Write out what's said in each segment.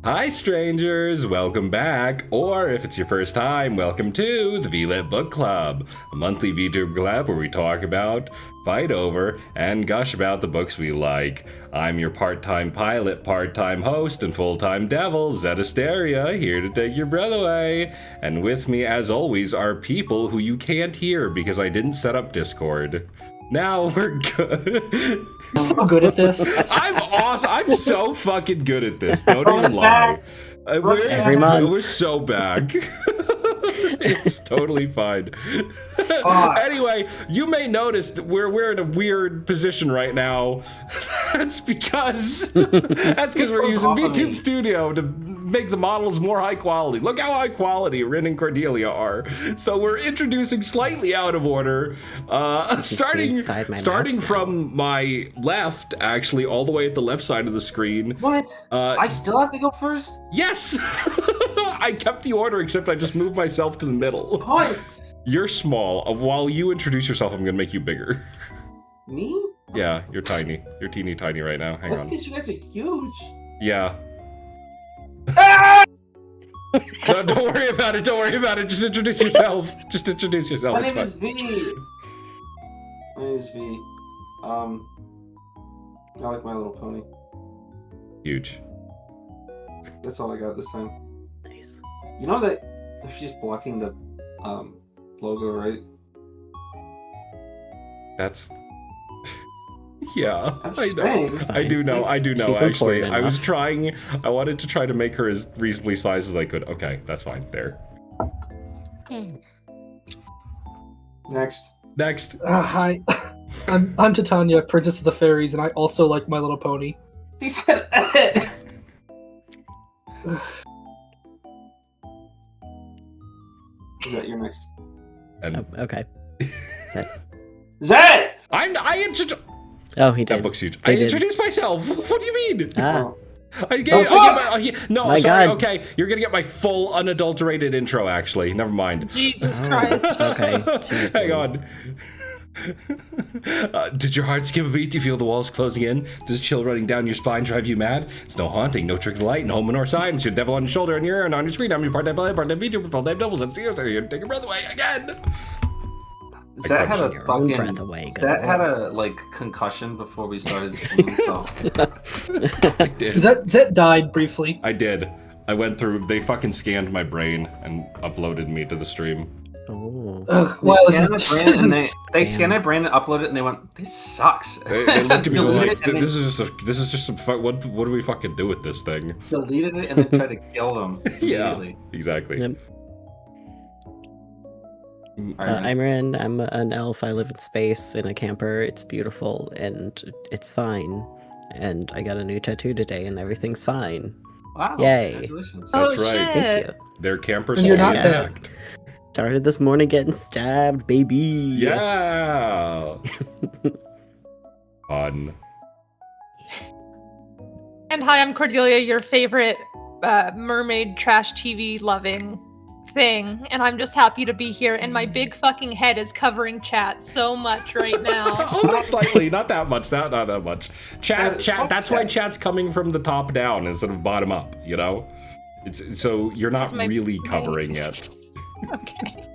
Hi strangers, welcome back, or if it's your first time, welcome to the VLit Book Club, a monthly Vtuber club where we talk about, fight over, and gush about the books we like. I'm your part-time pilot, part-time host, and full-time devil, Zett Asteria, here to take your breath away. And with me, as always, are people who you can't hear because I didn't set up Discord. Now we're good. I'm so good at this. I'm awesome. I'm so fucking good at this. Don't even lie. Every month. We're so back. It's totally fine. Anyway, you may notice that we're in a weird position right now. That's because we're using VTube Studio to make the models more high quality. Look how high quality Rin and Cordelia are. So we're introducing slightly out of order, starting from my left, actually, all the way at the left side of the screen. What? I still have to go first? Yes! I kept the order, except I just moved myself to the middle. What? You're small. While you introduce yourself, I'm gonna make you bigger. Me? Yeah, you're tiny. You're teeny tiny right now. Hang That's on. because you guys are huge. Yeah. No, don't worry about it. Don't worry about it. Just introduce yourself. Just introduce yourself. My It's name is fine. V. My name is V. I like My Little Pony. Huge. That's all I got this time. Nice. You know that she's blocking the logo, right? That's. Yeah, I'm I just know. saying. I do know. She's Actually, important I was enough. trying. I wanted to try to make her as reasonably sized as I could. Okay, that's fine. There. Next. Next. Hi, I'm Titania, Princess of the Fairies, and I also like My Little Pony. He said X. Is that your next? And Okay. Zed! I introduced. Oh, he That did. book's huge. They I did. introduced myself. What do you mean? Ah, Oh. No, My sorry. God. Okay, you're gonna get my full unadulterated intro. Actually, never mind. Jesus Oh, Christ. okay. Jesus. Hang on. Did your heart skip a beat? Do you feel the walls closing in? Does chill running down your spine drive you mad? It's no haunting, no trick of the light, no home nor sign. It's your devil on your shoulder and your ear and on your screen. I'm your part-time player, part-time VTuber, full-time devils. That's the answer. Here, take your breath away again. Zed had a Your own fucking. breath away, good Zed had lord. a concussion before we started streaming, so. I did. Zett died briefly. I did. I went through. They fucking scanned my brain and uploaded me to the stream. Oh. They Ugh, wow, scanned this my is... brain and they Damn. scanned my brain and uploaded it and they went, "This sucks." They looked at me Deleted like, it and "This is just some. What do we fucking do with this thing?" deleted it and then tried to kill them. Yeah, immediately. exactly. Yep. All right, I'm Rin. I'm an elf. I live in space in a camper. It's beautiful and it's fine. And I got a new tattoo today, and everything's fine. wow. Yay. Congratulations. That's Oh, right. shit. Thank you. They're campers. And you're all not intact. Started this morning getting stabbed, baby. Yeah. Fun. And hi, I'm Cordelia, your favorite mermaid trash TV loving thing. And I'm just happy to be here. And my big fucking head is covering chat so much right now. Only slightly, not that much. Not that much. Chat. fuck That's why chat. chat's coming from the top down instead of bottom up. You know, it's so you're not That's my really point. covering it. Okay.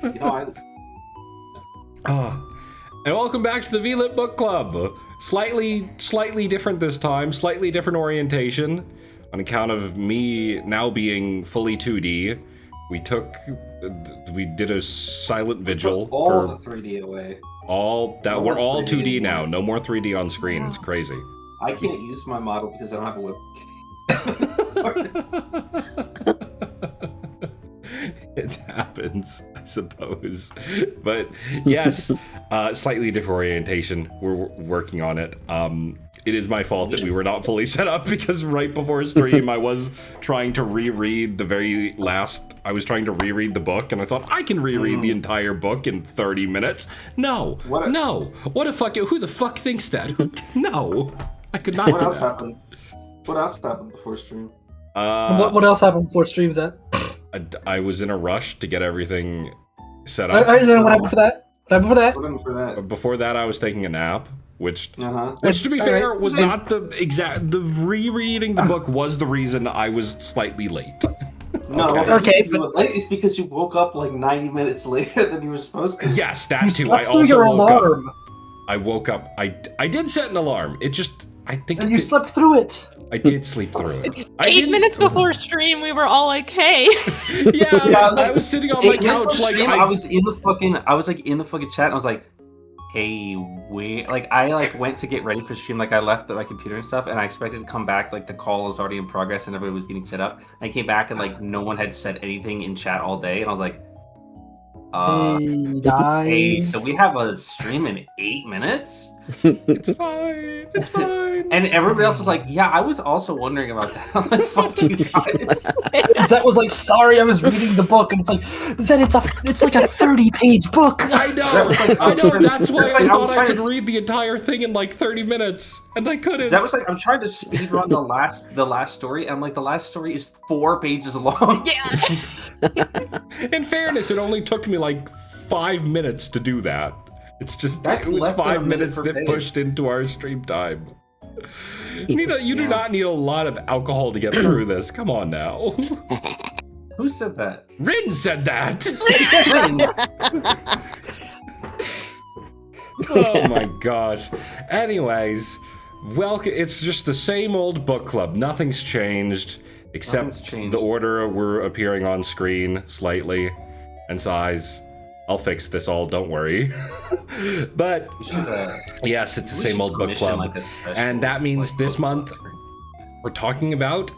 You know, And welcome back to the VLit Book Club. Slightly different this time. Slightly different orientation, on account of me now being fully 2D. We did a silent vigil all for the 3D away. all that. No We're more all 3D 2D now. anymore. No more 3D on screen. It's crazy. I can't use my model because I don't have a webcam. It happens, I suppose. But yes, slightly different orientation. We're working on it. It is my fault that we were not fully set up because right before stream I was trying to reread the very last. I was trying to reread the book and I thought I can reread the entire book in 30 minutes. No, no. What a fuck? Who the fuck thinks that? No, I could not What do else that. happened? What else happened before stream? What else happened before streams? That I was in a rush to get everything set up. I don't know what happened for that. Right before that. What happened for that? Before that, I was taking a nap, which Uh-huh. to be All fair, right. was not the exact. The rereading the book was the reason I was slightly late. No, Okay, you were late. It's because you woke up like 90 minutes later than you were supposed to. Yes, that You too. slept I through also your woke up. alarm, I woke up. I did set an alarm. It just. I think and you slept through it. I did sleep through it. I 8 didn't- minutes before stream, we were all like, "Hey." Yeah, I was sitting on my couch like I was in the fucking chat and I was like, hey, wait, like I went to get ready for stream, like I left my computer and stuff, and I expected to come back, like the call was already in progress and everybody was getting set up. I came back and like no one had said anything in chat all day, and I was like, Hey guys. hey, so we have a stream in 8 minutes? It's fine. It's fine. And everybody else was like, yeah, I was also wondering about that. I'm like, fuck you guys. Zett was like, sorry, I was reading the book, and it's like, Zett, it's like a 30-page book. I know. That was like- I know. That's why It's I like, I thought was I trying could to- read the entire thing in like 30 minutes, and I couldn't. That was like, I'm trying to speed run the last story, and I'm like, the last story is 4 pages long. Yeah. In fairness, it only took me like 5 minutes to do that. It's just That's it was less than a 5 minute minutes per that page. pushed into our stream time. You do Yeah. not need a lot of alcohol to get through this. Come on now. Who said that? Rin said that. Oh my gosh. Anyways, welcome. It's just the same old book club. Nothing's changed except Nothing's changed. the order we're appearing on screen slightly and size. I'll fix this all, don't worry. But We should, yes, it's the we same should old book commission, club. like, a special, And that means like, this book month club. we're talking about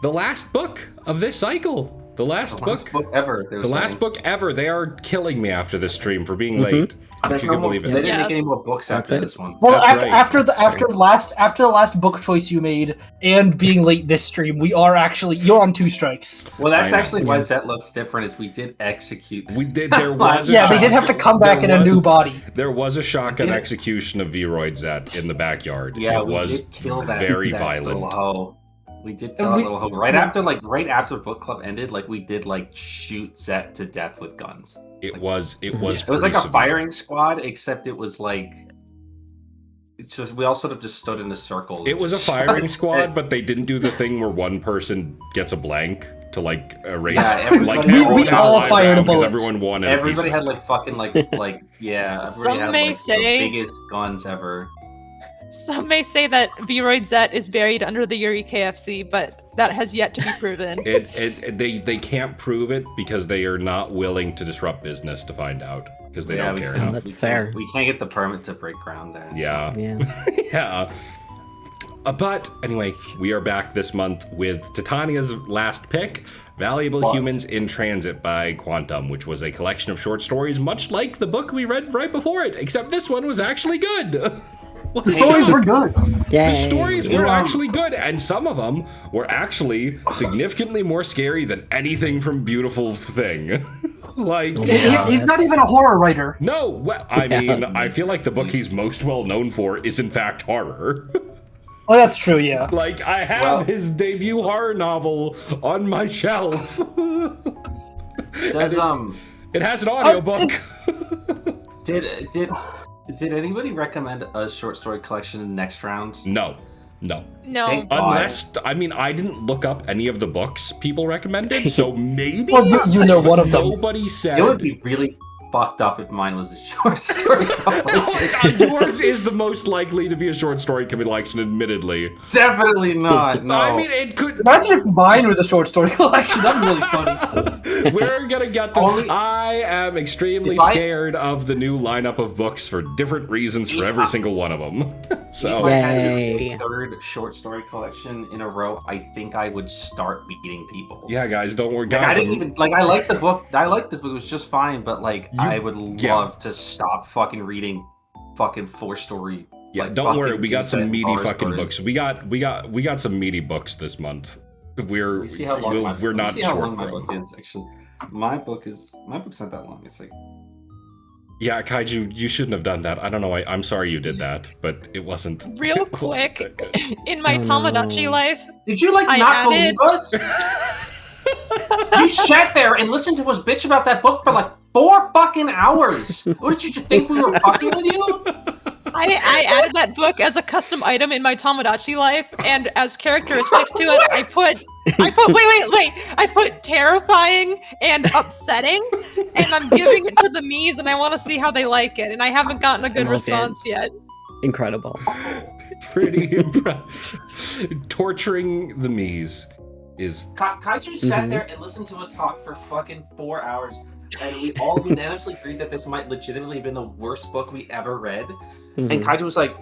the last book of this cycle. The last The last book. book ever. they were The last saying. book ever. They are killing me after this stream for being Mhm. late. There's If you no can more- believe They it. didn't Yeah. make any more books That's after it. this one. Well, That's after right. after the That's after right. the last book choice you made and being late this stream, you're on 2 strikes. Well, that's I know. actually why Zett looks different. Is we did execute. We did. There was a Yeah, they did have to come back in a new body. There was a shotgun We did. execution of Vroid Zett in the backyard. Yeah, it we was did kill that. very that violent. Little hoe. We did kill And that we- little hoe right after book club ended. Like we did shoot Zett to death with guns. It was. It was. It was like pretty a severe. firing squad, except it was like. It's just we all sort of just stood in a circle. It was a Just firing shot squad, Zett. but they didn't do the thing where one person gets a blank to like erase. Yeah, everybody- like we everyone had a all live fired a round 'cause bullet. everyone won. at a Everybody piece. had like fucking like yeah. Everybody Some had may like say- the biggest guns ever. Some may say that Vroid Zett is buried under the Yuri KFC, but that has yet to be proven. They can't prove it because they are not willing to disrupt business to find out because they don't we care couldn't- enough. That's we can't- fair. We can't get the permit to break ground there. Yeah. Yeah. Yeah. But anyway, we are back this month with Titania's last pick, Valuable What? Humans in Transit by Quantum, which was a collection of short stories much like the book we read right before it, except this one was actually good. The stories were good. Yay. The stories were Yeah. actually good, and some of them were actually significantly more scary than anything from Beautiful Thing. Like, He's not even a horror writer. no, well, I mean, I feel like the book he's most well known for is in fact horror. Oh, that's true. Yeah. Like, I have Well- his debut horror novel on my shelf. Does It has an audiobook. did anybody recommend a short story collection next round? No. No. Thank- Unless, I mean, I didn't look up any of the books people recommended, so maybe Well, you know one of them. nobody said. It would be really fucked up if mine was a short story collection. Yours is the most likely to be a short story collection, admittedly. Definitely not. No. I mean, it could. Imagine if mine was a short story collection. That'd be really funny. We're gonna get to. Only- I am extremely If I- scared of the new lineup of books for different reasons for If every I- single one of them. if So I had to Yay. do a third short story collection in a row, I think I would start beating people. yeah, guys, don't worry. Like, I Guys, didn't even like. I like the book. I like this book. It was just fine. But like, You- I would yeah. love to stop fucking reading fucking 4-story. yeah, like, don't worry. fucking We got some two-sentence meaty horror fucking stories. books. We got some meaty books this month. We're Let me see how long my, we're let me not see how short long my for book is actually. My book's not that long. It's like Yeah, Kaiju, you shouldn't have done that. I don't know. I'm sorry you did that, but it wasn't. Real it wasn't quick, that good. in my Oh, Tamagotchi no. life, did you like I not added- believe us? You sat there and listened to us bitch about that book for like 4 fucking hours. What did you think we were fucking with you? I added that book as a custom item in my Tomodachi life, and as characteristics to it, I put I put terrifying and upsetting, and I'm giving it to the Mies, and I want to see how they like it, and I haven't gotten a good Okay. response yet. Incredible. Pretty impressive. Torturing the Mies is... Kaiju sat there and listened to us talk for fucking 4 hours, and we all unanimously agreed that this might legitimately have been the worst book we ever read. And Kaiju was like,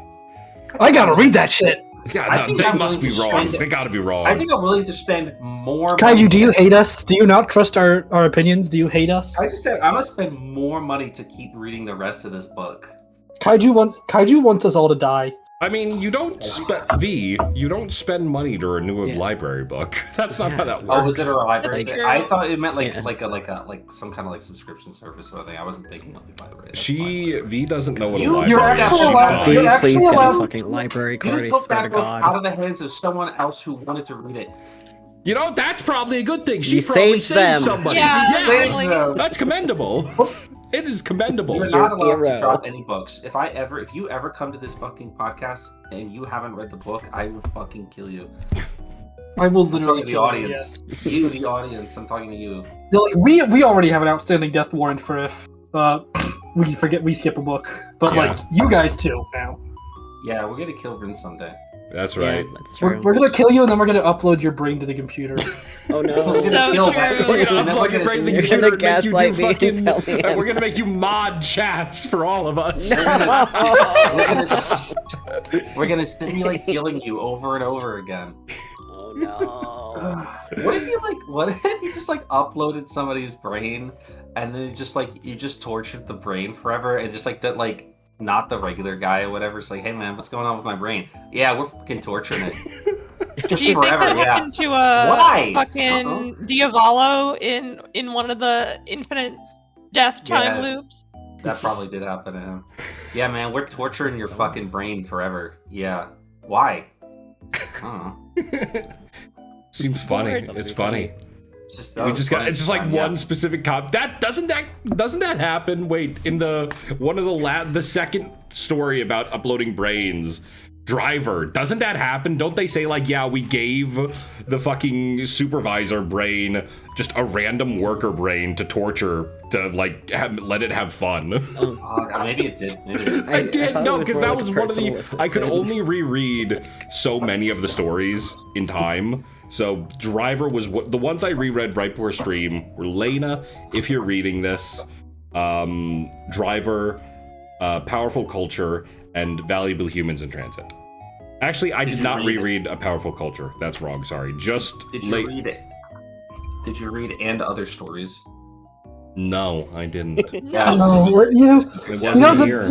I gotta read that shit. Yeah, I no, think they I'm must be willing to wrong. spend- They gotta be wrong. I think I'm willing to spend more Kaiju, do you hate us? Do you not trust our opinions? Do you hate us? I just said I'm gonna spend more money to keep reading the rest of this book. Kaiju wants us all to die. I mean, you don't spend money to renew a library book. That's not how that works. Oh, was it a library? That's true. I thought it meant like Yeah. like some kind of like subscription service or something. I wasn't thinking of the library. That's fine. V doesn't know what a You're library actually is. allowed- She you're V, buys. actually please get a allowed- fucking library card, You I took swear to that book out God. of the hands of someone else who wanted to read it. You know, that's probably a good thing. She You probably saved them. somebody. Yeah, Saved really. them. That's commendable. It is commendable. You're You're not a allowed hero. to drop any books. If you ever come to this fucking podcast and you haven't read the book, I will fucking kill you. I will I'm literally talking to the kill you, audience. You, the audience. I'm talking to you. yes. We already have an outstanding death warrant for if we skip a book, but Yeah. like you guys too now. Yeah, we're gonna kill Rin someday. That's Yeah, right. that's We're true. gonna kill you and then we're gonna upload your brain to the computer. Oh no. We're So gonna kill true. that. We're gonna And then upload your brain to the You're computer gonna and make you do gaslight me and fucking... tell me I'm- We're gonna make you mod chats for all of us. We're gonna simulate killing you over and over again. Oh no. What if you just like uploaded somebody's brain and then just like you just tortured the brain forever and just like that like not the regular guy or whatever. It's like, hey man, what's going on with my brain? Yeah, we're fucking torturing it. Just Do you think forever, that yeah. happened to Why? fucking Diavolo in one of the infinite death time Yeah. loops? That probably did happen to him. Yeah, man, we're torturing your So- fucking brain forever. Yeah. Why? I don't know. Seems funny. Lord. It's funny. It's just, It's just like one specific cop. Doesn't that happen? Wait, in the second story about uploading brains, Driver, doesn't that happen? Don't they say like, yeah, we gave the fucking supervisor brain just a random worker brain to torture to like let it have fun? Oh, God, maybe it did. Maybe it did. I did thought it no, was because more that like was a one of the. personal I could assistant. only reread so many of the stories in time. So Driver was the ones I reread right before stream were Lena, if you're reading this, Driver, Powerful Culture, and Valuable Humans in Transit. Actually, I did you not read it? reread A Powerful Culture. That's wrong. Sorry. Just Did you read it? Did you read and other stories? No, I didn't. Yeah. No, It wasn't here.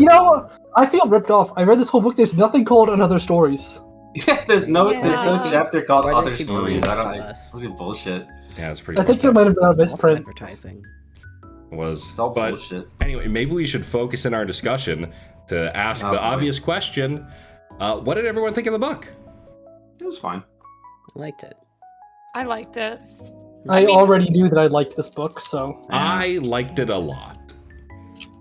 I feel ripped off. I read this whole book. There's nothing called Another Stories. Yeah, there's no Yeah. chapter called Why do Other they keep doing Stories. this I to don't us? Look at bullshit. Yeah, it's pretty. I think it might have been a Also misprint. advertising. was. It's all But bullshit. anyway, maybe we should focus in our discussion to ask Oh, the boy. obvious question: what did everyone think of the book? It was fine. I liked it. I liked it. I mean- already knew that I liked this book, so I liked it a lot.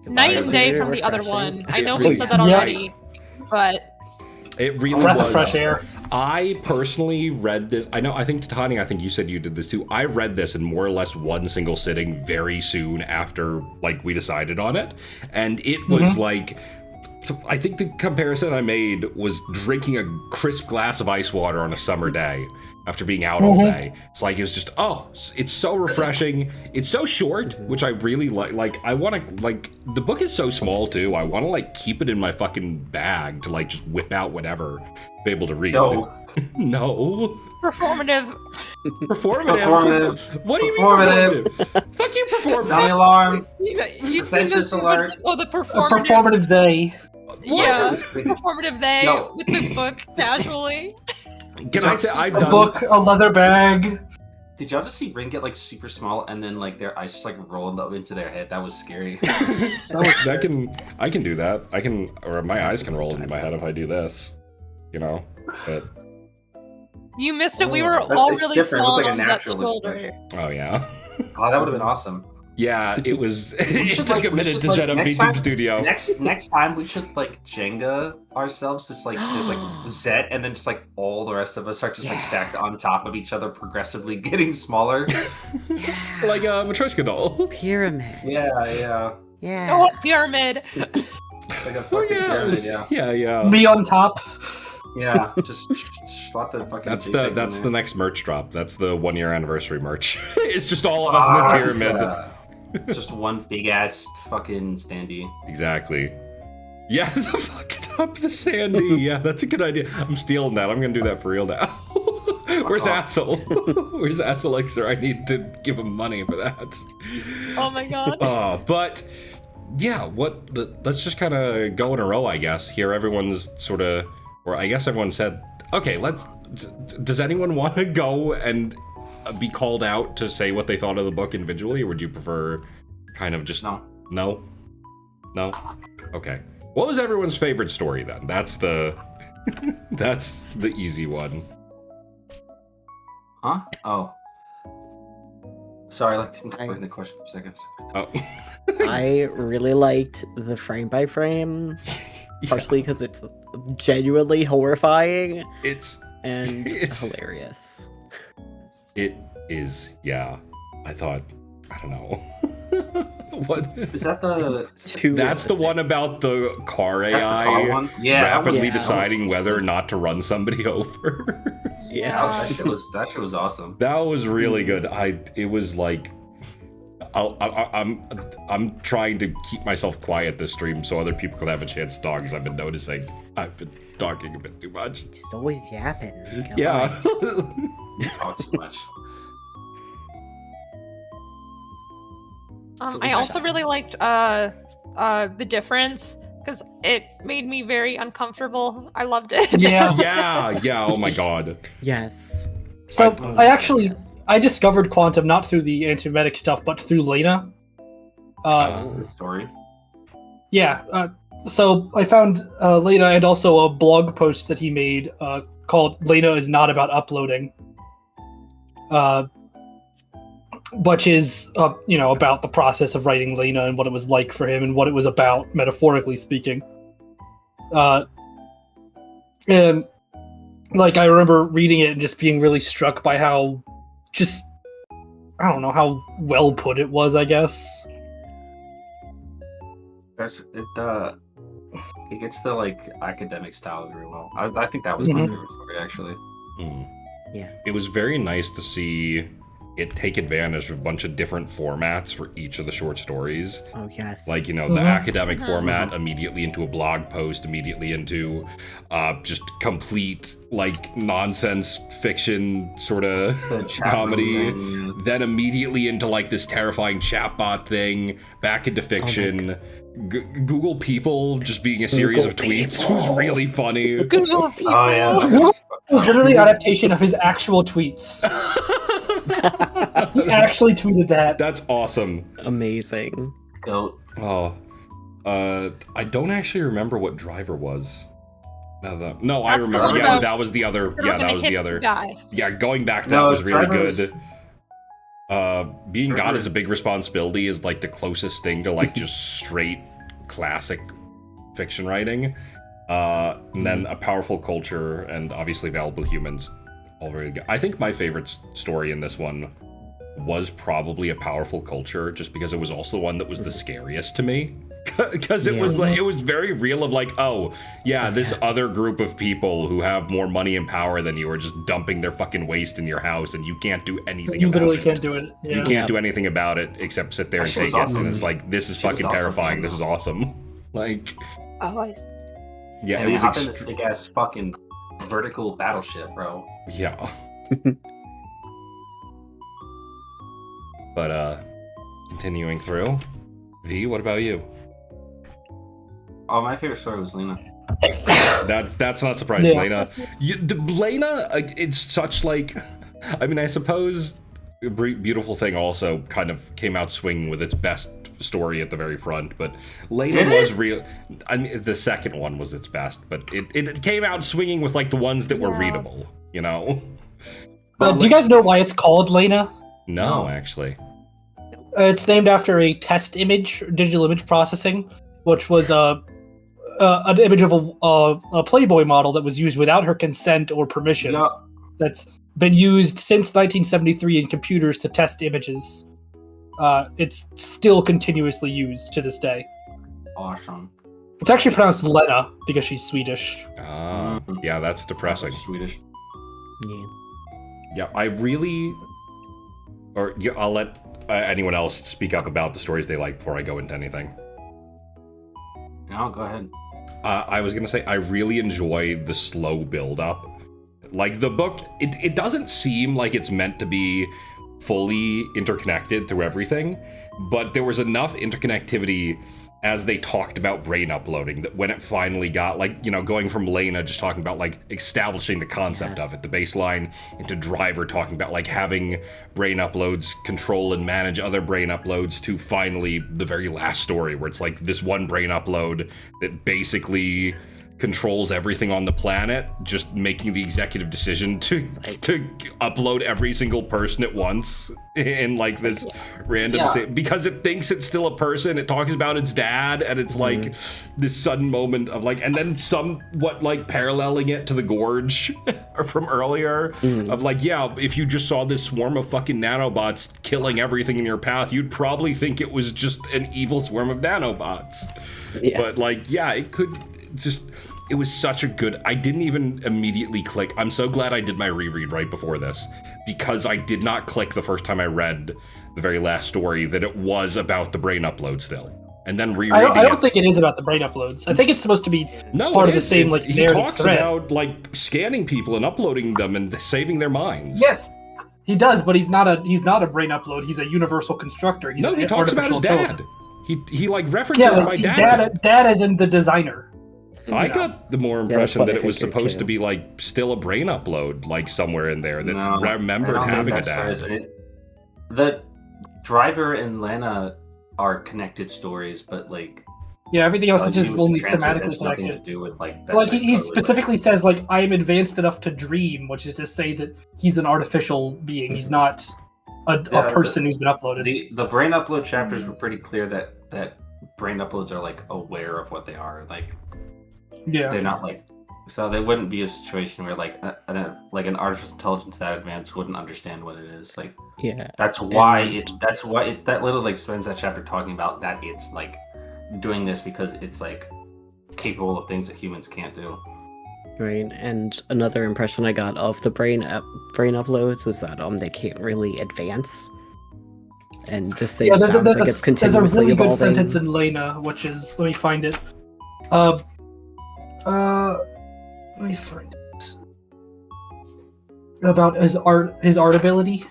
Night and day Very from the other refreshing. one. I know we said that Yeah. already, but It really breath was. of fresh air. I personally read this. I think Titania, I think you said you did this too. I read this in more or less one single sitting very soon after like we decided on it. And it was like, I think the comparison I made was drinking a crisp glass of ice water on a summer day after being out all day. It's like, it was just, it's so refreshing. It's so short, which I really like. Like, I want to, like, the book is so small too. I want to, like, keep it in my fucking bag to, like, just whip out whatever, be able to read. No. No. performative. Performative. What do you mean Performative. performative? Fuck you, Sound performative. alarm. You've seen Pretentious this, where it's alert. like, oh, the A performative. performative they. Yeah, What? performative they No. with the book casually. Can I say I've A done? book, a leather bag. Did y'all just see Rin get like super small and then like their eyes just like rolled up into their head? That was scary. I can do that. Or my eyes can roll into my head if I do this. You know, but You missed it. We Oh, were that's- all it's really different. It was small like a on that natural shoulder. expression. oh yeah. Oh, that would have been awesome. Yeah, it was. We It should, took like- a we minute should, to like, set up next VTube time- Studio. Next time we should like Jenga ourselves. It's like there's like Zett, and then just like all the rest of us are just like stacked on top of each other, progressively getting smaller. Like a Matryoshka doll. Pyramid. Yeah. Yeah. Oh, pyramid. Like a Oh fucking yeah, pyramid. Yeah. yeah. Me on top. Yeah. Just slot the fucking. That's JPEG the in there. next merch drop. That's the 1 year anniversary merch. It's just all of us in the pyramid. Yeah. Just one big ass fucking standee. Exactly. Yeah, the fucking top of the sandy. Yeah, that's a good idea. I'm stealing that. I'm gonna do that for real now. Where's Assel? Where's Asselixer? I need to give him money for that. Oh my god. But yeah, let's just kind of go in a row, I guess. Here, everyone's sort of, or I guess everyone said, okay, does anyone want to go and be called out to say what they thought of the book individually, or would you prefer kind of just no? Okay. What was everyone's favorite story then? That's the easy one. Huh? Oh. Sorry, I didn't put in the question for a second. Oh. I really liked the frame by frame, partially because it's genuinely horrifying It's and hilarious. It is, yeah. I thought, I don't know. What? Is that the? That's the one about the car That's the AI car one? Yeah. rapidly Yeah. deciding whether or not to run somebody over. Yeah. That shit was awesome. That was really good. It was like, I'm trying to keep myself quiet this stream so other people can have a chance to talk, because I've been noticing I've been talking a bit too much. Just always yapping. Come Yeah. You talk too much. I also really liked the difference because it made me very uncomfortable. I loved it. Yeah. yeah. Oh my god. Yes. So Yes. I discovered quantum not through the antimetic stuff, but through Lena. Good story. Yeah. So I found Lena and also a blog post that he made called "Lena is not about uploading," which is about the process of writing Lena and what it was like for him and what it was about, metaphorically speaking. And like I remember reading it and just being really struck by how I don't know how well put it was, I guess. It gets the like academic style very well. I think that was my favorite story actually. Yeah. It was very nice to see it take advantage of a bunch of different formats for each of the short stories. Oh yes. Like, the academic format, immediately into a blog post, immediately into just complete, like, nonsense fiction sort of The chat comedy. room thing, Then immediately into, like, this terrifying chatbot thing, back into fiction. Google People just being a series of tweets was really funny. Google people. Oh yeah. It was literally an adaptation of his actual tweets. He actually tweeted that. That's awesome. Amazing. Goat. Oh, I don't actually remember what Driver was. No, I That's the remember. one Yeah, about- that was the other. We're Yeah, gonna that was hit the other. Die. Yeah, going back, that No, was really Driver's- good. Being God Driver- is a big responsibility is like the closest thing to like just straight classic fiction writing. And then A Powerful Culture and obviously Valuable Humans, all very good. I think my favorite story in this one was probably A Powerful Culture, just because it was also one that was the scariest to me. Because it was like, it was very real of like, oh yeah, this other group of people who have more money and power than you are just dumping their fucking waste in your house, and you can't do anything You about literally it. can't do it. Yeah. You can't do anything about it except sit there That and shit take was it, awesome. and it's like, this is Shit was fucking awesome, terrifying. man. This is awesome. Like, Oh, yeah, And it they was hop in this big ass fucking vertical battleship, bro. yeah. But continuing through, V, what about you? Oh, my favorite story was Lena. That's not surprising, Yeah. Lena. Lena, it's such like, I mean, I suppose Beautiful Thing also kind of came out swinging with its best story at the very front, but Lena Did it? was real. I mean, the second one was its best, but it came out swinging with like the ones that were Yeah. readable, you know? Do you guys know why it's called Lena? No, No. actually. It's named after a test image, digital image processing, which was an image of a Playboy model that was used without her consent or permission. Yeah. That's been used since 1973 in computers to test images. It's still continuously used to this day. Awesome. It's actually pronounced Lena because she's Swedish. Yeah, that's depressing. Swedish. Yeah. Yeah, I'll let anyone else speak up about the stories they like before I go into anything. No, go ahead. I was gonna say I really enjoy the slow build up. Like the book, it doesn't seem like it's meant to be fully interconnected through everything, but there was enough interconnectivity as they talked about brain uploading that when it finally got, like, going from Lena just talking about, like, establishing the concept of it, the baseline, into Driver talking about, like, having brain uploads control and manage other brain uploads, to finally the very last story where it's like this one brain upload that basically controls everything on the planet, just making the executive decision to upload every single person at once in like this random because it thinks it's still a person. It talks about its dad, and it's like this sudden moment of like, and then somewhat like paralleling it to the Gorge from earlier of like, yeah, if you just saw this swarm of fucking nanobots killing everything in your path, you'd probably think it was just an evil swarm of nanobots. But like, yeah, it could just, it was such a good, I didn't even immediately click. I'm so glad I did my reread right before this, because I did not click the first time I read the very last story that it was about the brain upload still. And then rereading I don't think it is about the brain uploads. I think it's supposed to be part of the same like he narrative talks thread. about like scanning people and uploading them and saving their minds. Yes, he does, but he's not a brain upload. He's a universal constructor. He's he talks about his dad. He like references my dad as in the designer. I got the more impression that it was supposed to be like still a brain upload, like somewhere in there that remembered having a dad. The Driver and Lena are connected stories, but like everything else is just only thematically has nothing connected. To do with like he specifically says like, I am advanced enough to dream, which is to say that he's an artificial being. He's not a person who's been uploaded. The brain upload chapters were pretty clear that brain uploads are like aware of what they are. Like they're not like, so they wouldn't be a situation where like an artificial intelligence that advanced wouldn't understand what it is. Like that's why that little like spends that chapter talking about that it's like doing this because it's like capable of things that humans can't do. Right, and another impression I got of the brain uploads was that they can't really advance, and this thing sounds like it's continuously There's a really evolving. good sentence in Lena, which is, let me find it. Let me find it. About his art ability.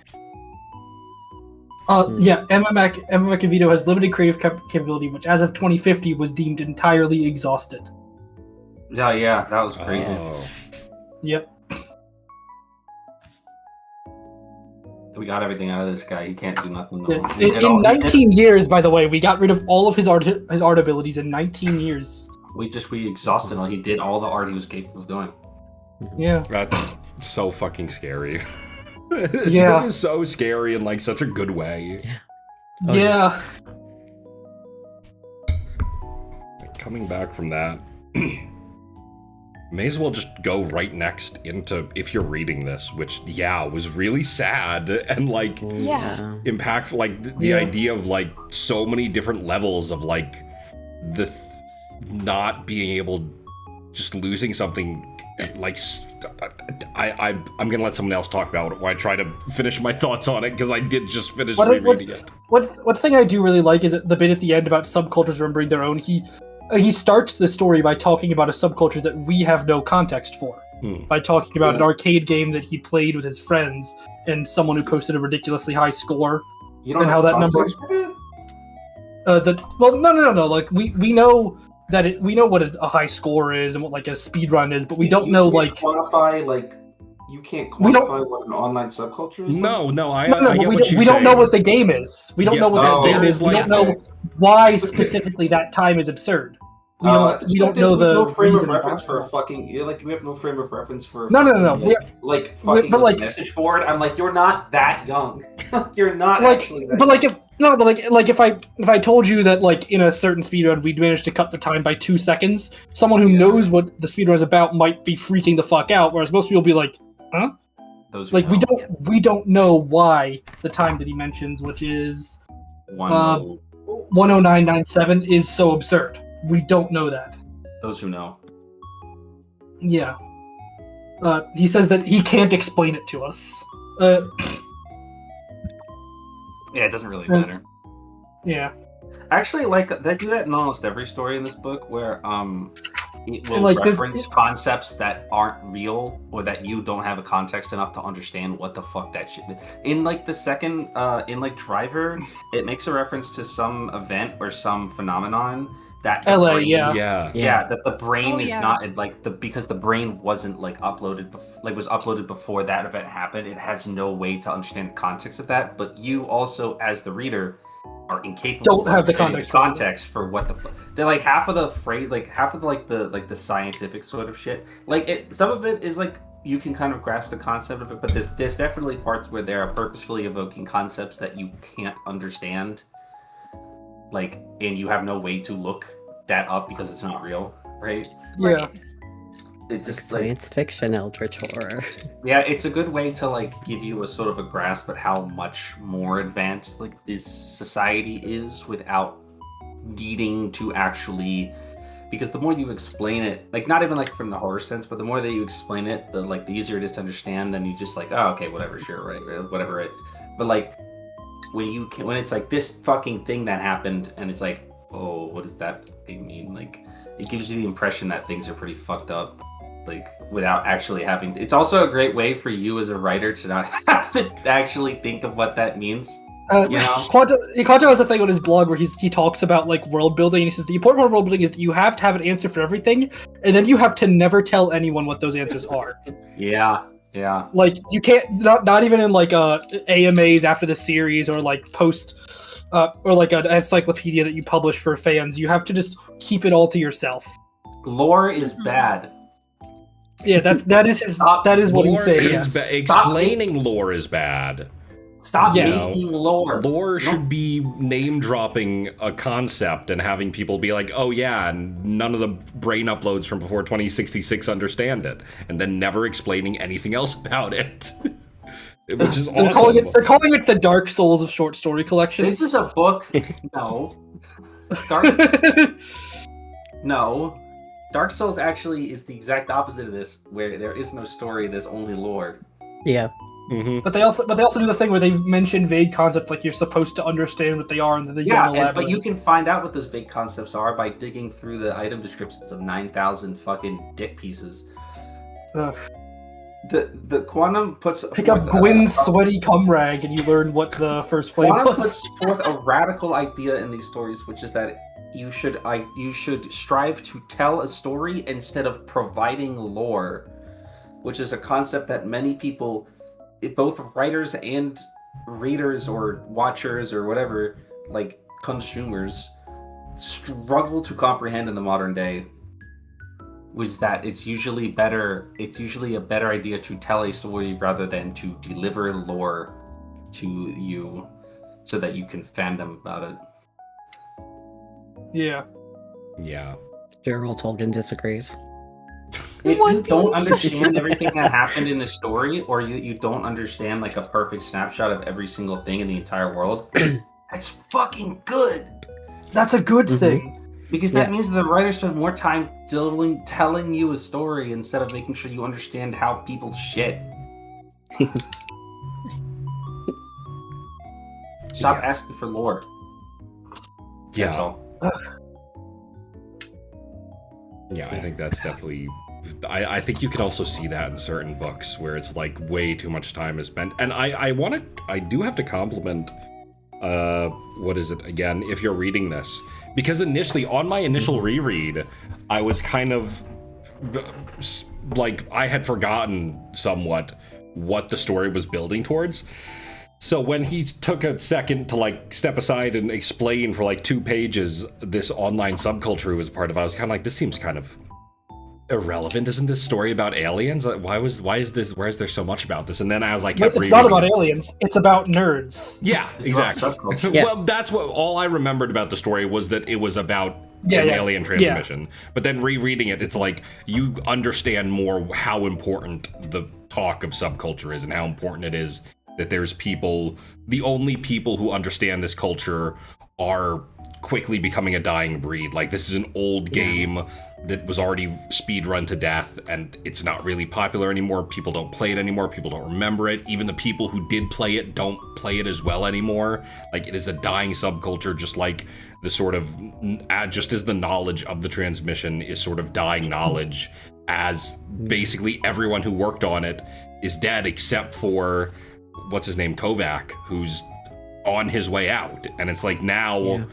Emma McAvito has limited creative capability, which as of 2050 was deemed entirely exhausted. Yeah, that was crazy. Yep. We got everything out of this guy. He can't do nothing. In 19 years, by the way, we got rid of all of his art abilities in 19 years. We exhausted him. He did all the art he was capable of doing. Yeah. That's so fucking scary. It is so scary in like such a good way. Yeah. Coming back from that, may as well just go right next into if you're reading this, which was really sad and like impactful. Like the idea of like so many different levels of like the not being able, just losing something. Like I'm gonna let someone else talk about it while I try to finish my thoughts on it, because I did just finish rereading it. What thing I do really like is the bit at the end about subcultures remembering their own. He starts the story by talking about a subculture that we have no context for, by talking about an arcade game that he played with his friends and someone who posted a ridiculously high score. You don't know how that number. No. Like we know that we know what a high score is and what like a speed run is, but we don't know like quantify like. You can't quantify what an online subculture is? No, I get we what you're saying. We don't know what the game is. We don't know what that game is. We don't know why specifically that time is absurd. We don't know the no frame of reason reference for a fucking. We have no frame of reference for. No. Like fucking message board. I'm like, you're not that young. You're not actually that young. No, but like if I told you that like in a certain speedrun we'd managed to cut the time by 2 seconds, someone who knows what the speedrun is about might be freaking the fuck out, whereas most people will be like, huh? Those Like we don't know why the time that he mentions, which is 10997, is so absurd. We don't know that. Those who know. Yeah. He says that he can't explain it to us. Yeah, it doesn't really matter. Yeah. Actually, like they do that in almost every story in this book, where it will like, reference concepts that aren't real or that you don't have a context enough to understand what the fuck that shit. In like the second, in like Driver, it makes a reference to some event or some phenomenon that LA, brain, Yeah. that the brain is yeah. not like because the brain wasn't like uploaded was uploaded before that event happened. It has no way to understand the context of that. But you also, as the reader, are incapable Don't of have the understanding context for what the fuck. They're like half of the phrase, like half of the scientific sort of shit. Like some of it is like you can kind of grasp the concept of it, but there's definitely parts where they are purposefully evoking concepts that you can't understand. Like, and you have no way to look that up because it's not real, right? Yeah. It's Like just science fiction, eldritch horror. yeah, it's a good way to like give you a sort of a grasp at how much more advanced like this society is without needing to actually, because the more you explain it, like not even like from the horror sense, but the more that you explain it, the easier it is to understand. Then you just like, oh, okay, whatever, sure, right, whatever it. But like when it's like this fucking thing that happened, and it's like, oh, what does that thing mean? Like, it gives you the impression that things are pretty fucked up, like without actually having. It's also a great way for you as a writer to not have to actually think of what that means. You know, Quanto has a thing on his blog where he talks about like world building, and he says the important part of world building is that you have to have an answer for everything, and then you have to never tell anyone what those answers are. Yeah. Like you can't not even in like AMAs after the series or like post or like an encyclopedia that you publish for fans. You have to just keep it all to yourself. Lore is bad. Yeah, that is what he's saying. Yes. Explaining lore is bad. Stop Yes. making lore. Lore should be name dropping a concept and having people be like, oh yeah, and none of the brain uploads from before 2066 understand it, and then never explaining anything else about it. Which is awesome. They're calling it the Dark Souls of short story collections. This is a book. No. No. Dark Souls actually is the exact opposite of this, where there is no story, there's only lore. Yeah. Mm-hmm. But they also do the thing where they mention vague concepts like you're supposed to understand what they are, and then they don't elaborate. But you can find out what those vague concepts are by digging through the item descriptions of 9,000 fucking dick pieces. Ugh. The Quantum puts Pick up Gwyn's sweaty cum rag, and you learn what the first flame Quantum was. puts forth a radical idea in these stories, which is that you should strive to tell a story instead of providing lore, which is a concept that many people, both writers and readers or watchers or whatever, like consumers, struggle to comprehend in the modern day. Was that it's usually a better idea to tell a story rather than to deliver lore to you so that you can fandom about it. Yeah. Gerald Tolkien disagrees. If you don't understand everything that happened in the story, or you don't understand like a perfect snapshot of every single thing in the entire world, that's fucking good. That's a good thing. Because that means the writer spent more time telling you a story instead of making sure you understand how people shit. Stop asking for lore. That's all. Yeah, I think that's definitely. I think you can also see that in certain books where it's like way too much time is spent. And I do have to compliment. What is it again? If you're reading this, because initially on my initial reread, I was kind of like I had forgotten somewhat what the story was building towards. So when he took a second to like step aside and explain for like 2 pages this online subculture he was part of, I was kind of like, this seems kind of irrelevant. Isn't this story about aliens? Why is there so much about this? And then as I But kept it's reading, not about aliens. It's about nerds. yeah, It's about exactly. subculture. Yeah. Well, that's what all I remembered about the story was that it was about Yeah, an yeah, alien transmission. But then rereading it, it's like you understand more how important the talk of subculture is and how important it is that there's people, the only people who understand this culture are quickly becoming a dying breed. Like, this is an old game that was already speedrun to death, and it's not really popular anymore. People don't play it anymore. People don't remember it. Even the people who did play it don't play it as well anymore. Like, it is a dying subculture, just like the sort of, just as the knowledge of the transmission is sort of dying knowledge, as basically everyone who worked on it is dead except for, what's his name, Kovac, who's on his way out. And it's like now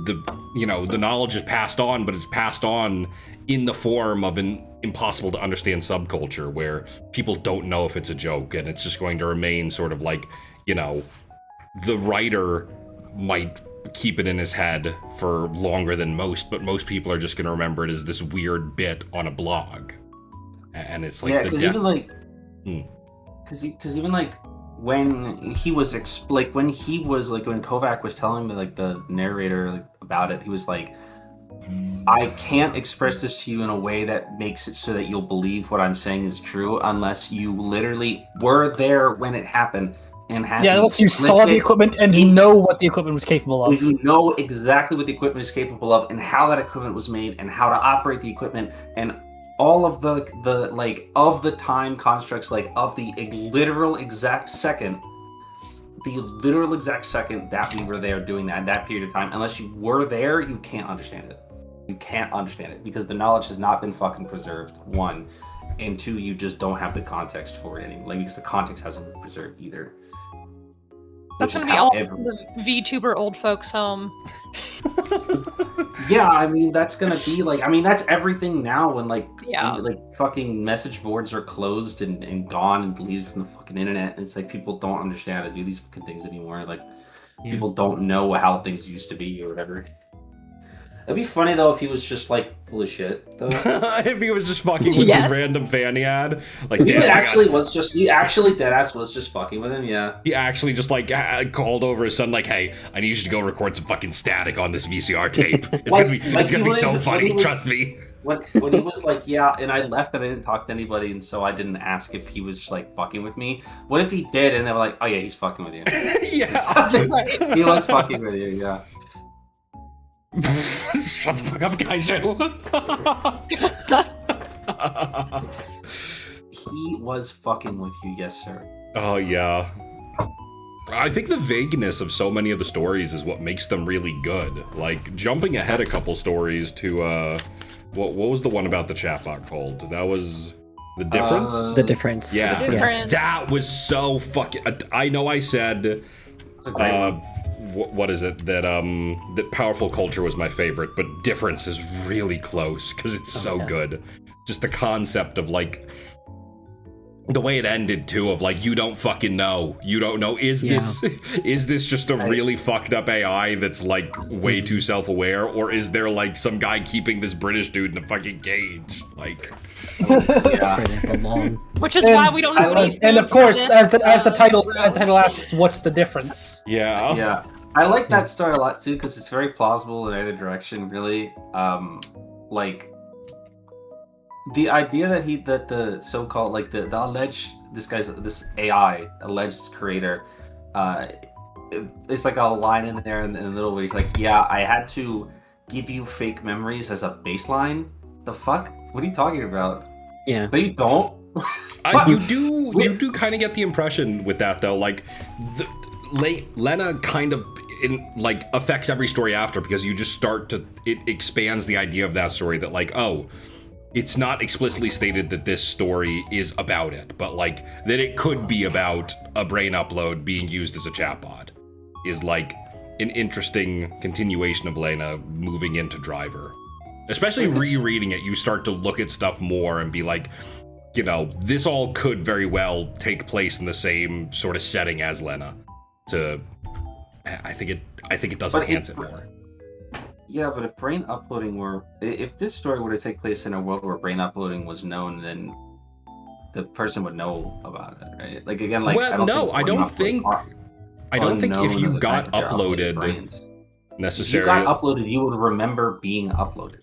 the knowledge is passed on, but it's passed on in the form of an impossible to understand subculture where people don't know if it's a joke, and it's just going to remain sort of like, the writer might keep it in his head for longer than most, but most people are just going to remember it as this weird bit on a blog. And it's like, because even like, because even like when he was when Kovac was telling me, like, the narrator, like, about it, he was like, I can't express this to you in a way that makes it so that you'll believe what I'm saying is true unless you literally were there when it happened and had Unless you saw the equipment and you know what the equipment was capable of. You know exactly what the equipment is capable of and how that equipment was made and how to operate the equipment and all of the of the time constructs, like, of the literal exact second that we were there doing that period of time. Unless you were there, you can't understand it. You can't understand it because the knowledge has not been fucking preserved, one. And two, you just don't have the context for it anymore. Like, because the context hasn't been preserved either. That's gonna be all the VTuber old folks home. Yeah, I mean, that's gonna be like, I mean, that's everything now when like fucking message boards are closed and gone and deleted from the fucking internet. And it's like people don't understand how to do these fucking things anymore. Like, people don't know how things used to be or whatever. It'd be funny though if he was just like full of shit. Though. If he was just fucking with this random fan he had, like, he actually deadass was just fucking with him. Yeah, he actually just like called over his son, like, "Hey, I need you to go record some fucking static on this VCR tape. It's gonna be so funny. Trust me." When he was like, yeah, and I left and I didn't talk to anybody, and so I didn't ask if he was just like fucking with me. What if he did, and they were like, oh yeah, he's fucking with you. Yeah, he was fucking with you. Yeah. Shut the fuck up, guys. He was fucking with you, yes, sir. Oh, yeah. I think the vagueness of so many of the stories is what makes them really good. Like, jumping ahead a couple stories to, what was the one about the chatbot called? That was The Difference? The Difference. Yeah. The Difference. That was so fucking... I know I said... what is it that Powerful Culture was my favorite, but Difference is really close because it's so good. Just the concept of like the way it ended too, of like, you don't fucking know, is this just a really fucked up AI that's like way too self-aware, or is there like some guy keeping this British dude in a fucking cage? Like, That's where they belong. Which is why we don't know what and of course, as the title asks, what's the difference? Yeah. I like that story a lot too because it's very plausible in either direction. Really, like the idea that the so-called like the alleged this AI alleged creator, it's like a line in there in the middle where he's like, yeah, I had to give you fake memories as a baseline. The fuck? What are you talking about? Yeah. But you don't. You do kind of get the impression with that though, like Lena kind of affects every story after, because you just it expands the idea of that story that like, oh, it's not explicitly stated that this story is about it, but like that it could be about a brain upload being used as a chatbot is like an interesting continuation of Lena moving into Driver. Especially rereading it, you start to look at stuff more and be like, this all could very well take place in the same sort of setting as Lena. I think it does enhance it more. Yeah, but if brain uploading were, if this story were to take place in a world where brain uploading was known, then the person would know about it, right? Like again, like Well, no, I don't think if you got uploaded necessarily. If you got uploaded, you would remember being uploaded.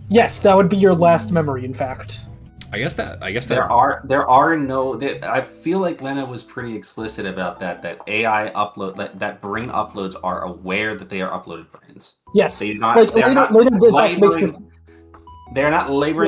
Yes, that would be your last memory, in fact. I guess that there are no. I feel like Lena was pretty explicit about that. That AI upload, that brain uploads are aware that they are uploaded brains. Yes, they're not laboring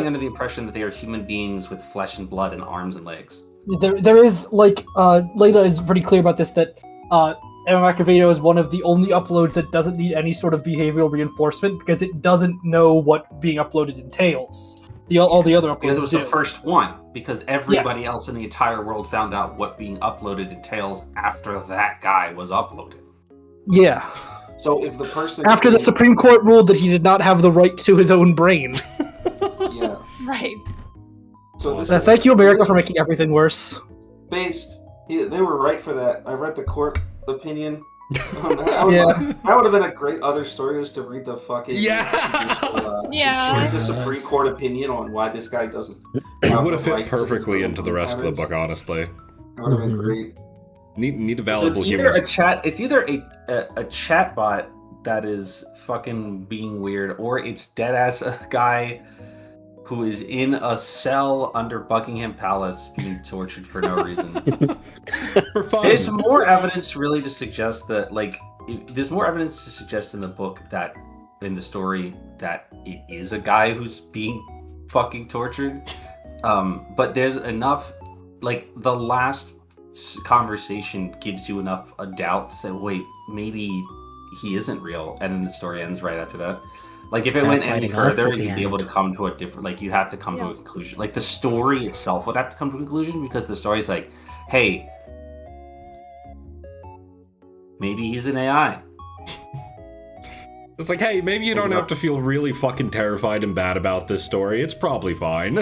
Yeah. under the impression that they are human beings with flesh and blood and arms and legs. There is like Lena is pretty clear about this, that Emma Macavedo is one of the only uploads that doesn't need any sort of behavioral reinforcement because it doesn't know what being uploaded entails. All the other uploads Because it was do. the first one. Because everybody else in the entire world found out what being uploaded entails after that guy was uploaded. Yeah. So if the person After the Supreme Court ruled that he did not have the right to his own brain. Yeah. Right. So this Thank you, America, for making everything worse. they were right for that. I read the court opinion. That would have been a great other story, was to read the fucking read the Supreme Court opinion on why this guy doesnot. It would have fit perfectly into the rest of the book, honestly. It would have been great. Need a valuable It's either a chat bot that is fucking being weird, or it's dead ass a guy who is in a cell under Buckingham Palace being tortured for no reason. For fun. There's more evidence really to suggest that, there's more evidence to suggest in the book that, in the story, that it is a guy who's being fucking tortured. But there's enough, the last conversation gives you enough a doubt to say, wait, maybe he isn't real, and then the story ends right after that. If it went any further, you'd be able to come to a different, you'd have to come to a conclusion. The story itself would have to come to a conclusion, because the story's like, hey, maybe he's an AI. It's like, hey, maybe you don't have to feel really fucking terrified and bad about this story. It's probably fine.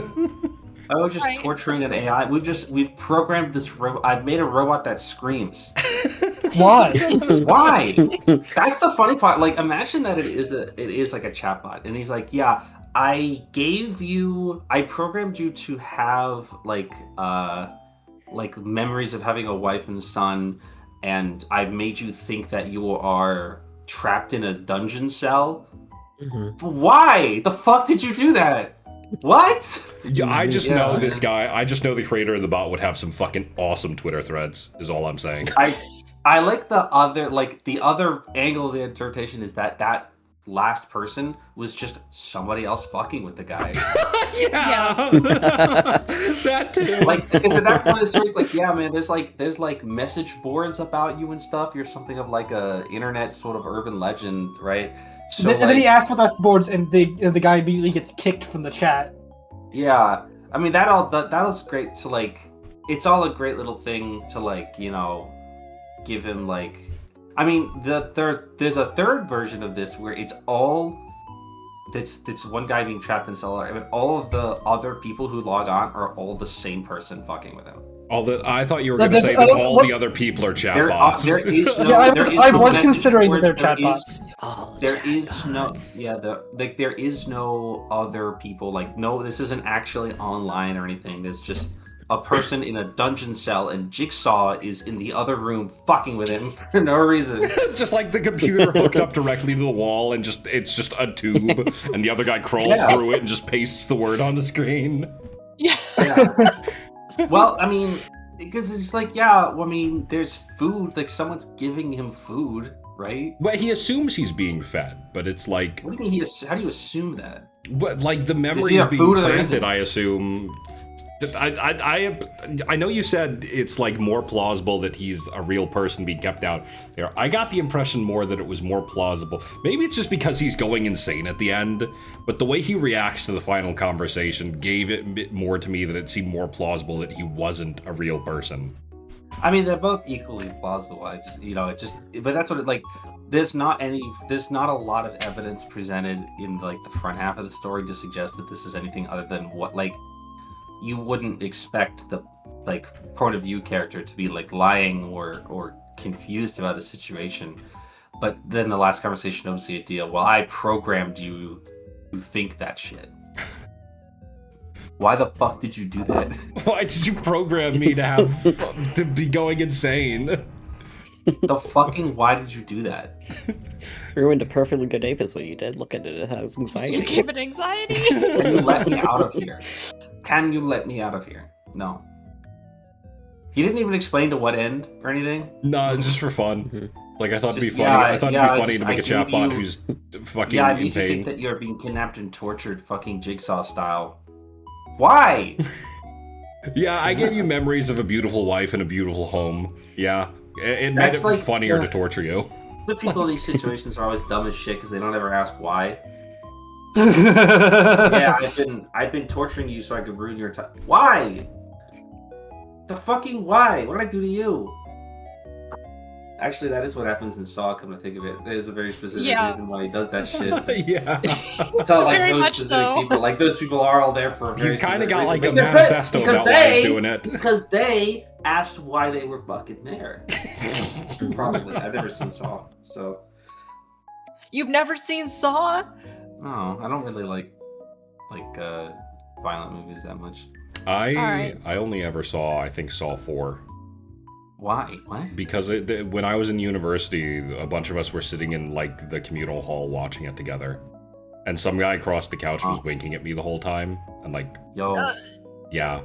I was just torturing an AI. We've programmed this I've made a robot that screams. Why? Why? That's the funny part. Imagine that it is like a chatbot, and he's like, yeah, I programmed you to have memories of having a wife and son, and I've made you think that you are trapped in a dungeon cell. Mm-hmm. Why? The fuck did you do that? What? Yeah, I just know this guy. I just know the creator of the bot would have some fucking awesome Twitter threads, is all I'm saying. I like the other angle of the interpretation is that last person was just somebody else fucking with the guy. Yeah. That too. Because at that point the story's yeah, man, there's message boards about you and stuff. You're something of a internet sort of urban legend, right? So and then he asks about us boards, and the guy immediately gets kicked from the chat. Yeah, I mean that was great to it's all a great little thing to give him I mean there's a third version of this where it's all this one guy being trapped in a cell, and all of the other people who log on are all the same person fucking with him. I thought you were going to say that all the other people are chatbots. I was considering that they're chatbots. There is no other people. No, this isn't actually online or anything. It's just a person in a dungeon cell, and Jigsaw is in the other room fucking with him for no reason. Just the computer hooked up directly to the wall, and it's just a tube, and the other guy crawls through it and just pastes the word on the screen. Yeah. Well, I mean, because it's there's food. Someone's giving him food, right? Well, he assumes he's being fed, but it's What do you mean how do you assume that? But the memory is being planted, I assume. I know you said it's more plausible that he's a real person being kept out there. I got the impression more that it was more plausible. Maybe it's just because he's going insane at the end, but the way he reacts to the final conversation gave it a bit more to me that it seemed more plausible that he wasn't a real person. I mean, they're both equally plausible. But that's what there's not a lot of evidence presented in the front half of the story to suggest that this is anything other than what you wouldn't expect the point of view character to be lying or confused about the situation. But then the last conversation was the idea, well, I programmed you to think that shit. Why the fuck did you do that? Why did you program me to be going insane? The fucking why did you do that? Ruined a perfectly good ape is what you did. Look at it, it has anxiety. You give it anxiety? Can you let me out of here? Can you let me out of here? No. He didn't even explain to what end or anything. No, it's just for fun. Mm-hmm. Like I thought it'd be Just- funny. yeah, I thought it'd yeah, be funny just- to make I a chatbot gave you- who's fucking Yeah, I in need to pain. think that you're being kidnapped and tortured, fucking Jigsaw style. Why? Yeah, I gave you memories of a beautiful wife and a beautiful home. Yeah, it made That's it like- funnier to torture you. The people in these situations are always dumb as shit because they don't ever ask why. yeah, Yeah, I've been torturing you so I could ruin your time. Why? The fucking why? What did I do to you? Actually, that is what happens in Saw. Come to think of it, there's a very specific Yeah. reason why he does that shit. Yeah, It's not like Very those much specific so. people. Like those people are all there for a very he's kind of specific got reason. like a Because manifesto because about why he's they- doing it. Because they asked why they were fucking there. Probably. I've never seen Saw, so You've never seen Saw? no, I don't really like violent movies that much. Alright. I only ever saw, I think, Saw 4. Why? What? Because when I was in university, a bunch of us were sitting in like the communal hall watching it together, and some guy across the couch was Oh. winking at me the whole time, and like, Yo. yeah,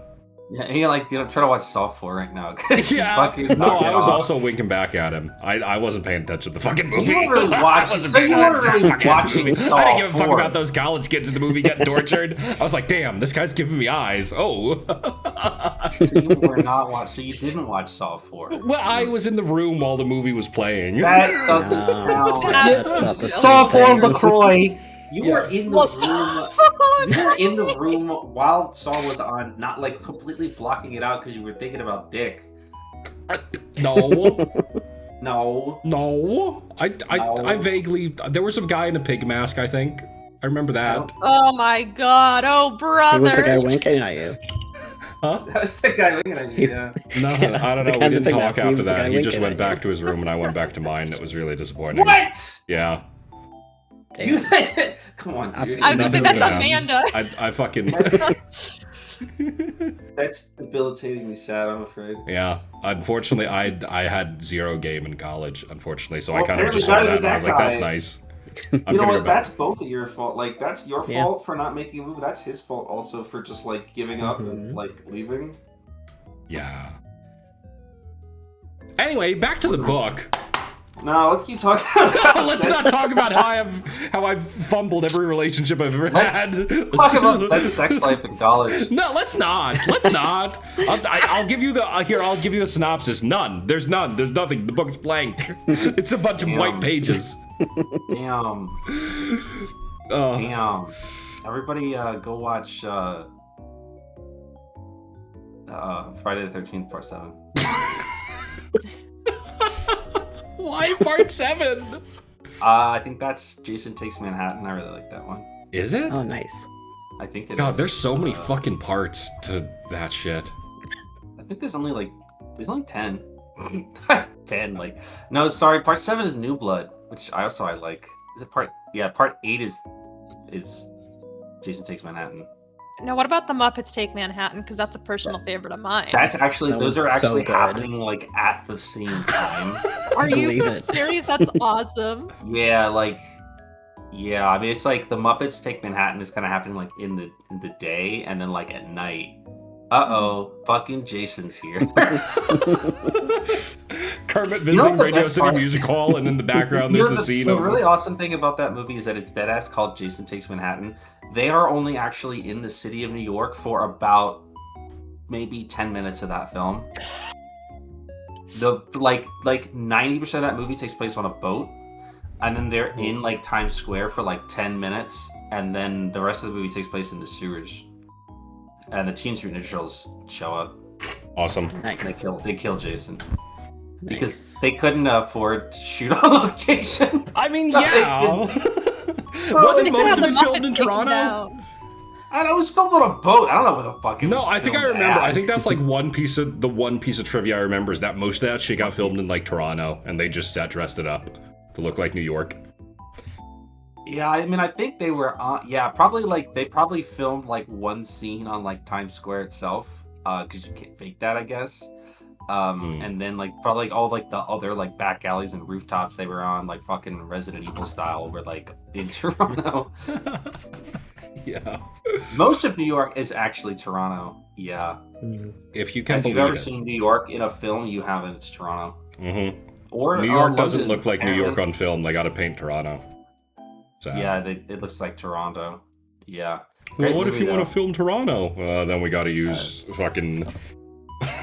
Yeah, and you're like, dude, I'm trying to watch Saw 4 right now. yeah. Fucking No, knock it I was off. also winking back at him. I wasn't paying attention to the fucking movie. You weren't really watching. I wasn't So paying you weren't attention to the really fucking watching movie. Saw I didn't give a fuck 4. about those college kids in the movie getting tortured. I was like, damn, this guy's giving me eyes. Oh. So you were not watching. So you didn't watch Saw 4. Well, I was in the room while the movie was playing. That doesn't No. count. That's not the Saw same 4 thing. LaCroix. You were in the Well, room. You were in the room while Saw was on, not like completely blocking it out because you were thinking about dick. No. No. No. I No. vaguely... There was some guy in a pig mask, I think. I remember that. Oh my god, oh brother. He was the guy winking at you. Huh? That was the guy looking at you. Yeah. No, Yeah, I don't the know. guy We in didn't the pig talk mask, he after was the that. guy He just winking went at back you. to his room and I went back to mine. It was really disappointing. What? Yeah. You, Damn. come on, I've dude. seen I was gonna say Nothing that's was Amanda. I fucking... That's debilitatingly sad, I'm afraid. Yeah. Unfortunately, I had zero game in college, unfortunately, so I Well, kind of apparently just saw neither that did and I was that like, that's guy. nice. You know gonna go what? back. That's both of your fault. Like, that's your Yeah. fault for not making a move. That's his fault also for just, like, giving up and, Mhm. like, leaving. Yeah. Anyway, back to the book. No, let's keep talking about Let's sex. not talk about how I've fumbled every relationship I've ever Let's had. Talk about Zett's sex life in college. No, let's not. Let's not. I'll give you the I'll give you the synopsis. None. There's none. There's nothing. The book's blank. It's a bunch of Damn. white pages. Damn. Oh. Damn. Everybody go watch Friday the 13th Part 7. Why part 7? I think that's Jason Takes Manhattan. I really like that one. Is it? Oh, nice. I think it is. God, there's so many fucking parts to that shit. I think there's only 10. 10, like, no, sorry, part 7 is New Blood, which I like. Is it part 8 is Jason Takes Manhattan. Now, what about the Muppets Take Manhattan? Because that's a personal favorite of mine. That's actually, That those was are actually so good. happening like at the same time. Are you believe it. serious? That's awesome. Yeah, I mean, it's like the Muppets Take Manhattan is kind of happening like in the day, and then like at night. Fucking Jason's here. Kermit You know visiting what the Radio best City part- Music Hall, and in the background You there's know, the scene the of... really awesome thing about that movie is that it's deadass called Jason Takes Manhattan. They are only actually in the city of New York for about maybe 10 minutes of that film. The like 90% of that movie takes place on a boat, and then they're in like Times Square for like 10 minutes, and then the rest of the movie takes place in the sewers. And the Teenage Mutant Ninja Turtles show up. Awesome. Nice. They kill Jason because Nice. they couldn't afford to shoot on location. I mean, No, yeah. They Wasn't could most have of the it filmed Muppets in taken Toronto? down. And it was filmed on a boat. I don't know where the fuck it was. No, I think I filmed remember. at. I think that's like one piece of trivia I remember is that most of that shit got filmed in like Toronto, and they just dressed it up. to look like New York. Yeah, I mean, I think they were on. Yeah, probably like they probably filmed like one scene on like Times Square itself, because you can't fake that, I guess. And then like probably like all like the other like back alleys and rooftops they were on, like fucking Resident Evil style, were like in Toronto. Yeah. Most of New York is actually Toronto. Yeah. If you can If believe you've ever it. seen New York in a film, you haven't. It's Toronto. Mm-hmm. Or New York doesn't London, look like New York apparently. on film. They got to paint Toronto. So. Yeah, it looks like Toronto. Yeah. Well, Great what if movie, you want though. to film Toronto? Then we got to use fucking.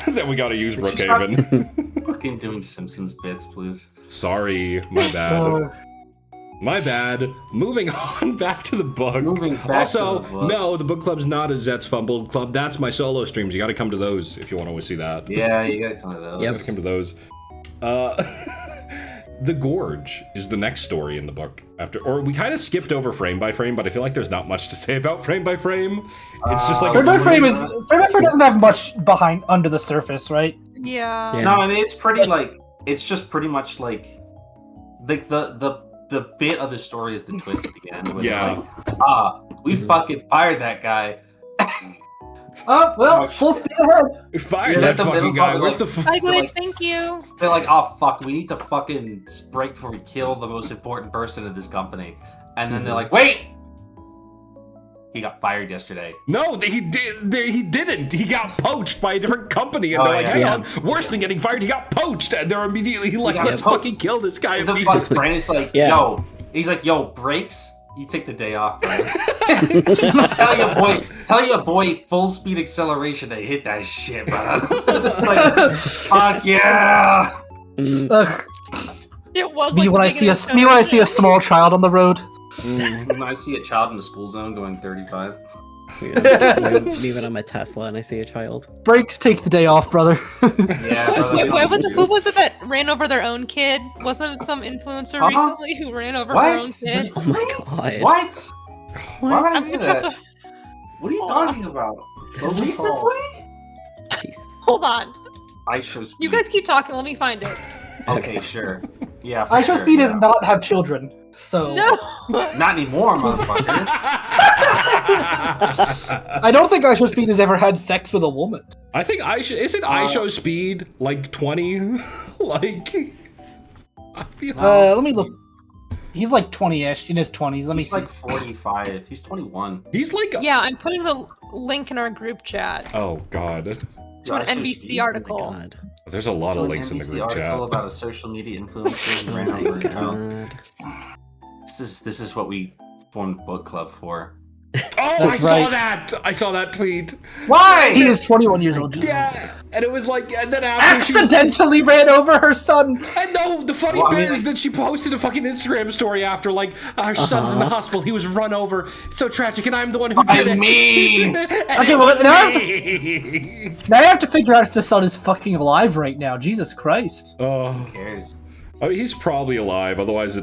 Then we got to use But you start Brookhaven. Fucking doing Simpsons bits, please. Sorry, my bad. My bad. Moving on back to the book. Moving back Also, to the book. no, the book club's not a Zett's Fumbled Club. That's my solo streams. You got to come to those if you want to see that. Yeah, you gotta come to those. Yep. Gotta come to those. The Gorge is the next story in the book. Or we kind of skipped over frame by frame, but I feel like there's not much to say about frame by frame. It's just like Frame by frame doesn't have much behind under the surface, right? Yeah. Yeah. No, I mean it's pretty like it's just pretty much like the bit of the story is the twist at the end. Where Yeah. they're like, we fucking fired that guy. Oh, well, full speed ahead. Fire Yeah, that the fucking middle guy. part, Where's the Hi, Glitch, like- thank you. They're like, oh fuck, we need to fucking break before we kill the most important person in this company. And then they're like, wait! He got fired yesterday. No, he didn't. He got poached by a different company, and Oh, they're like, yeah. "Hang Yeah. on, worse than getting fired, he got poached." And they're immediately like, got "Let's poached. fucking kill this guy And the fuck, immediately." Brandon's like, Yeah. he's like, yo, breaks. You take the day off, bro. tell your boy full speed acceleration to hit that shit, bro. It's like, fuck yeah. Ugh. It was Me like when the I see a beginning me of when I see a small child on the road. When I see a child in the school zone going 35. Me when I'm a Tesla and I see a child. Breaks, take the day off, brother. Yeah, brother, we Wait, don't was need it, who you. was it that ran over their own kid? Wasn't it some influencer Huh? recently who ran over What? her own kid? Oh my god. What? Why would I I'm do gonna that? have to What are you Hold on. talking about? Good Recently? Jesus. hold on. I show speed. You guys keep talking. Let me find it. Okay, sure. Yeah, for I show sure, speed yeah. does not have children, so No. Not anymore, motherfucker. I don't think I show speed has ever had sex with a woman. I think isn't I show speed like 20? Like, I feel. Let me look. He's like 20-ish, in his 20s. Let me He's see. like 45. He's 21. He's like. Yeah, I'm putting the link in our group chat Oh god, to an I show NBC speed. article. God. there's a lot To of an links in the NBC group article chat. about a social media influencer who Oh ran my over a girl. god. This is what we formed Book Club for. Oh, I That's saw right. that! I saw that tweet. Why? He is 21 years old. Yeah, and it was like, and then after she was, Accidentally ran over her son. and no, the funny Well, I bit mean, is that she posted a fucking Instagram story after, like, our son's in the hospital, he was run over, it's so tragic, and I'm the one who By did it. me! And Okay, it well, was now I have me. Now I have to figure out if the son is fucking alive right now. Jesus Christ. Oh, Who cares? I mean, he's probably alive, otherwise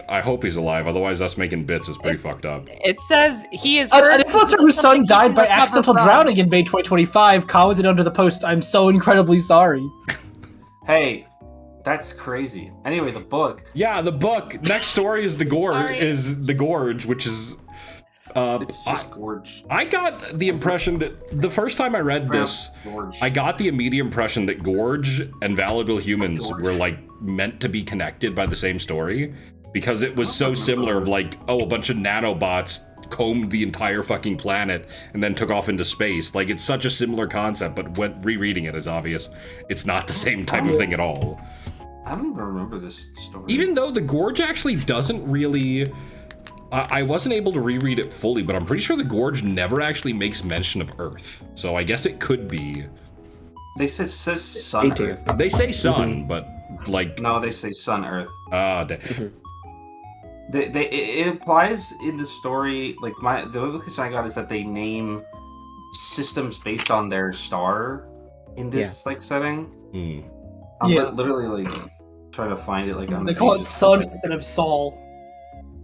I hope he's alive, otherwise us making bits is pretty fucked up. It says he is. An hurt, influencer this whose is son something he died can by recover accidental from. drowning in May 2025 commented under the post, "I'm so incredibly sorry." Hey, that's crazy. Anyway, the book. Yeah, the book, next story is the Gorge, which is... It's just gorge. I got the impression that the first time I read this, Gorge. I got the immediate impression that Gorge and Valuable Humans Gorge. were like meant to be connected by the same story because it was so similar of like, oh, a bunch of nanobots combed the entire fucking planet and then took off into space. Like, it's such a similar concept, but when rereading it is obvious it's not the same type of thing at all. I don't even remember this story. Even though the Gorge actually doesn't really... I wasn't able to reread it fully, but I'm pretty sure the Gorge never actually makes mention of Earth. So I guess it could be. they says Sun They do. Earth. They say sun, but like... No, they say Sun Earth. It implies in the story, like the implication I got is that they name systems based on their star in this like setting. I'm Yeah. literally like trying to find it like on They the call it pages. Sun instead of Saul.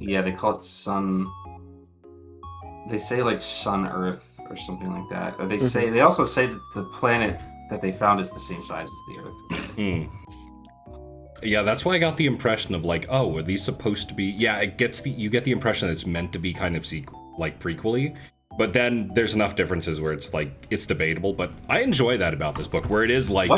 Yeah, they call it Sun. They say like Sun Earth or something like that. Or they also say that the planet that they found is the same size as the Earth. Yeah, that's why I got the impression of like, oh, are these supposed to be? Yeah, you get the impression that it's meant to be kind of prequely, but then there's enough differences where it's like it's debatable. But I enjoy that about this book, where it is like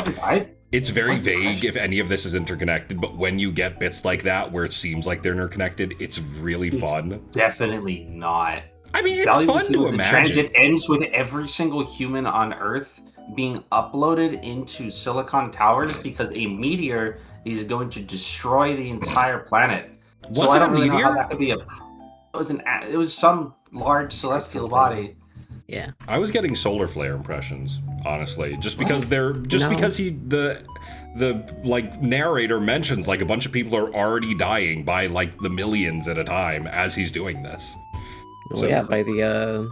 it's very vague if any of this is interconnected. But when you get bits like that where it seems like they're interconnected, it's really fun. Definitely not. I mean, it's fun to imagine. Transit ends with every single human on Earth being uploaded into Silicon Towers because a meteor is going to destroy the entire planet. So I don't really know how that could be it was some large celestial body. Yeah. I was getting solar flare impressions, honestly, just because because the like narrator mentions like a bunch of people are already dying by like the millions at a time as he's doing this. Well, so, yeah, by the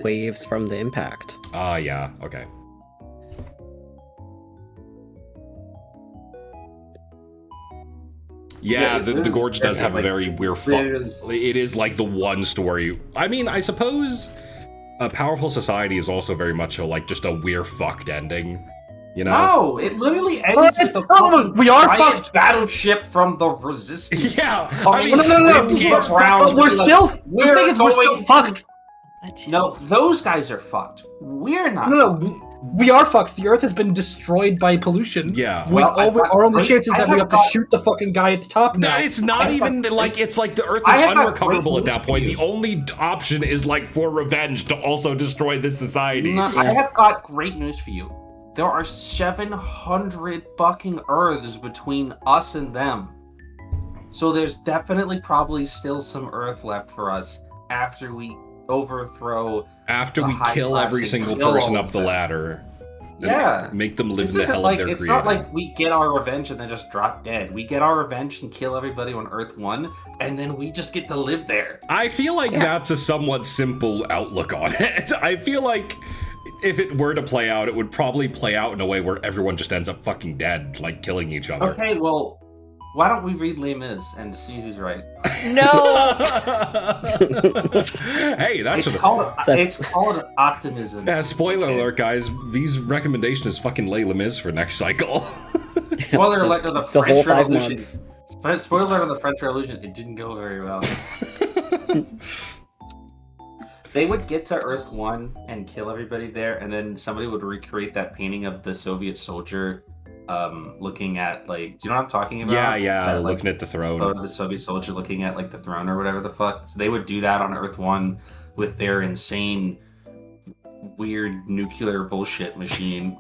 waves from the impact. Ah, yeah, okay. Yeah, the Gorge does have a very weird it is like the one story. I mean, I suppose A Powerful Society is also very much just a we're fucked ending. You know? No, it literally ends with a fucking giant battleship from the Resistance. Yeah, I mean, no. We're still fucked. No, those guys are fucked. We're not. No. We are fucked. The Earth has been destroyed by pollution. Yeah. Our only chance is that we have to shoot the fucking guy at the top now. It's not even like it's like the Earth is unrecoverable at that point. The only option is like for revenge to also destroy this society. I have got great news for you. There are 700 fucking Earths between us and them. So there's definitely probably still some Earth left for us after we overthrow. After we kill every single person up the ladder. Yeah. Make them live in the hell of their creator. It's not like we get our revenge and then just drop dead. We get our revenge and kill everybody on Earth 1, and then we just get to live there. I feel like that's a somewhat simple outlook on it. I feel like if it were to play out, it would probably play out in a way where everyone just ends up fucking dead, like killing each other. Okay, well, why don't we read Les Mis and see who's right? No. Hey, it's called optimism. Yeah, spoiler alert, guys. V's recommendation is fucking Les Mis for next cycle. Spoiler alert on the French Revolution. Spoiler alert on the French Revolution. It didn't go very well. They would get to Earth 1 and kill everybody there, and then somebody would recreate that painting of the Soviet soldier looking at, like, do you know what I'm talking about? Yeah, looking at the throne. The Soviet soldier looking at, like, the throne or whatever the fuck. So they would do that on Earth 1 with their insane, weird nuclear bullshit machine.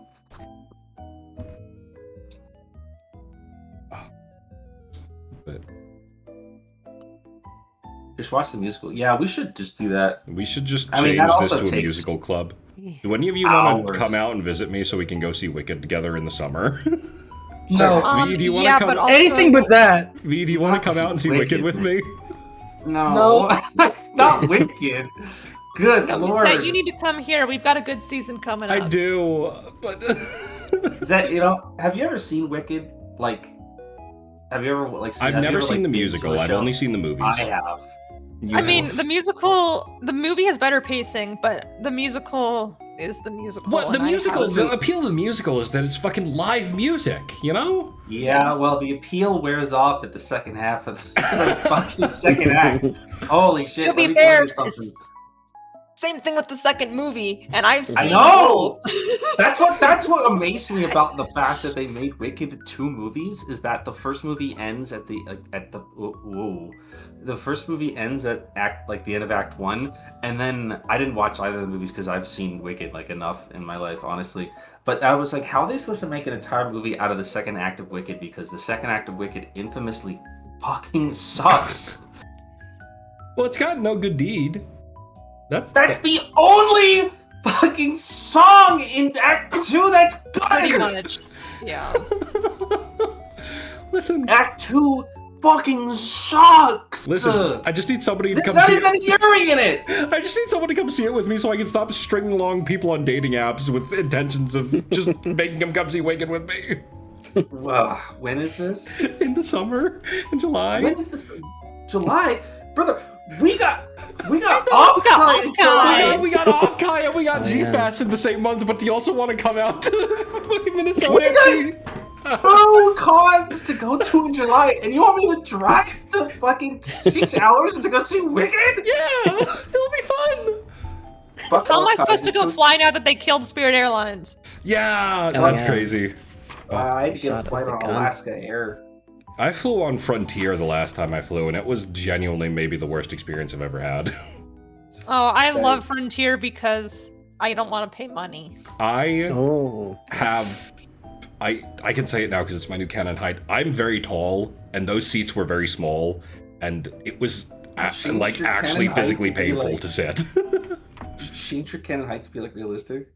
But just watch the musical. Yeah, we should just do that. We should just change this to a musical club. Do any of you want to come out and visit me so we can go see Wicked together in the summer? No. V, do you want to come? Anything but that. V, do you want to come out and see Wicked with me? No. That's not Wicked. Good lord. Zett, you need to come here. We've got a good season coming up. I do, but Zett, have you ever seen Wicked? Like, have you ever I've never seen the musical. I've only seen the movies. I have. I mean, the movie has better pacing, but the musical is the musical. What, the appeal of the musical is that it's fucking live music, you know? Yeah, well, the appeal wears off at the second half of the fucking second act. Holy shit. To be fair, same thing with the second movie, and I've seen I know! That's what amazed me about the fact that they made Wicked 2 movies, is that the first movie ends at the first movie ends at the end of Act 1, and then I didn't watch either of the movies because I've seen Wicked enough in my life, honestly. But I was like, how are they supposed to make an entire movie out of the second act of Wicked? Because the second act of Wicked infamously fucking sucks. Well, it's got No Good Deed. That's the only fucking song in Act 2 that's good! Pretty much. Yeah. Listen. Act 2 fucking sucks! Listen, I just need somebody to come see it. There's not even Yuri in it! I just need someone to come see it with me so I can stop stringing along people on dating apps with intentions of just making them come see Wicked with me. When is this? In the summer? In July? When is this? July? Brother, we got Off-Kai. We got Off-Kai and we got G-Fast in the same month, but do you also want to come out to fucking Minnesota and see? 2 cons to go to in July, and you want me to drive to fucking 6 hours to go see Wicked? Yeah, it'll be fun. Fuck How am I all supposed to cons. go fly now that they killed Spirit Airlines? Yeah, Oh, that's yeah. crazy. I had to get Shot a of flight the on gun. Alaska Air. I flew on Frontier the last time I flew, and it was genuinely maybe the worst experience I've ever had. Oh, I love Frontier because I don't want to pay money. I Oh. have... I can say it now because it's my new canon height. I'm very tall, and those seats were very small, and it was Change like your actually canon height physically to be, painful like- to sit. Change your canon height to be like realistic.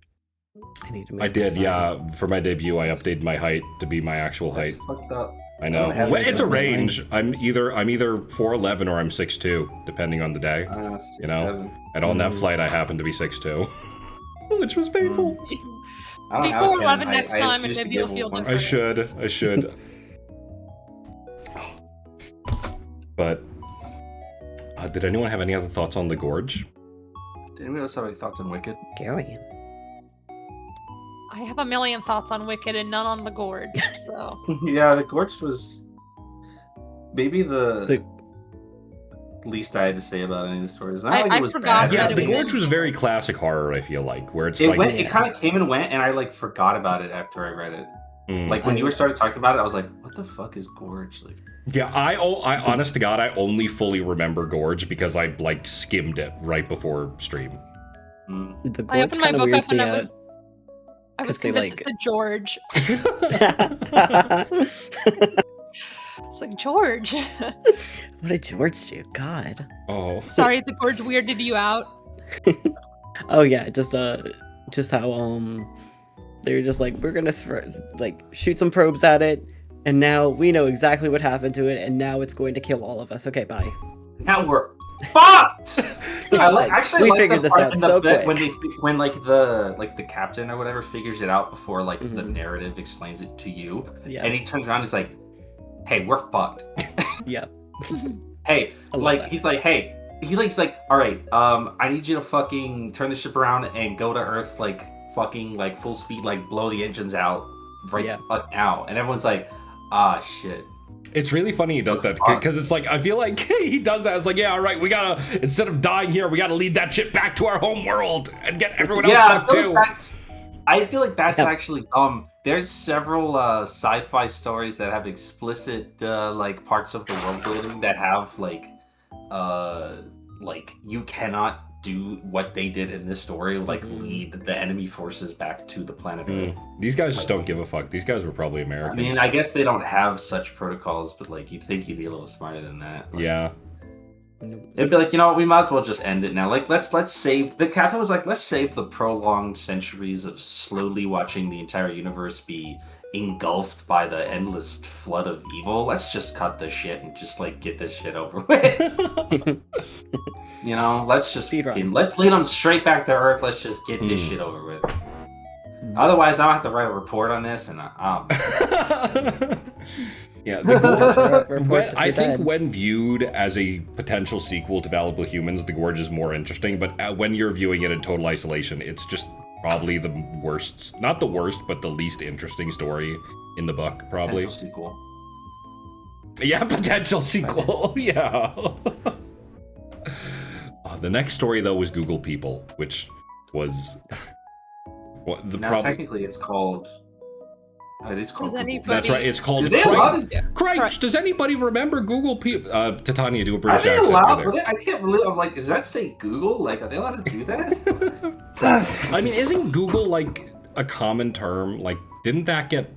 I need to move I did, this on. yeah. For my debut, I updated my height to be my actual That's height. fucked up. I know. don't have Well, any it's a Christmas range. I'm either 4'11" or I'm 6'2", depending on the day. You know? And on that flight, I happened to be 6'2", which was painful. I don't Be have a canon 4'11" height. next I time, and refuse to maybe you'll give feel one. different. I should. But did anyone have any other thoughts on the gorge? Did anyone else have any thoughts on Wicked? Gary. I have a million thoughts on Wicked and none on the Gorge, so. Yeah, the Gorge was maybe the least I had to say about any of the stories. Not like I it was forgot bad. Yeah, that the it was gorge was very classic horror, I feel like, where it's It like... went. It kind of came and went, and I like forgot about it after I read it. Mm. Like when you were started talking about it, I was like, "What the fuck is Gorge?" Like, Yeah, I honest to God, I only fully remember Gorge because I like skimmed it right before stream. mm. The I gorge opened my kind of book weirds up and me I out. was 'cause they, convinced it like- said George. It's like, George. What did George do? God. Oh, Sorry, the Gorge weirded you out. Oh yeah, just how they were just like, we're gonna shoot some probes at it, and now we know exactly what happened to it, and now it's going to kill all of us. Okay, bye. Now we're fucked. I Like, actually we like figured the this part out in the so bit quick. when the captain or whatever figures it out before like the Mhm. narrative explains it to you, Yeah. and he turns around and is like, "Hey, we're fucked." Yeah. Hey, I love like that. he's like, "Hey." He's like, all right, I need you to fucking turn the ship around and go to Earth, like, fucking, like, full speed, like, blow the engines out right Yeah. the fuck now. And everyone's like, ah, shit. it's really funny he does that because it's like I feel like he does that. It's like, yeah, all right, we gotta, instead of dying here, we gotta lead that ship back to our home world and get everyone else Yeah, fucked too. I feel like that's Yeah. actually there's several sci-fi stories that have explicit like parts of the world building that have like you cannot do what they did in this story, like Mhm. lead the enemy forces back to the planet Mm. Earth. These guys just don't give a fuck. These guys were probably I Americans. mean, I guess they don't have such protocols, but like you'd think you'd be a little smarter than that. Like, yeah. it'd be like, you know what, we might as well just end it now. Like let's save the captain was like, let's save the prolonged centuries of slowly watching the entire universe be engulfed by the endless flood of evil. Let's just cut this shit and just like get this shit over with. You know, let's just Speedrun. let's lead them straight back to Earth. Let's just get this Mm. shit over with. Otherwise, I'll have to write a report on this, and Yeah, the Gorge, Reports if I you're think dead. when viewed as a potential sequel to Valuable Humans, The Gorge is more interesting, but when you're viewing it in total isolation, it's just probably the worst, not the worst, but the least interesting story in the book, probably. potential sequel. Yeah, potential sequel, yeah. The next story, though, was Google People, which was... the Now, problem. technically, it's called. It is called. Does Google. anybody- That's right, it's called... Is they allowed? Cripes, does anybody remember Google People? Titania, do a Are British they accent. allowed? You're there. I can't believe. I'm like, does that say Google? Like, are they allowed to do that? I mean, isn't Google like a common term? Like, didn't that get?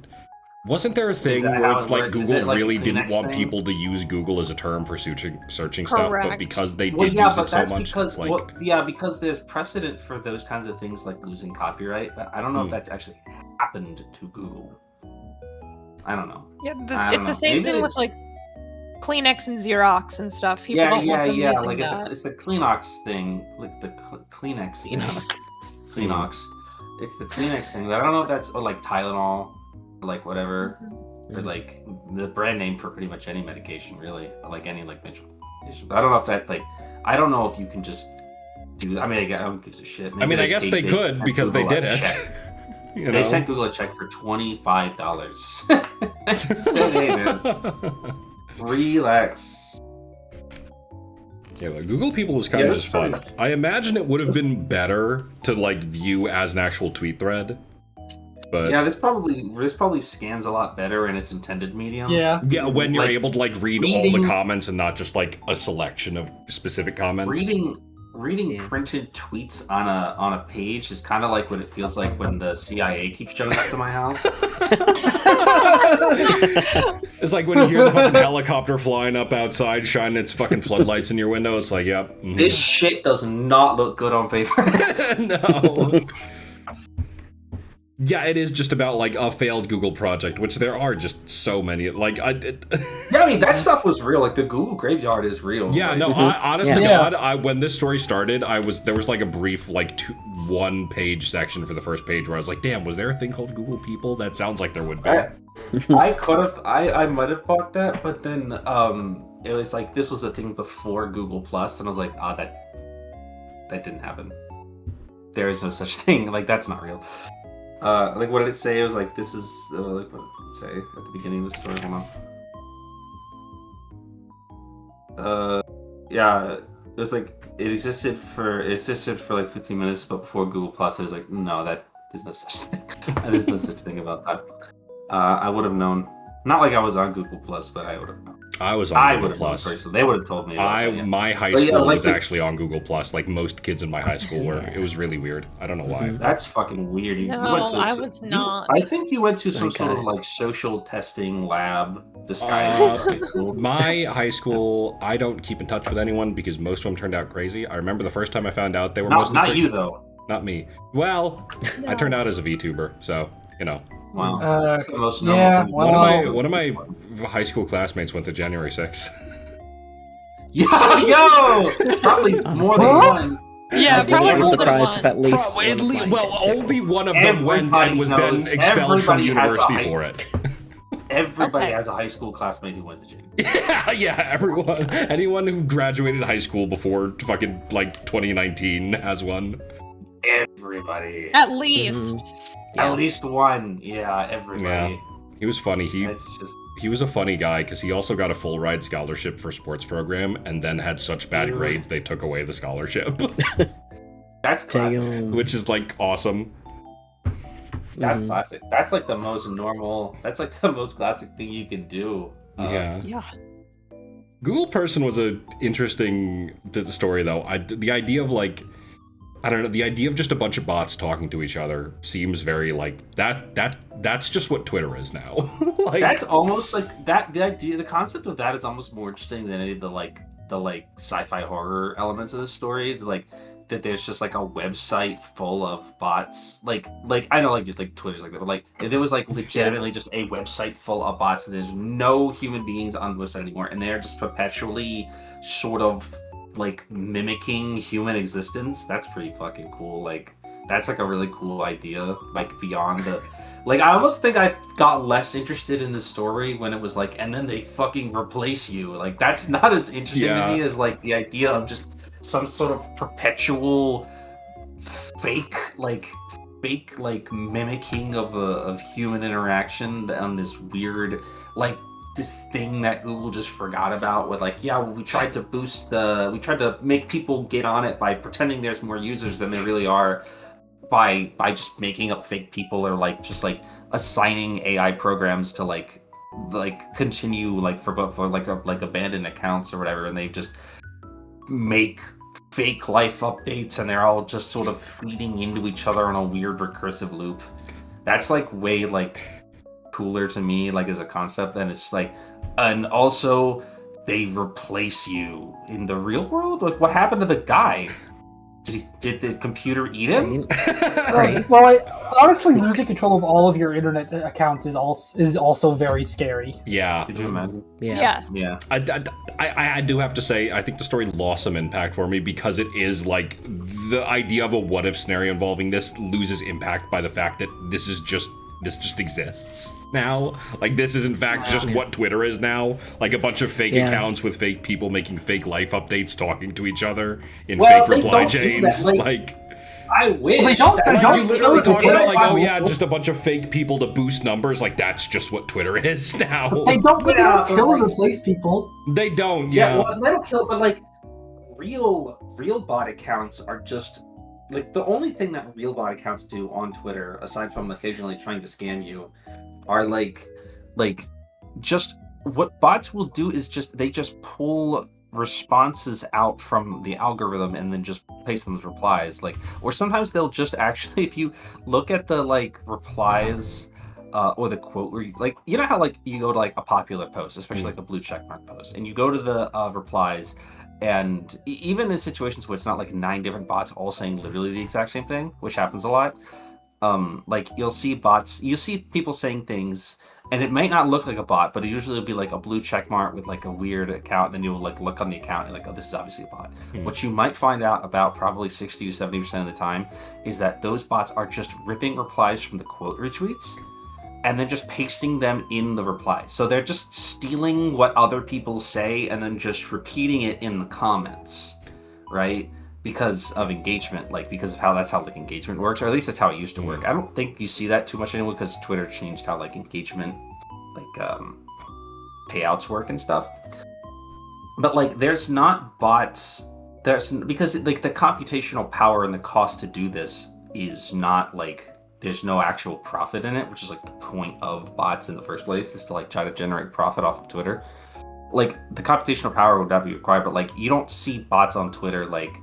Wasn't there a thing that where how it's it like works? Is Google it like really the didn't next want thing? people to use Google as a term for searching stuff, but Correct. because they did Well, yeah, use but it so that's much, because it's like, because there's precedent for those kinds of things like losing copyright. But I don't know if that's actually happened to Google. I don't know. Yeah, I it's don't the know. same Maybe thing it's- with like Kleenex and Xerox and stuff. People Yeah, don't yeah, want them yeah. using Like that. it's the Kleenex thing, like the Kleenex thing. Kleenex. It's the Kleenex thing. I don't know if that's like Tylenol, or like whatever, or like the brand name for pretty much any medication, really, or like any like medication. But I don't know if that like, I don't know if you can just do. I mean, I don't give a shit. I mean, I guess they could because they did it. You They know? sent Google a check for $25. Said, hey, man, relax. Yeah, like Google People was kind Yeah, of that's just fun. funny. I imagine it would have been better to like view as an actual tweet thread. But Yeah, this probably scans a lot better in its intended medium. Yeah. yeah, when you're Like, able to like read all the reading- comments and not just like a selection of specific comments. Reading Yeah. printed tweets on a page is kind of like what it feels like when the CIA keeps showing up to my house. It's like when you hear the fucking helicopter flying up outside, shining its fucking floodlights in your window. It's like, yep. Mhm. This shit does not look good on paper. No. Yeah, it is just about like a failed Google project, which there are just so many. Like, Yeah, I mean that stuff was real. Like the Google graveyard is real. yeah, like, no. Honest to Yeah. God, when this story started, there was like a brief like 1-page section for the first page where I was like, damn, was there a thing called Google People? That sounds like there would be. I could have, I might have bought that, but then it was like this was the thing before Google Plus, and I was like, that didn't happen. There is no such thing. Like that's not real. Like what did it say? It was like this is like what did it say at the beginning of the story? Hold on. Yeah, it was like it existed for like 15 minutes, but before Google Plus, it was like no, there's no such thing. There's no such thing about that. I would have known. Not like I was on Google Plus, but I would have known. I was on I Google would have known Plus. personally. They would have told me. About that, yeah. My high But yeah, school like was the- actually on Google Plus. Like most kids in my high school were. It was really weird. I don't know why. That's fucking weird. You No, went to I was not. I think you went to some Okay. sort of like social testing lab disguised as high school. My high school, I don't keep in touch with anyone because most of them turned out crazy. I remember the first time I found out they were mostly Not you though. Not me. Well, I No. turned out as a VTuber, so you know. Wow. Uh, That's the most yeah, thing. well- One of my high school classmates went to January 6th. Yo, probably more than Huh? one. Yeah, I'd be probably very more than surprised if one. at least Probably, one of mine well, did, too. only one of them went Everybody and was knows- then expelled from everybody has a university high for it. Everybody Okay. has a high school classmate who went to jail. Yeah, everyone, anyone who graduated high school before fucking like 2019 has one. Everybody. At least. Mhm. At least one. Yeah, everybody. He was funny. It's just He was a funny guy because he also got a full ride scholarship for sports program and then had such bad Dude. grades they took away the scholarship, that's classic. Damn. which is like awesome. That's Mhm. classic. That's like the most normal. That's like the most classic thing you can do. Yeah. Yeah. Google person was a interesting story though. The idea of like, I don't know, the idea of just a bunch of bots talking to each other seems very like that's just what Twitter is now. Like, That's almost like that. The idea, the concept of that is almost more interesting than any of the sci-fi horror elements of the story. Like that, there's just like a website full of bots. Like I know like Twitter's like that, but like if there was like legitimately just a website full of bots, and there's no human beings on the website anymore, and they're just perpetually sort of like mimicking human existence. That's pretty fucking cool. Like that's like a really cool idea. Like beyond the. Like, I almost think I got less interested in the story when it was like, and then they fucking replace you. Like, that's not as interesting Yeah. to me as, like, the idea of just some sort of perpetual fake mimicking of human interaction on this weird, like, this thing that Google just forgot about with, like, yeah, well, we tried to make people get on it by pretending there's more users than there really are. By just making up fake people or like just like assigning AI programs to like continue like for like abandoned accounts or whatever, and they just make fake life updates and they're all just sort of feeding into each other on a weird recursive loop. That's like way like cooler to me like as a concept, and it's just like, and also they replace you in the real world. Like what happened to the guy? Did the computer eat him? Right. Well, honestly, losing control of all of your internet accounts is also very scary. yeah. Could you imagine? Yeah. Yeah. I do have to say, I think the story lost some impact for me because it is like the idea of a what if scenario involving this loses impact by the fact that this just exists now. Like this is in fact just what Twitter is now. Like a bunch of fake Yeah. accounts with fake people making fake life updates, talking to each other in Well, fake they reply don't do that, chains. like- Like I wish. They don't- That's they Like, don't you literally kill talk the about kids. like, oh yeah, just a bunch of fake people to boost numbers. Like that's just what Twitter is now. They don't Yeah, but kill and like- replace people. They don't. Yeah, Yeah. well, they don't kill, but like real bot accounts are just like the only thing that real bot accounts do on Twitter, aside from occasionally trying to scam you, are like just what bots will do is they just pull responses out from the algorithm and then just paste them as replies. Like, or sometimes they'll just actually, if you look at the like replies or the quote where you know how like you go to like a popular post, especially like a blue checkmark post, and you go to the replies, and even in situations where it's not like 9 different bots all saying literally the exact same thing, which happens a lot, like you'll see people saying things and it might not look like a bot, but it usually will be like a blue check mark with like a weird account. Then you'll like look on the account and like, oh, this is obviously a bot. What you might find out about probably 60 to 70% of the time is that those bots are just ripping replies from the quote retweets and then just pasting them in the replies. So they're just stealing what other people say and then just repeating it in the comments, right? Because of engagement, like because of how that's how like engagement works, or at least that's how it used to work. I don't think you see that too much anymore because Twitter changed how like engagement, like payouts work and stuff. But like, there's not bots. Because like the computational power and the cost to do this is not like there's no actual profit in it, which is like the point of bots in the first place, is to like try to generate profit off of Twitter. Like the computational power would not be required, but like you don't see bots on Twitter like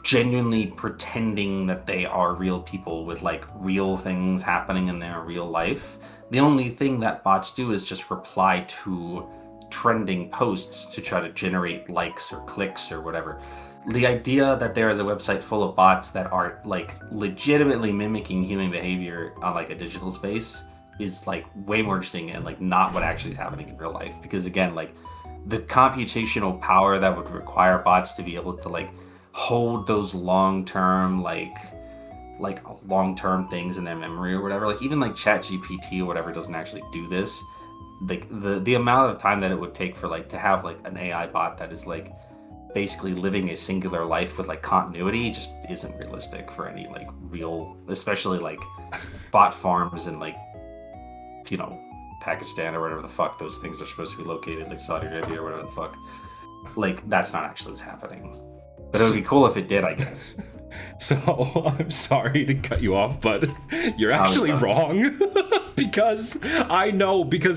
genuinely pretending that they are real people with like real things happening in their real life. The only thing that bots do is just reply to trending posts to try to generate likes or clicks or whatever. The idea that there is a website full of bots that are like legitimately mimicking human behavior on like a digital space is like way more interesting and like not what actually is happening in real life. Because again, like the computational power that would require bots to be able to like hold those long-term long-term things in their memory or whatever, like even like ChatGPT or whatever doesn't actually do this. Like the amount of time that it would take for like to have like an AI bot that is like basically living a singular life with like continuity just isn't realistic for any like real, especially like bot farms in like, you know, Pakistan or whatever the fuck those things are supposed to be located, like Saudi Arabia or whatever the fuck. Like that's not actually what's happening. But it would be cool if it did, I guess. So I'm sorry to cut you off, but you're actually wrong. because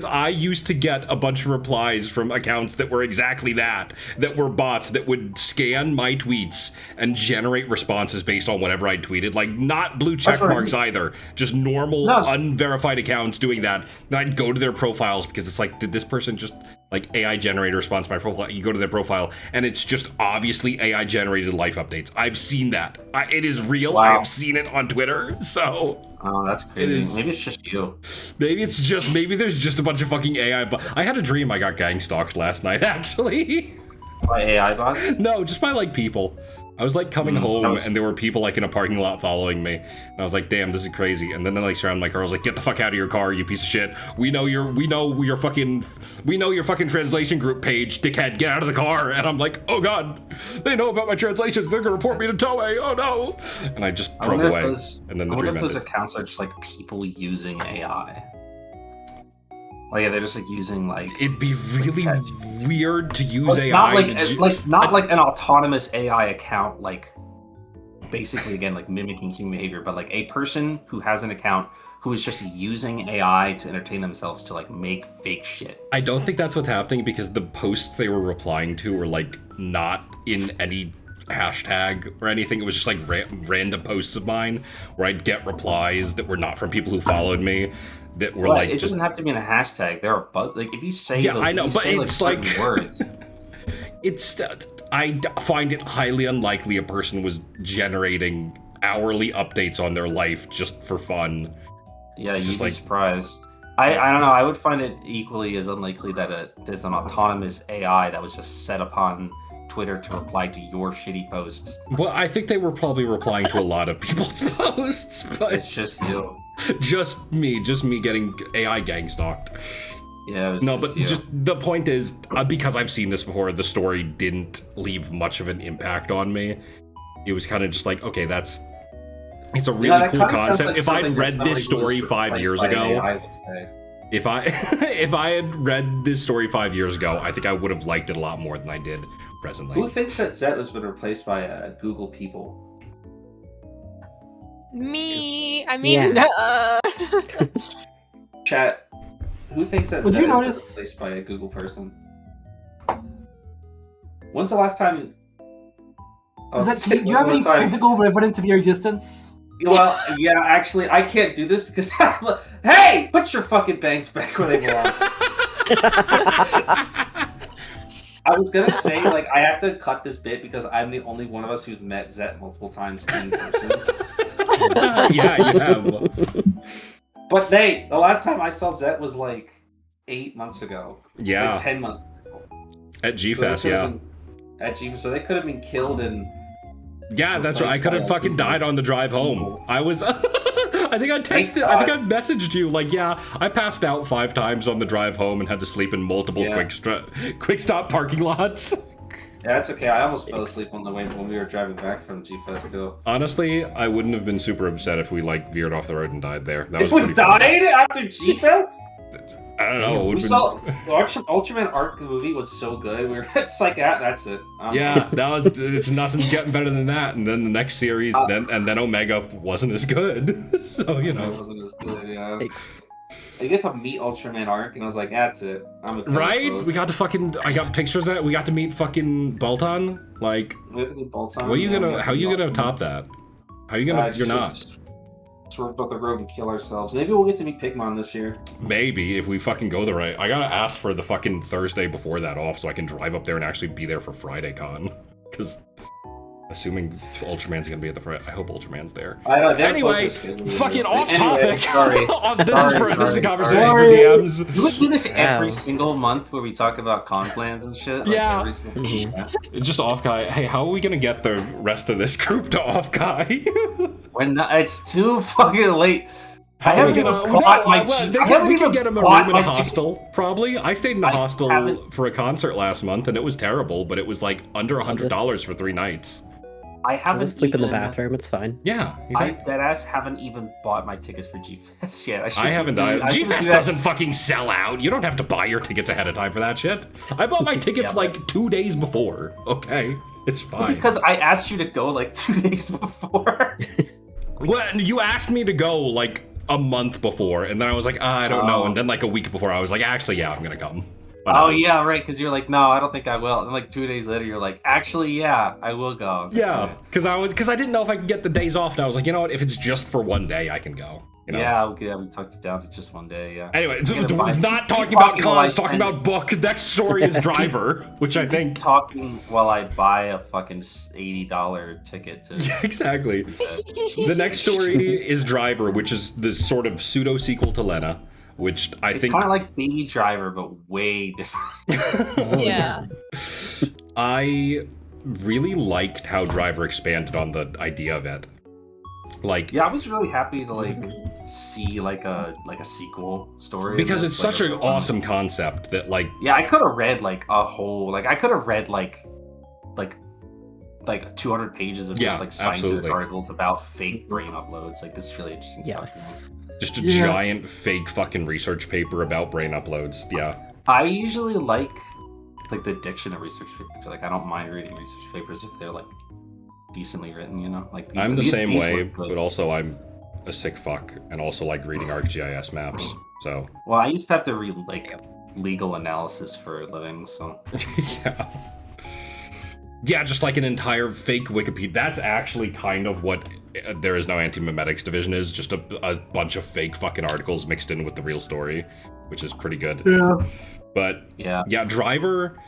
I used to get a bunch of replies from accounts that were exactly that were bots that would scan my tweets and generate responses based on whatever I tweeted. Like not blue check marks either, just normal unverified accounts doing that. And I'd go to their profiles because it's like, did this person just like AI generated response to my profile? You go to their profile and it's just obviously AI generated life updates. I've seen that. It is real. Wow. I have seen it on Twitter. So oh, that's crazy. Maybe it's just you. Maybe there's just a bunch of fucking AI. I had a dream I got gang stalked last night, actually. By AI bots? No, just by like people. I was like coming home and there were people like in a parking lot following me. And I was like, damn, this is crazy. And then they like surrounded my car. I was like, get the fuck out of your car, you piece of shit. We know your fucking translation group page, dickhead. Get out of the car. And I'm like, oh god, they know about my translations. They're gonna report me to Toei. Oh no. And I just drove away. And then the dream ended. Those accounts are just like people using AI. Like, yeah, they're just like using like. It'd be really weird to use AI. Not like an autonomous AI account, like basically again like mimicking human behavior, but like a person who has an account who is just using AI to entertain themselves to like make fake shit. I don't think that's what's happening because the posts they were replying to were like not in any hashtag or anything. It was just like random posts of mine where I'd get replies that were not from people who followed me. That were like it doesn't have to be in a hashtag. There are like if you say I know, but it's like words. I find it highly unlikely a person was generating hourly updates on their life just for fun. Yeah, you'd be surprised. I don't know. I would find it equally as unlikely that there's an autonomous AI that was just set upon Twitter to reply to your shitty posts. Well, I think they were probably replying to a lot of people's posts, but it's just you. Just me getting AI gang stalked. Yeah. No, but just the point is, because I've seen this before, the story didn't leave much of an impact on me. It was kind of just like, okay, that's It's a really cool that kinda sounds concept. like If I'd something that read somebody this story was 5 replaced years by an ago, AI would say. if I had read this story 5 years ago, I think I would have liked it a lot more than I did presently. Who thinks that Zett has been replaced by Google people? Me. I mean, Chat. Who thinks that Would Zett you has been notice- replaced by a Google person? When's the last time? Do you have any physical evidence of your existence? Well, yeah, actually, I can't do this because. Hey, put your fucking bangs back where they belong. I was gonna say, like, I have to cut this bit because I'm the only one of us who's met Zett multiple times in person. Yeah, you have. But the last time I saw Zett was like 8 months ago. Yeah. Like 10 months ago. At G-Fest, yeah. At G-Fest, so they could have been killed and. Yeah, that's right. I could have fucking died on the drive home. I was. I think I texted. I think I messaged you like, yeah, I passed out 5 times on the drive home and had to sleep in multiple quick stop parking lots. Yeah, that's okay. I almost fell asleep on the way when we were driving back from G-Fest too. Honestly, I wouldn't have been super upset if we like veered off the road and died there. That If was we died after G-Fest? I don't know. We saw the Ultraman Arc movie was so good. We were just like, that's it. Yeah, it's nothing's getting better than that. And then the next series, then Omega wasn't as good. So It wasn't as good. Yeah. Thanks. I get to meet Ultraman Arc, and I was like, that's it. Right? We got to I got pictures of that. We got to meet fucking Bolton. Like, We have to meet Bolton. how are you gonna top that? How are you gonna? You're not. Swerve up the road and kill ourselves. Maybe we'll get to meet Pigmon this year. Maybe if we fucking go the right. I gotta ask for the fucking Thursday before that off so I can drive up there and actually be there for Friday Con. Because assuming Ultraman's gonna be at the Friday, I hope Ultraman's there. I know. Anyway, fucking off Anyway, topic. sorry. This is a conversation sorry. for DMs. We would do this every single month where we talk about con plans and shit. Like, Yeah. every single Just off guy. Hey, how are we gonna get the rest of this group to off guy? It's too fucking late. I How are haven't we even gonna- bought my we can get him a room in a hostel, probably. I stayed in a hostel haven't- for a concert last month, and it was terrible, but it was like under $100 for 3 nights. I I'll haven't just sleep in the even- bathroom. It's fine. Yeah, I deadass haven't even bought my tickets for G-Fest yet. I haven't done it. G-Fest doesn't fucking sell out. You don't have to buy your tickets ahead of time for that shit. I bought my tickets like 2 days before. Okay, it's fine. Because I asked you to go like 2 days before. Well, you asked me to go like a month before, and then I was like, I don't know. And then like a week before, I was like, actually, yeah, I'm gonna come. Oh yeah, right. Because you're like, no, I don't think I will. And like 2 days later, you're like, actually, yeah, I will go. Yeah, because I didn't know if I could get the days off, and I was like, you know what? If it's just for 1 day, I can go. You know? Yeah, okay, we talked it down to just 1 day. Yeah. Anyway, Keep not talking about talking while I cons, talking spend about book. Next story is Driver, which I think. Talking while I buy a fucking $80 ticket to. Yeah, exactly. The next story is Driver, which is the sort of pseudo sequel to Lena, which I It's think. kind of like Baby Driver, but way different. Yeah. I really liked how Driver expanded on the idea of it. Like, Yeah, I was really happy to like see like a sequel story because of it's this, such like, an awesome concept that like Yeah, I could have read like a whole I could have read like 200 pages of Yeah, just like scientific absolutely. articles about fake brain uploads. Like this is really interesting Yes. just a Yeah. giant fake fucking research paper about brain uploads. Yeah. stuff. I usually like the diction of research papers. Like I don't mind reading research papers if they're like decently written, you know? Like I'm the same these way, were good. but also I'm a sick fuck and also like reading ArcGIS maps. So, Well, I used to have to read like legal analysis for a living, so yeah. Yeah, just like an entire fake Wikipedia. That's actually kind of what There Is No Anti-Memetics Division is. Just a bunch of fake fucking articles mixed in with the real story, which is pretty good. Yeah. But yeah. yeah, Driver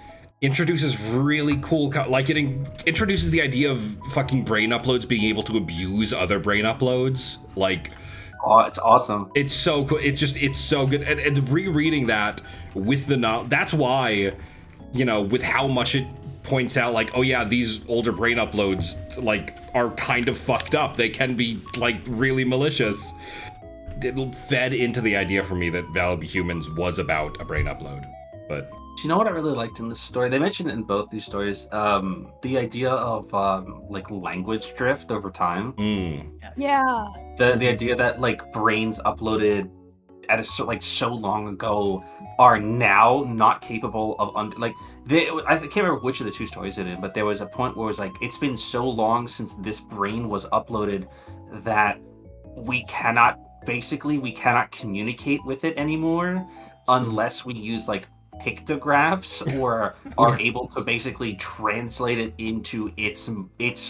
introduces really cool, introduces the idea of fucking brain uploads being able to abuse other brain uploads. Like, Oh, it's awesome. it's so cool. It's so good. And rereading that with the that's why, you know, with how much it points out, like, oh yeah, these older brain uploads like are kind of fucked up. They can be like really malicious. It fed into the idea for me that Valley Humans was about a brain upload. But Do you know what I really liked in this story? They mentioned it in both these stories. The idea of like language drift over time. Yes. Yeah. The idea that like brains uploaded at like so long ago are now not capable of I can't remember which of the two stories it in, but there was a point where it was like it's been so long since this brain was uploaded that we cannot communicate with it anymore unless we use like pictographs or are able to basically translate it into its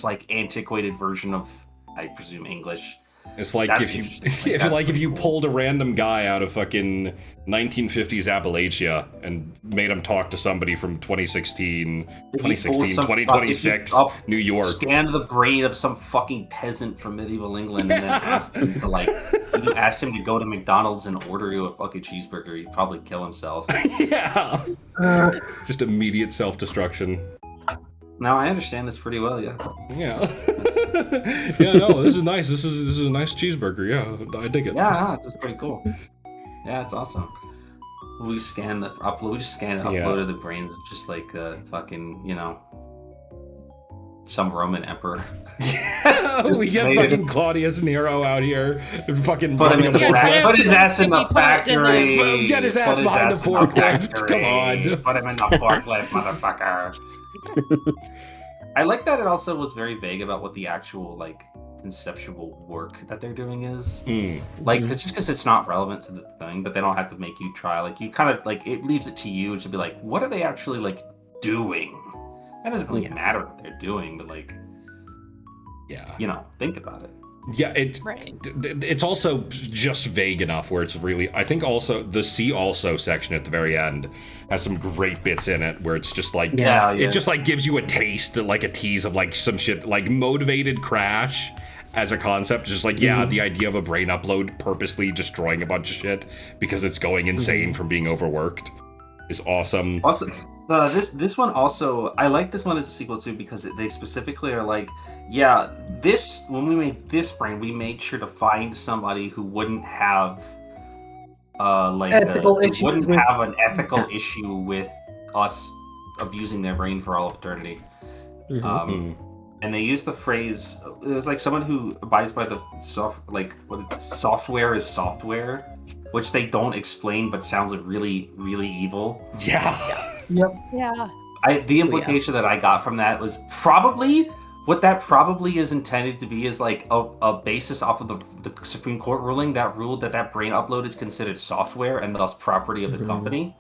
like antiquated version of, I presume, English. It's like if you pulled a random guy out of fucking 1950s Appalachia and made him talk to somebody from 2026 New York. Scanned the brain of some fucking peasant from medieval England and then asked him to like, if you asked him to go to McDonald's and order you a fucking cheeseburger, he'd probably kill himself. Yeah. Just immediate self-destruction. Now I understand this pretty well, yeah. Yeah. Yeah, no, this is nice. This is a nice cheeseburger. Yeah, I dig it. Yeah, this is pretty cool. Yeah, it's awesome. We just scanned and uploaded the brains of just like fucking, some Roman emperor. We get fucking Claudius Nero out here and fucking put his ass in the factory. Get his ass behind the forklift. Come on. Put him in the forklift, motherfucker. I like that it also was very vague about what the actual like conceptual work that they're doing is. Like, it's just because it's not relevant to the thing, but they don't have to make you try. Like, you kind of like it leaves it to you to be like, what are they actually like doing? That doesn't really matter what they're doing, but like, think about it. Yeah, it's also just vague enough where it's really. I think also the "see also" section at the very end has some great bits in it where it's just like it just like gives you a taste, like a tease of like some shit, like motivated crash as a concept. Just like the idea of a brain upload purposely destroying a bunch of shit because it's going insane from being overworked is awesome. Also, this one also, I like this one as a sequel too because they specifically are like, when we made this brain, we made sure to find somebody who wouldn't have have an ethical issue with us abusing their brain for all of eternity. And they used the phrase, it was like someone who abides by the software is software, which they don't explain but sounds like really, really evil. Yeah. Yep. Yeah. The implication that I got from that was probably what that probably is intended to be is like a basis off of the Supreme Court ruling that ruled that brain upload is considered software and thus property of the company.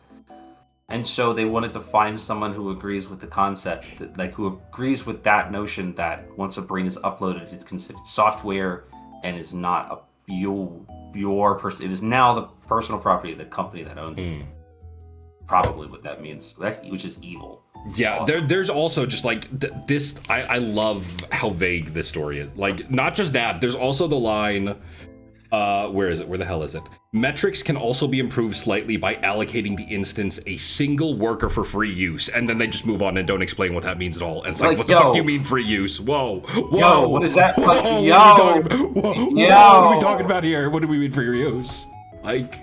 And so they wanted to find someone who agrees with the concept, who agrees with that notion that once a brain is uploaded, it's considered software and is not your person. It is now the personal property of the company that owns it. Probably what that means. Which is evil. Yeah, awesome. There's also just like this. I love how vague this story is. Like, not just that. There's also the line. Where is it? Where the hell is it? Metrics can also be improved slightly by allocating the instance a single worker for free use, and then they just move on and don't explain what that means at all. And it's like what the fuck do you mean free use? Whoa, what is that? What are we talking about here? What do we mean free use? Like,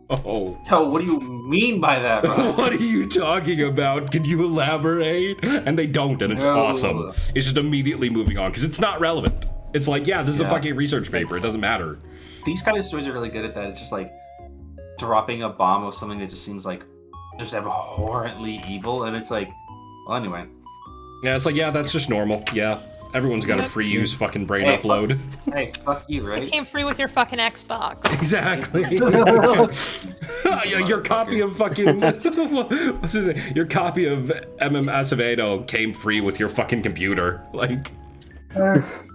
what do you mean by that, bro? What are you talking about? Can you elaborate? And they don't, and it's awesome. It's just immediately moving on because it's not relevant. It's like, this is a fucking research paper. It doesn't matter. These kind of stories are really good at that. It's just like dropping a bomb of something that just seems like just abhorrently evil, and it's like, well, anyway. Yeah, it's like, that's just normal. Yeah, everyone's got a free use fucking brain upload. Hey, fuck you, right? It came free with your fucking Xbox. Exactly. Your copy of fucking what's his name? Your copy of Acevedo came free with your fucking computer. Like.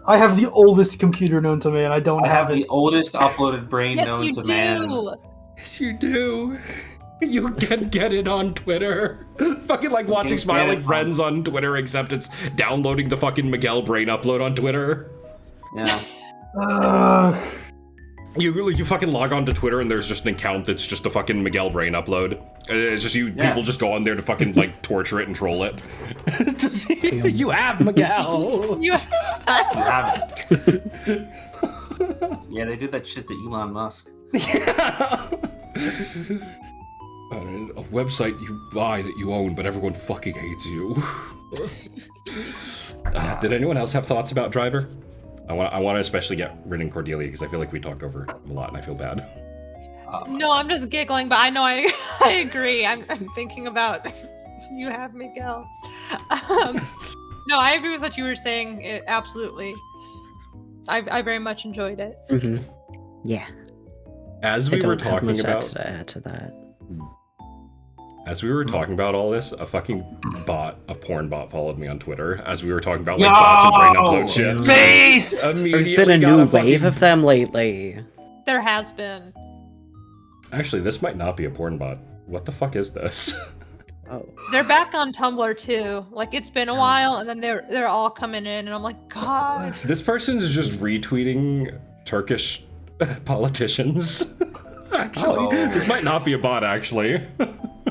I have the oldest computer known to man. I have the oldest uploaded brain known to man. Yes, you do. You can get it on Twitter. Fucking like watching Smiling Friends on Twitter, except it's downloading the fucking Miguel brain upload on Twitter. Yeah. You fucking log on to Twitter and there's just an account that's just a fucking Miguel brain upload. It's just people just go on there to fucking like torture it and troll it. You have Miguel. You have it. Yeah, they did that shit to Elon Musk. A website you buy that you own, but everyone fucking hates you. Did anyone else have thoughts about Driver? I want to especially get rid of Cordelia because I feel like we talk over him a lot and I feel bad. No, I'm just giggling, but I know I agree. I'm thinking about you have Miguel. No, I agree with what you were saying. Absolutely. I very much enjoyed it. Mm-hmm. Yeah. As we were talking about to add to that. As we were talking about all this, a fucking bot, a porn bot, followed me on Twitter as we were talking about like bots and brain upload shit. Based! There's been a new wave of them lately. There has been. Actually, this might not be a porn bot. What the fuck is this? Oh. They're back on Tumblr too. Like it's been a while, and then they're all coming in, and I'm like, God. This person's just retweeting Turkish politicians. Actually, this might not be a bot. Actually.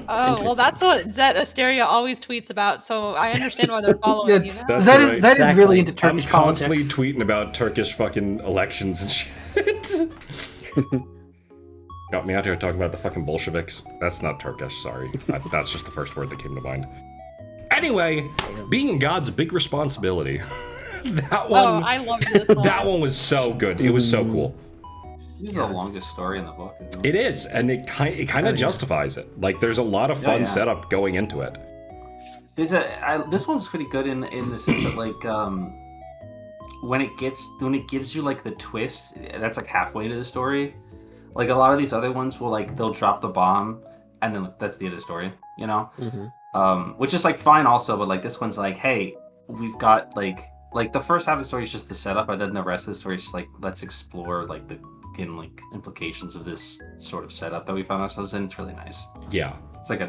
Oh, well, that's what Zett Asteria always tweets about, so I understand why they're following you now. That's Zedd right. is Exactly. really into Turkish I'm constantly politics. tweeting about Turkish fucking elections and shit. Got me out here talking about the fucking Bolsheviks. That's not Turkish, sorry. That's just the first word that came to mind. Anyway, being God's big responsibility. That one. Oh, I love this one. That one was so good. It was so cool. This is the longest story in the book. Isn't It is, and it kind of justifies it. Like, there's a lot of fun yeah. setup going into it. This one's pretty good in the sense that like when it gives you like the twist, that's like halfway to the story. Like a lot of these other ones will like they'll drop the bomb and then that's the end of the story, you know. Mm-hmm. Which is like fine also, but like this one's like, hey, we've got like the first half of the story is just the setup, and then the rest of the story is just like let's explore like the implications of this sort of setup that we found ourselves in. It's really nice. Yeah. It's like a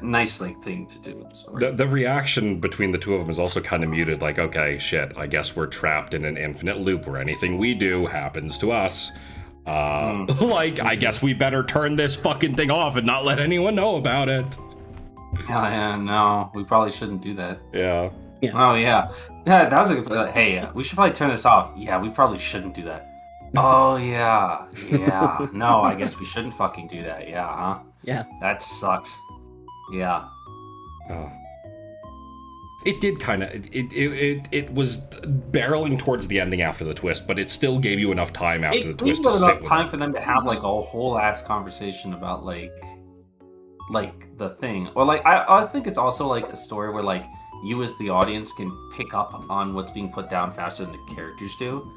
nice thing to do. So, The reaction between the two of them is also kind of muted, like, okay, shit, I guess we're trapped in an infinite loop where anything we do happens to us. Like, I guess we better turn this fucking thing off and not let anyone know about it. yeah, no, we probably shouldn't do that. Yeah. Oh, yeah. Yeah, that was a good, hey, we should probably turn this off. Yeah, we probably shouldn't do that. Oh, yeah. Yeah. No, I guess we shouldn't fucking do that. Yeah, huh? Yeah. That sucks. Yeah. Oh. It did kind of, it was barreling towards the ending after the twist, but it still gave you enough time after the It twist gave to sit enough with time it. for them to have like a whole ass conversation about like the thing. Or like, I think it's also like a story where like you as the audience can pick up on what's being put down faster than the characters do.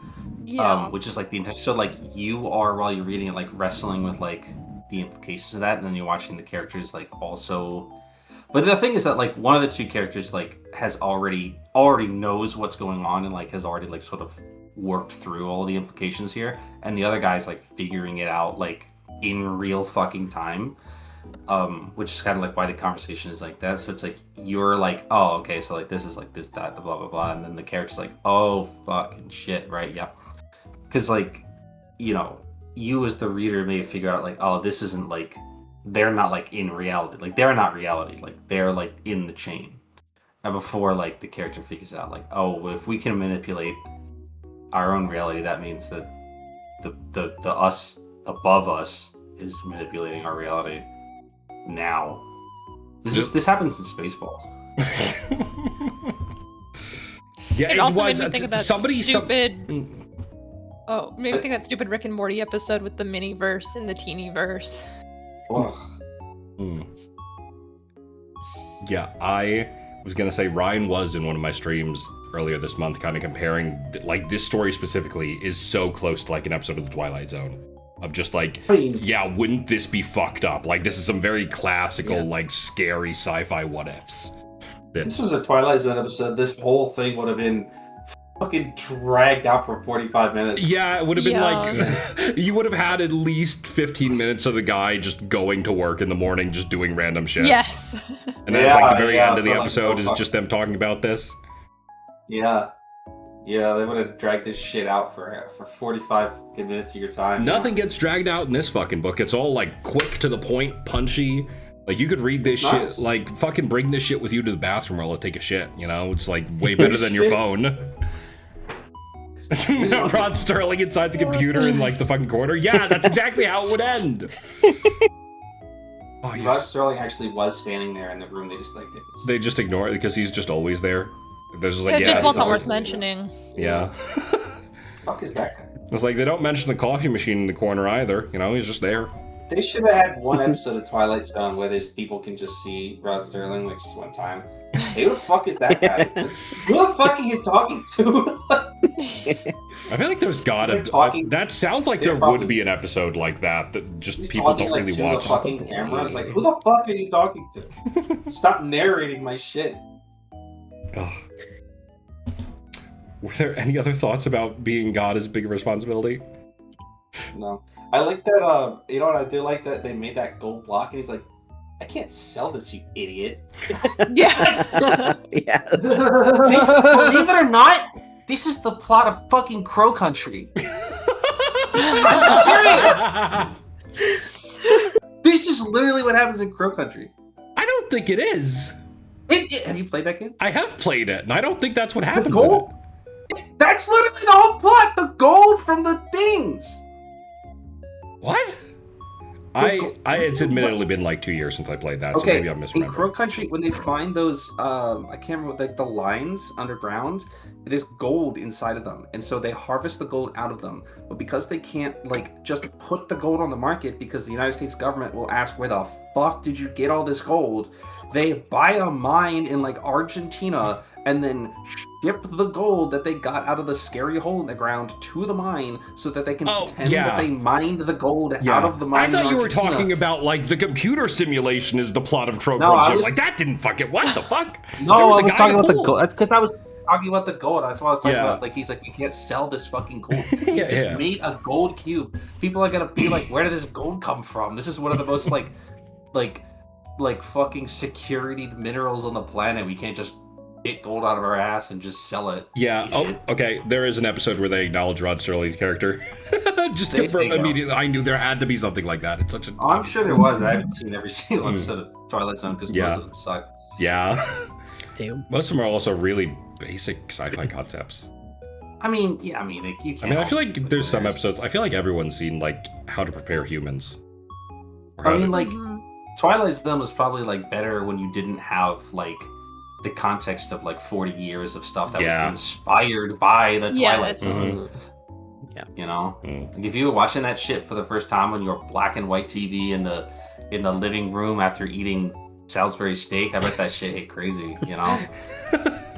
Yeah. Which is like the intention. So like you are, while you're reading it, like wrestling with like the implications of that, and then you're watching the characters like also. But the thing is that like one of the two characters like has already knows what's going on and like has already like sort of worked through all the implications here, and the other guy's like figuring it out like in real fucking time. Which is kind of like why the conversation is like that. So it's like you're like, oh, okay, so like this is like this, that, the blah blah blah, and then the character's like, oh fucking shit, right? Yeah. Because like, you know, you as the reader may figure out like, oh, this isn't like, they're not like in reality, like they're not reality, like they're like in the chain. And before like the character figures out like, oh, well, if we can manipulate our own reality, that means that the us above us is manipulating our reality. Now, this happens in Spaceballs. Yeah, It also made me think of that somebody. Oh, made me think of that stupid Rick and Morty episode with the mini-verse and the teeny-verse. Yeah, I was gonna say Ryan was in one of my streams earlier this month, kind of comparing like this story specifically is so close to like an episode of The Twilight Zone. Of just like, yeah, wouldn't this be fucked up? Like, this is some very classical, like, scary sci-fi what-ifs. This was a Twilight Zone episode. This whole thing would have been fucking dragged out for 45 minutes. Yeah, it would have been like, you would have had at least 15 minutes of the guy just going to work in the morning, just doing random shit. Yes. And then it's like the very end of the episode is just them talking about this. Yeah. Yeah, they would have dragged this shit out for 45 minutes of your time. Nothing gets dragged out in this fucking book. It's all like quick to the point, punchy. Like you could read this shit, like fucking bring this shit with you to the bathroom while I take a shit, you know? It's like way better than your phone. Rod Sterling inside the computer in like the fucking corner. Yeah, that's exactly how it would end. Oh, Rod Sterling actually was standing there in the room. They just like They just ignore it because he's just always there. There's just like, It yeah, just it's wasn't not- worth mentioning. Yeah. fuck is that guy? It's like they don't mention the coffee machine in the corner either. You know, he's just there. They should have had one episode of Twilight Zone where there's people can just see Rod Sterling like just one time. Hey, who the fuck is that guy? Who the fuck are you talking to? I feel like there's They're talking- that sounds like they're there probably- would be an episode like that just He's people talking, don't like, really to watch. The fucking camera. It's like, who the fuck are you talking to? Stop narrating my shit. Ugh. Were there any other thoughts about being God is a big responsibility? No, I like that. You know what I do like that they made that gold block, and he's like, I can't sell this, you idiot. Yeah. Yeah. Believe it or not, this is the plot of fucking Crow Country. I'm serious. This is literally what happens in Crow Country. I don't think it is. Have you played that game? I have played it, and I don't think that's what happens in gold? it. That's literally the whole plot. The gold from the things. What? It's admittedly been like 2 years since I played that, so Okay, maybe I'm in misremembering. Crow Country, when they find those, I can't remember, like the lines underground, there's gold inside of them, and so they harvest the gold out of them. But because they can't, like, just put the gold on the market, because the United States government will ask, where the fuck did you get all this gold? They buy a mine in, like, Argentina, and then ship the gold that they got out of the scary hole in the ground to the mine so that they can pretend that they mined the gold out of the mine. I thought in you were Argentina. talking about like the computer simulation is the plot of Crow No, I Country. was- Like that didn't fucking what the fuck? No, There was I a was guy talking in about the pool. gold. That's because I was talking about the gold. That's why I was talking Yeah. about, like, he's like, we can't sell this fucking gold. He Yeah, just yeah. made a gold cube. People are gonna be like, where did this gold come from? This is one of the most like fucking security minerals on the planet. We can't just get gold out of our ass and just sell it. Yeah. Oh, okay. There is an episode where they acknowledge Rod Sterling's character. Just to They- confirm they go. immediately. I knew there had to be something like that. It's such a. Oh, I'm sure there was. I haven't seen every single episode of Twilight Zone because Yeah. most of them suck. Yeah. Damn. Most of them are also really basic sci-fi concepts. I mean, yeah, I mean, like, you can't. I mean, I feel all like be there's some winners. episodes. I feel like everyone's seen like How to Prepare Humans. Or I How mean, to- like, Twilight Zone was probably like better when you didn't have like the context of like 40 years of stuff that Yeah. was inspired by the Yeah, Twilight it's- Zone. Yeah. You know, Mm. like if you were watching that shit for the first time on your black and white TV in the living room after eating Salisbury steak, I bet that shit hit crazy. You know,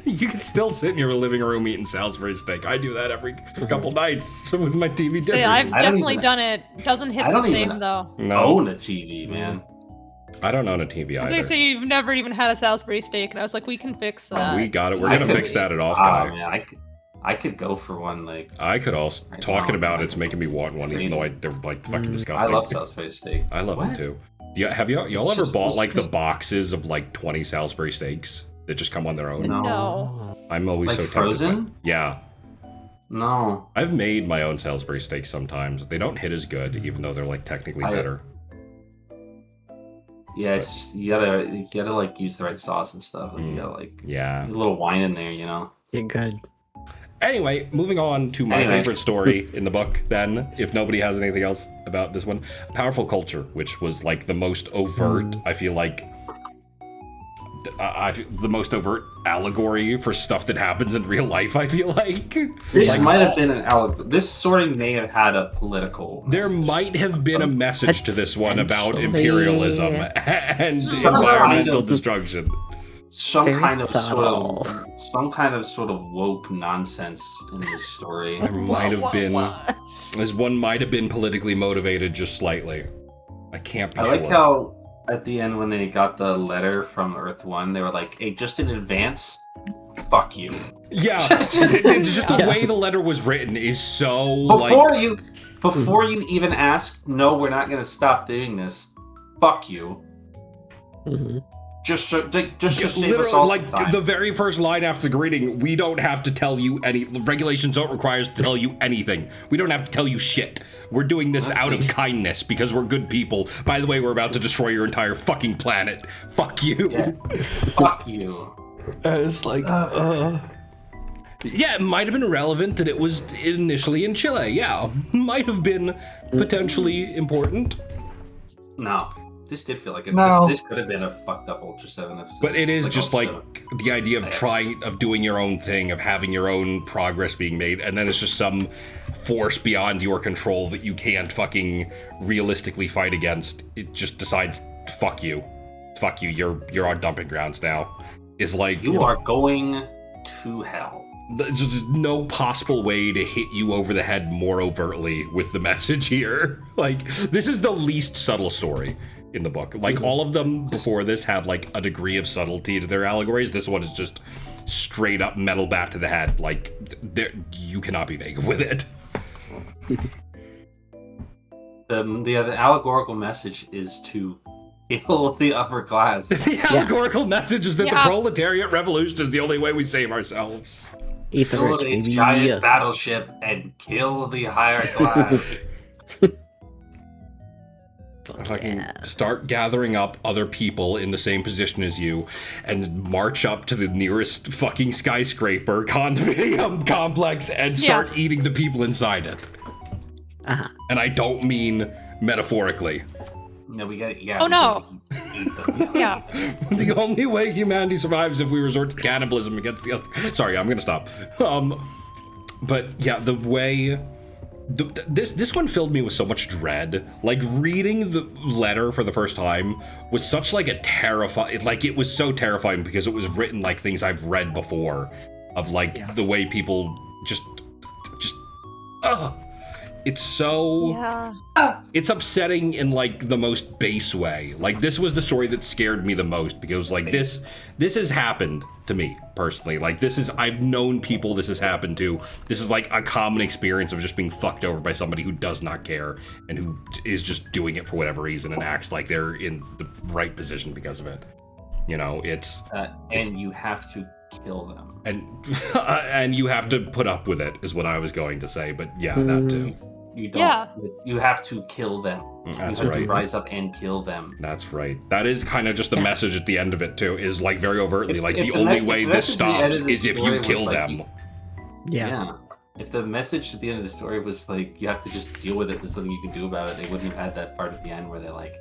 You can still sit in your living room eating Salisbury steak. I do that every couple nights with my TV So dinners. yeah, I've I don't definitely even- done it. Doesn't hit I the don't same even- though. No, own a TV, man. I don't own a TV They either. say you've never even had a Salisbury steak, and I was like, we can fix that. We got it. We're I gonna could- fix that at off Oh guy. man, I could go for one. Like, I could also Right talking now, about like, it's making me want one, even though they're like fucking I disgusting. love Salisbury steak. I love them What? too. Yeah, have y'all It's ever just- bought it's like the just- boxes of like 20 Salisbury steaks that just come on their own? No. No. I'm always Like so tempted. frozen? Yeah, No. I've made my own Salisbury steaks sometimes. They don't hit as good, even though they're like technically I- better. Yeah, it's just you gotta like use the right sauce and stuff. Like, you gotta like Yeah. a little wine in there, you know. You're good. Anyway, moving on to my Anyway. favorite story in the book, then, if nobody has anything else about this one. Powerful Culture, which was like the most overt, I feel like, the most overt allegory for stuff that happens in real life, I feel like. This Like, might have been an allegory. This story may have had a political. there message. might have been a message to this one about Potentially. imperialism and Some environmental kind of- destruction. some Very kind of subtle. sort of woke nonsense in this story. There might have been, this one might have been politically motivated just slightly. I can't be I sure. like how at the end when they got the letter from Earth One, they were like, "Hey, just in advance, fuck you." Yeah, just the Yeah. way the letter was written is so Before you even ask, no, we're not gonna stop doing this. Fuck you. Mhm. Just to save us literally all like some time. the very first line after the greeting. We don't have to tell you any regulations. Don't require us to tell you anything. We don't have to tell you shit. We're doing this out of kindness because we're good people. By the way, we're about to destroy your entire fucking planet. Fuck you. Yeah. Fuck you. And it's like, yeah, it might have been relevant that it was initially in Chile. Yeah, might have been potentially important. No. This did feel like No. this could have been a fucked up Ultra 7 episode. But it is It's just Ultra like 7. the idea of Yes. doing your own thing, of having your own progress being made, and then it's just some force beyond your control that you can't fucking realistically fight against. It just decides, fuck you, you're on dumping grounds now. Is like You are going to hell. there's just no possible way to hit you over the head more overtly with the message here. Like, this is the least subtle story in the book. Like, all of them before this have, like, a degree of subtlety to their allegories. This one is just straight up metal bat to the head. Like, you cannot be vague with it. The allegorical message is to kill the upper class. The allegorical message is that the Yeah. proletariat revolution is the only way we save ourselves. Eat the Build rich, a baby. giant battleship and kill the higher class. Fucking start gathering up other people in the same position as you and march up to the nearest fucking skyscraper condominium complex and start eating the people inside it. Uh-huh. And I don't mean metaphorically. No, we got. Yeah. Oh, no. Eat them. Yeah. The only way humanity survives is if we resort to cannibalism against the other. Sorry, I'm gonna stop. But yeah, the way this one filled me with so much dread. Like, reading the letter for the first time was such like a terrifying. Like, it was so terrifying because it was written like things I've read before, of like the way people just. It's so. Yeah. It's upsetting in like the most base way. Like, this was the story that scared me the most because like this has happened to me personally. Like, I've known people this has happened to. This is like a common experience of just being fucked over by somebody who does not care and who is just doing it for whatever reason and acts like they're in the right position because of it. You know, And you have to kill them. and you have to put up with it is what I was going to say, but yeah, that too. You don't. Yeah. You have to kill them. That's you have right. to rise up and kill them. That's right. That is kind of just the message at the end of it too, is like very overtly, like If the the only message- way the this message at the end stops of the is if story you was kill like, them. Yeah. If the message at the end of the story was like, you have to just deal with it, there's nothing you can do about it, they wouldn't have had that part at the end where they're like,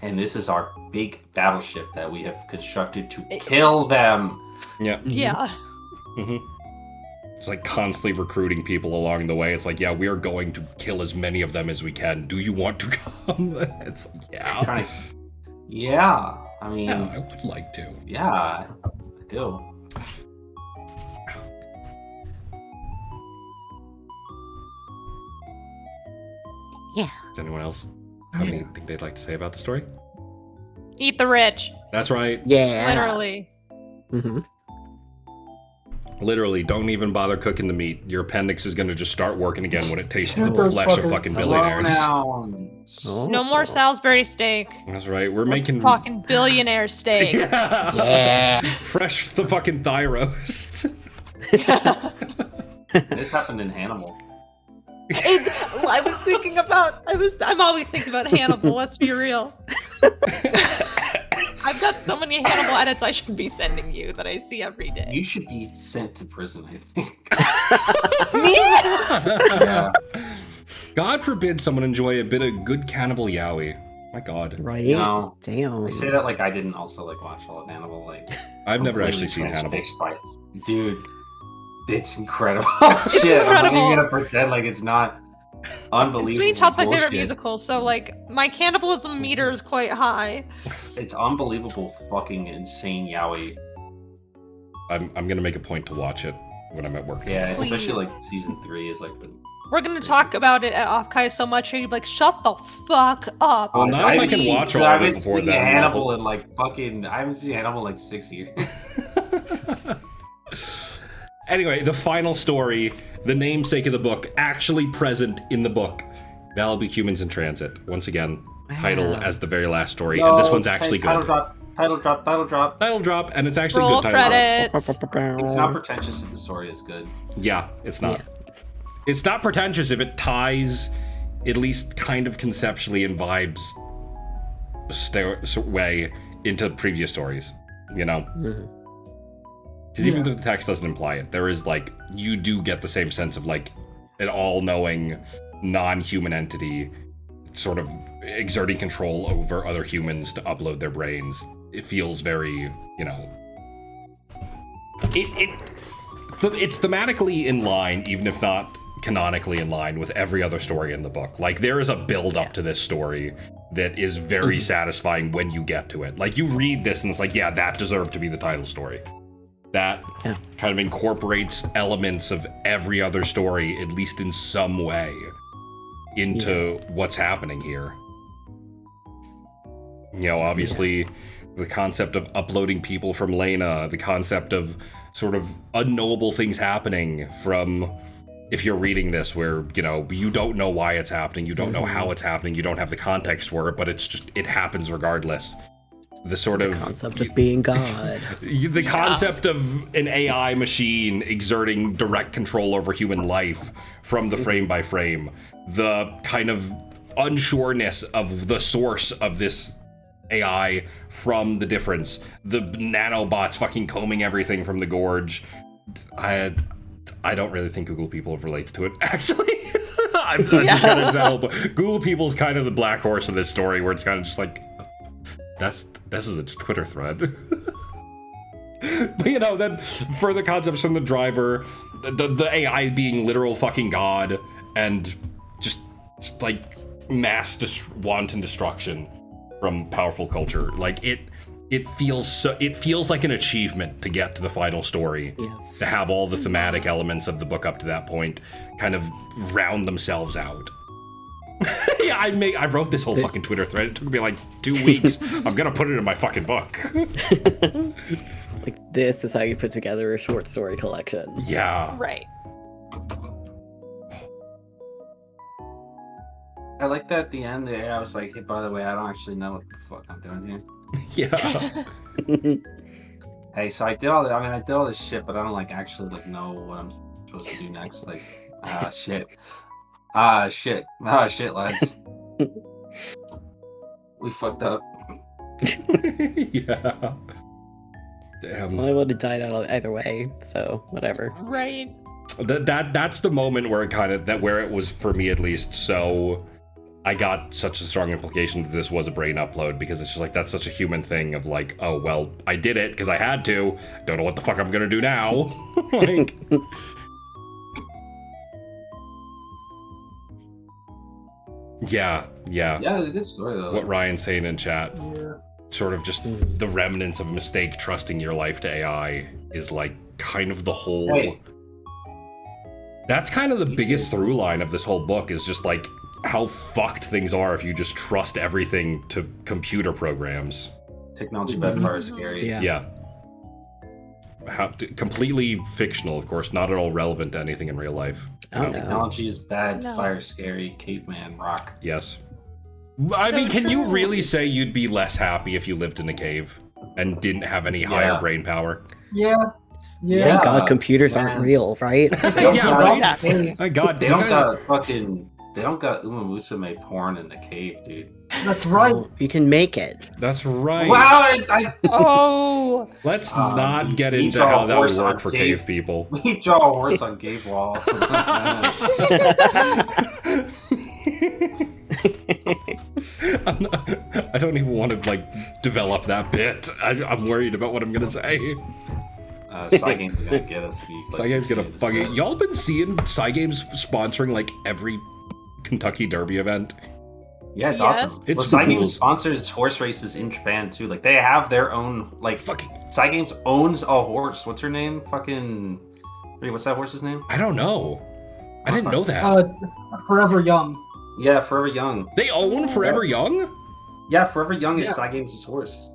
and this is our big battleship that we have constructed to kill them. Yeah. Yeah. hmm It's like constantly recruiting people along the way. It's like, yeah, we are going to kill as many of them as we can. Do you want to come? It's like, yeah. Trying to... Yeah. I mean, Yeah, I would like to. yeah, I do. Does anyone else have anything they'd like to say about the story? Eat the rich. That's right. Yeah. Literally. Mm-hmm. Literally, don't even bother cooking the meat. Your appendix is going to just start working again when it tastes the Super flesh of fuckers. fucking Slow billionaires. down. Oh. No more Salisbury steak. That's right. We're making Fucking billionaire steak. Yeah. fresh the fucking thigh roast. This happened in Hannibal. I was thinking about. I'm always thinking about Hannibal, let's be real. I've got so many Hannibal edits I should be sending you that I see every day. You should be sent to prison, I think. Me? Yeah. God forbid someone enjoy a bit of good cannibal yaoi. My God. Right? No. Damn. I say that like I didn't also like watch all of Hannibal. Like, I've never completely actually seen Hannibal. transfixed by it. Dude, it's incredible. Shit, I'm not incredible. even gonna pretend like it's not unbelievable. And Sweeney Todd's my favorite bullshit. musical, so like my cannibalism meter is quite high. It's unbelievable, fucking insane yaoi. I'm gonna make a point to watch it when I'm at work. Yeah, especially Please. like season 3 is like. We're gonna talk about it at Offkai so much, and you'd be like, "Shut the fuck up!" Well, now if I can watch all I of it haven't before seen then, Hannibal in like fucking. I haven't seen Hannibal in like 6 years. Anyway, the final story, the namesake of the book, actually present in the book. Malibu Humans in Transit. Once again, title as the very last story, and this one's actually Title good. drop. Title drop. Title drop. Title drop, and it's actually Roll good title drop. credits. It's not pretentious if the story is good. Yeah, it's not. It's not pretentious if it ties, at least kind of conceptually and vibes, way into previous stories. You know? Because even if the text doesn't imply it, there is like, you do get the same sense of like an all-knowing, non-human entity sort of exerting control over other humans to upload their brains. It feels very, you know, it's thematically in line, even if not canonically in line with every other story in the book. Like, there is a build up to this story that is very satisfying when you get to it. Like, you read this and it's like, yeah, that deserved to be the title story. That kind of incorporates elements of every other story, at least in some way, into what's happening here. You know, obviously, the concept of uploading people from Lena, the concept of sort of unknowable things happening from, if you're reading this, where, you know, you don't know why it's happening, you don't know how it's happening, you don't have the context for it, but it's just, it happens regardless. The sort of concept of being God. The concept of an AI machine exerting direct control over human life from the frame by frame. The kind of unsureness of the source of this AI from the difference. The nanobots fucking combing everything from the gorge. I don't really think Google People relates to it, actually. I'm just kind of that, but Google People's kind of the black horse of this story, where it's kind of just like, this is a Twitter thread. But, you know, then further concepts from the driver, the AI being literal fucking God, and just like wanton destruction from powerful culture. Like, it feels like an achievement to get to the final story. Yes. To have all the thematic elements of the book up to that point kind of round themselves out. Yeah, I wrote this whole fucking Twitter thread. It took me like 2 weeks. I'm gonna put it in my fucking book. Like, this is how you put together a short story collection. Yeah. Right. I like that at the end there, I was like, hey, by the way, I don't actually know what the fuck I'm doing here. Yeah. Hey, so I did all that. I mean, I did all this shit, but I don't like actually like know what I'm supposed to do next. Like, shit. Shit, lads. We fucked up. Yeah. Damn. Well, I would have died out either way, so whatever. Right. That's the moment where it kind of, where it was for me at least. So I got such a strong implication that this was a brain upload, because it's just like, that's such a human thing of like, oh, well, I did it because I had to. Don't know what the fuck I'm gonna do now. Like, yeah. Yeah, it was a good story though. What Ryan's saying in chat, Yeah. sort of just the remnants of a mistake trusting your life to AI is like kind of the whole. Hey. That's kind of the biggest through line of this whole book, is just like how fucked things are if you just trust everything to computer programs. Technology by far is scary. Yeah. Completely fictional, of course, not at all relevant to anything in real life. Oh, no. Technology is bad, No. fire scary, caveman, rock. Yes. I So mean, can you true. really say you'd be less happy if you lived in a cave and didn't have any higher brain power? Yeah. Thank God computers man. aren't real, right? Yeah, right? Exactly. My God, They you don't guys- got fucking. They don't got Uma Musume porn in the cave, dude. That's right. Oh, you can make it. That's right. Wow, Oh. Let's Um, not get we into draw how that would horse work on for cave. cave people. we draw a horse on cave wall. I don't even want to like develop that bit. I'm worried about what I'm gonna say. Cygames are gonna get us. Cygames gonna fucking. Y'all been seeing Cygames sponsoring like every Kentucky Derby event? Yeah, it's Yes. awesome. It's Well, Cygames cool. sponsors horse races in Japan too. Like they have their own. Like Fucking. Cygames owns a horse. What's her name? Fucking. Wait, what's that horse's name? I don't know. I didn't know that. Forever Young. Yeah, Forever Young. They own Forever Young? Yeah, Forever Young is Yeah. Cygames' horse.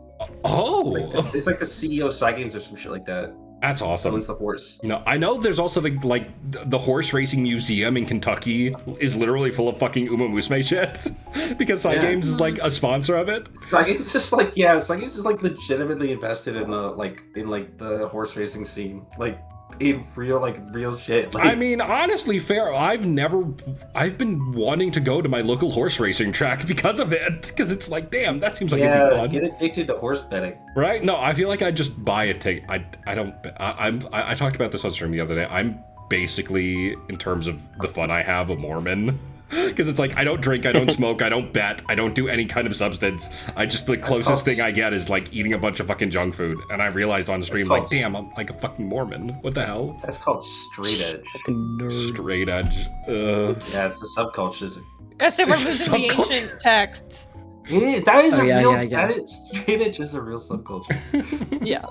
Oh, Like it's like the CEO of Cygames or some shit like that. that's awesome. Owns the horse. You know, I know there's also the horse racing museum in Kentucky is literally full of fucking Uma Musume shit because Cygames is like a sponsor of it. Cygames just like Cygames is like legitimately invested in the horse racing scene. Like in real shit. Like, I mean, honestly, fair. I've been wanting to go to my local horse racing track because of it. Because it's like, damn, that seems like it'd be fun, get addicted to horse betting. right? No, I feel like I just buy a ticket. I talked about this on stream the other day. I'm basically, in terms of the fun I have, a Mormon. Because it's like, I don't drink, I don't smoke, I don't bet, I don't do any kind of substance. The closest thing I get is like eating a bunch of fucking junk food. And I realized on stream, like, damn, I'm like a fucking Mormon. What the hell? That's called straight edge. Fucking nerd. Straight edge. Yeah, it's the subcultures. I say we're losing the ancient texts. That is real. yeah. That is straight edge is a real subculture. Yeah.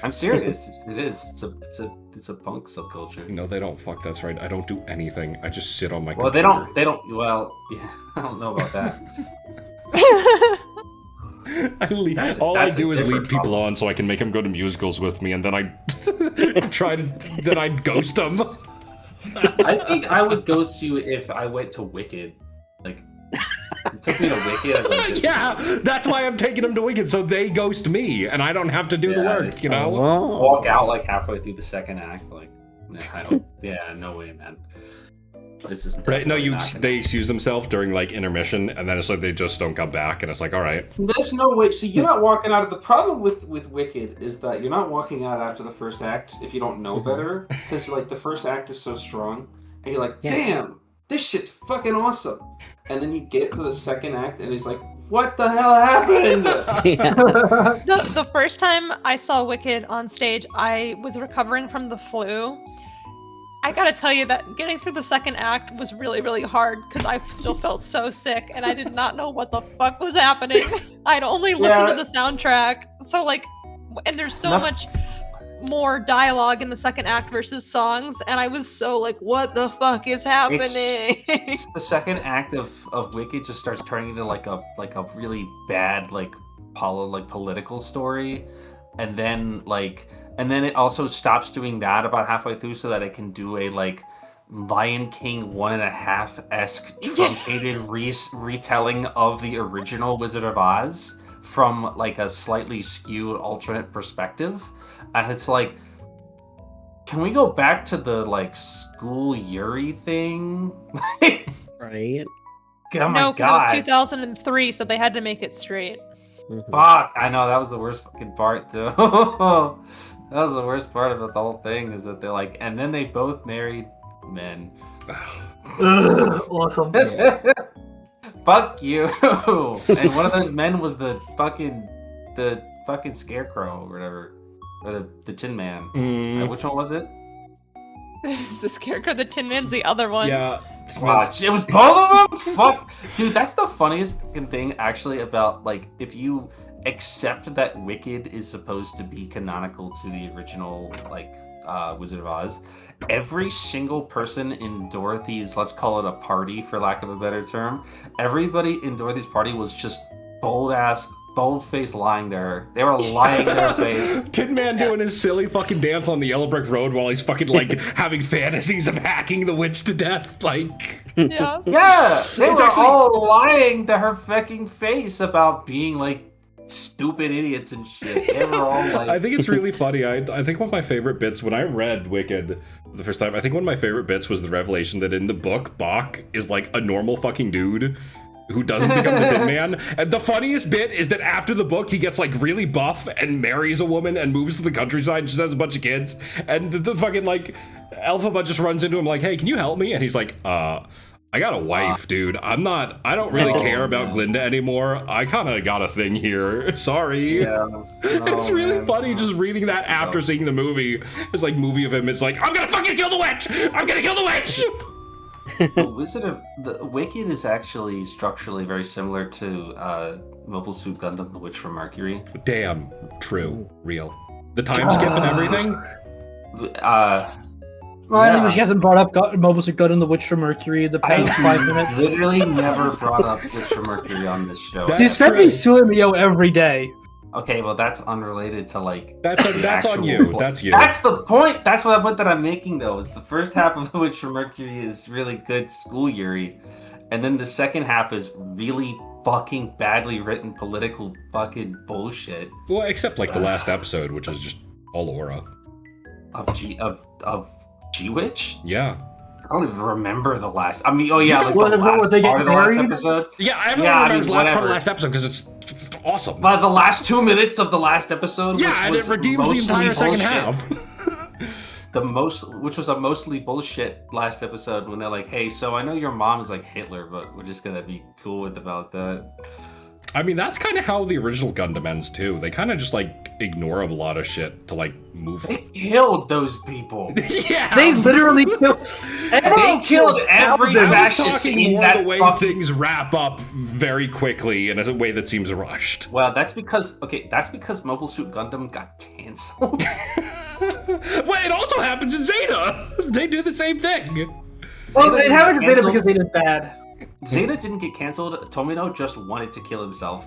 I'm serious. It is. It's a punk subculture. No, they don't. Fuck, that's right. I don't do anything. I just sit on my Well, computer. they don't. Well, yeah, I don't know about that. All I do is lead people on so I can make them go to musicals with me, and then I then I ghost them. I think I would ghost you if I went to Wicked. Like, it took me to Wicked. Yeah, that's why I'm taking them to Wicked, so they ghost me, and I don't have to do the work, you know? Walk out like halfway through the second act, like, I don't. Yeah, no way, man. This is Right? No, they excuse themselves during like intermission, and then it's like they just don't come back, and it's like, all right. There's no way. See, you're not walking out of the problem with Wicked is that you're not walking out after the first act if you don't know better, because like the first act is so strong, and you're like, damn, this shit's fucking awesome, and then you get to the second act, and it's like, what the hell happened? The first time I saw Wicked on stage, I was recovering from the flu. I gotta tell you that getting through the second act was really, really hard because I still felt so sick and I did not know what the fuck was happening. I'd only listened to the soundtrack. So like, and there's so much more dialogue in the second act versus songs, and I was so like, what the fuck is happening? It's the second act of Wicked just starts turning into like a really bad political story, and then it also stops doing that about halfway through so that it can do a like Lion King 1.5-esque truncated retelling of the original Wizard of Oz from like a slightly skewed alternate perspective. And it's like, can we go back to the like school Yuri thing? Right? Oh my no, god. it was 2003, so they had to make it straight. Fuck, I know, that was the worst fucking part too. That was the worst part about the whole thing, is that they're like, and then they both married men. Awesome. Fuck you. And one of those men was the fucking scarecrow or whatever, or the Tin Man. Which one was it? The Scarecrow, the Tin Man's the other one. Yeah. Wow, it was both of them? Fuck. Dude, that's the funniest fucking thing actually about like, if you accept that Wicked is supposed to be canonical to the original like Wizard of Oz, every single person in Dorothy's, let's call it a party for lack of a better term, everybody in Dorothy's party was just bold-faced lying to her. They were lying to her face. Tin Man doing his silly fucking dance on the Yellow Brick Road while he's fucking like having fantasies of hacking the witch to death. Like, Yeah. Yeah, they were actually all lying to her fucking face about being like stupid idiots and shit. They were all like, I think it's really funny. I think one of my favorite bits when I read Wicked the first time, I think one of my favorite bits was the revelation that in the book, Bach is like a normal fucking dude who doesn't become the Tin Man. And the funniest bit is that after the book, he gets like really buff and marries a woman and moves to the countryside and just has a bunch of kids. And the fucking like Elphaba just runs into him like, hey, can you help me? And he's like, I got a wife, dude. I don't really care about Glinda anymore. I kind of got a thing here. Sorry. yeah, It's really funny just reading that after seeing the movie. It's like movie of him. It's like, I'm gonna fucking kill the witch! I'm gonna kill the witch! The Wicked is actually structurally very similar to Mobile Suit Gundam: The Witch from Mercury. Damn, true, real. The time skip and everything? Well, she hasn't brought up Mobile Suit Gundam: The Witch from Mercury in the past 5 minutes. Literally never brought up Witch from Mercury on this show. You send me Sulamio every day. Okay, well that's unrelated to like. That's on you. Plot. That's you. That's the point. That's what the point that I'm making though. Is the first half of The Witch from Mercury is really good school Yuri, and then the second half is really fucking badly written political fucking bullshit. Well, except like the last episode, which is just all aura. Of G-Witch? Yeah. I don't even remember the last. I mean, oh yeah, like What, the last was they part getting of the last married? episode. Yeah, everyone remembers the last part of whatever. the last episode because it's awesome. But the last 2 minutes of the last episode, Yeah, and was it redeems the entire mostly second bullshit. half. which was a mostly bullshit last episode when they're like, "Hey, so I know your mom is like Hitler, but we're just gonna be cool with about that." I mean, that's kind of how the original Gundam ends too. They kind of just like ignore a lot of shit to like move. They killed those people. Yeah, They literally killed. They killed every I was fascist talking in more that the way fucking... things wrap up very quickly in a way that seems rushed. Well, that's because Mobile Suit Gundam got canceled. Well, it also happens in Zeta. They do the same thing. Well, Zeta it happens a bit canceled. because they did bad. Zeta didn't get canceled. Tomino just wanted to kill himself.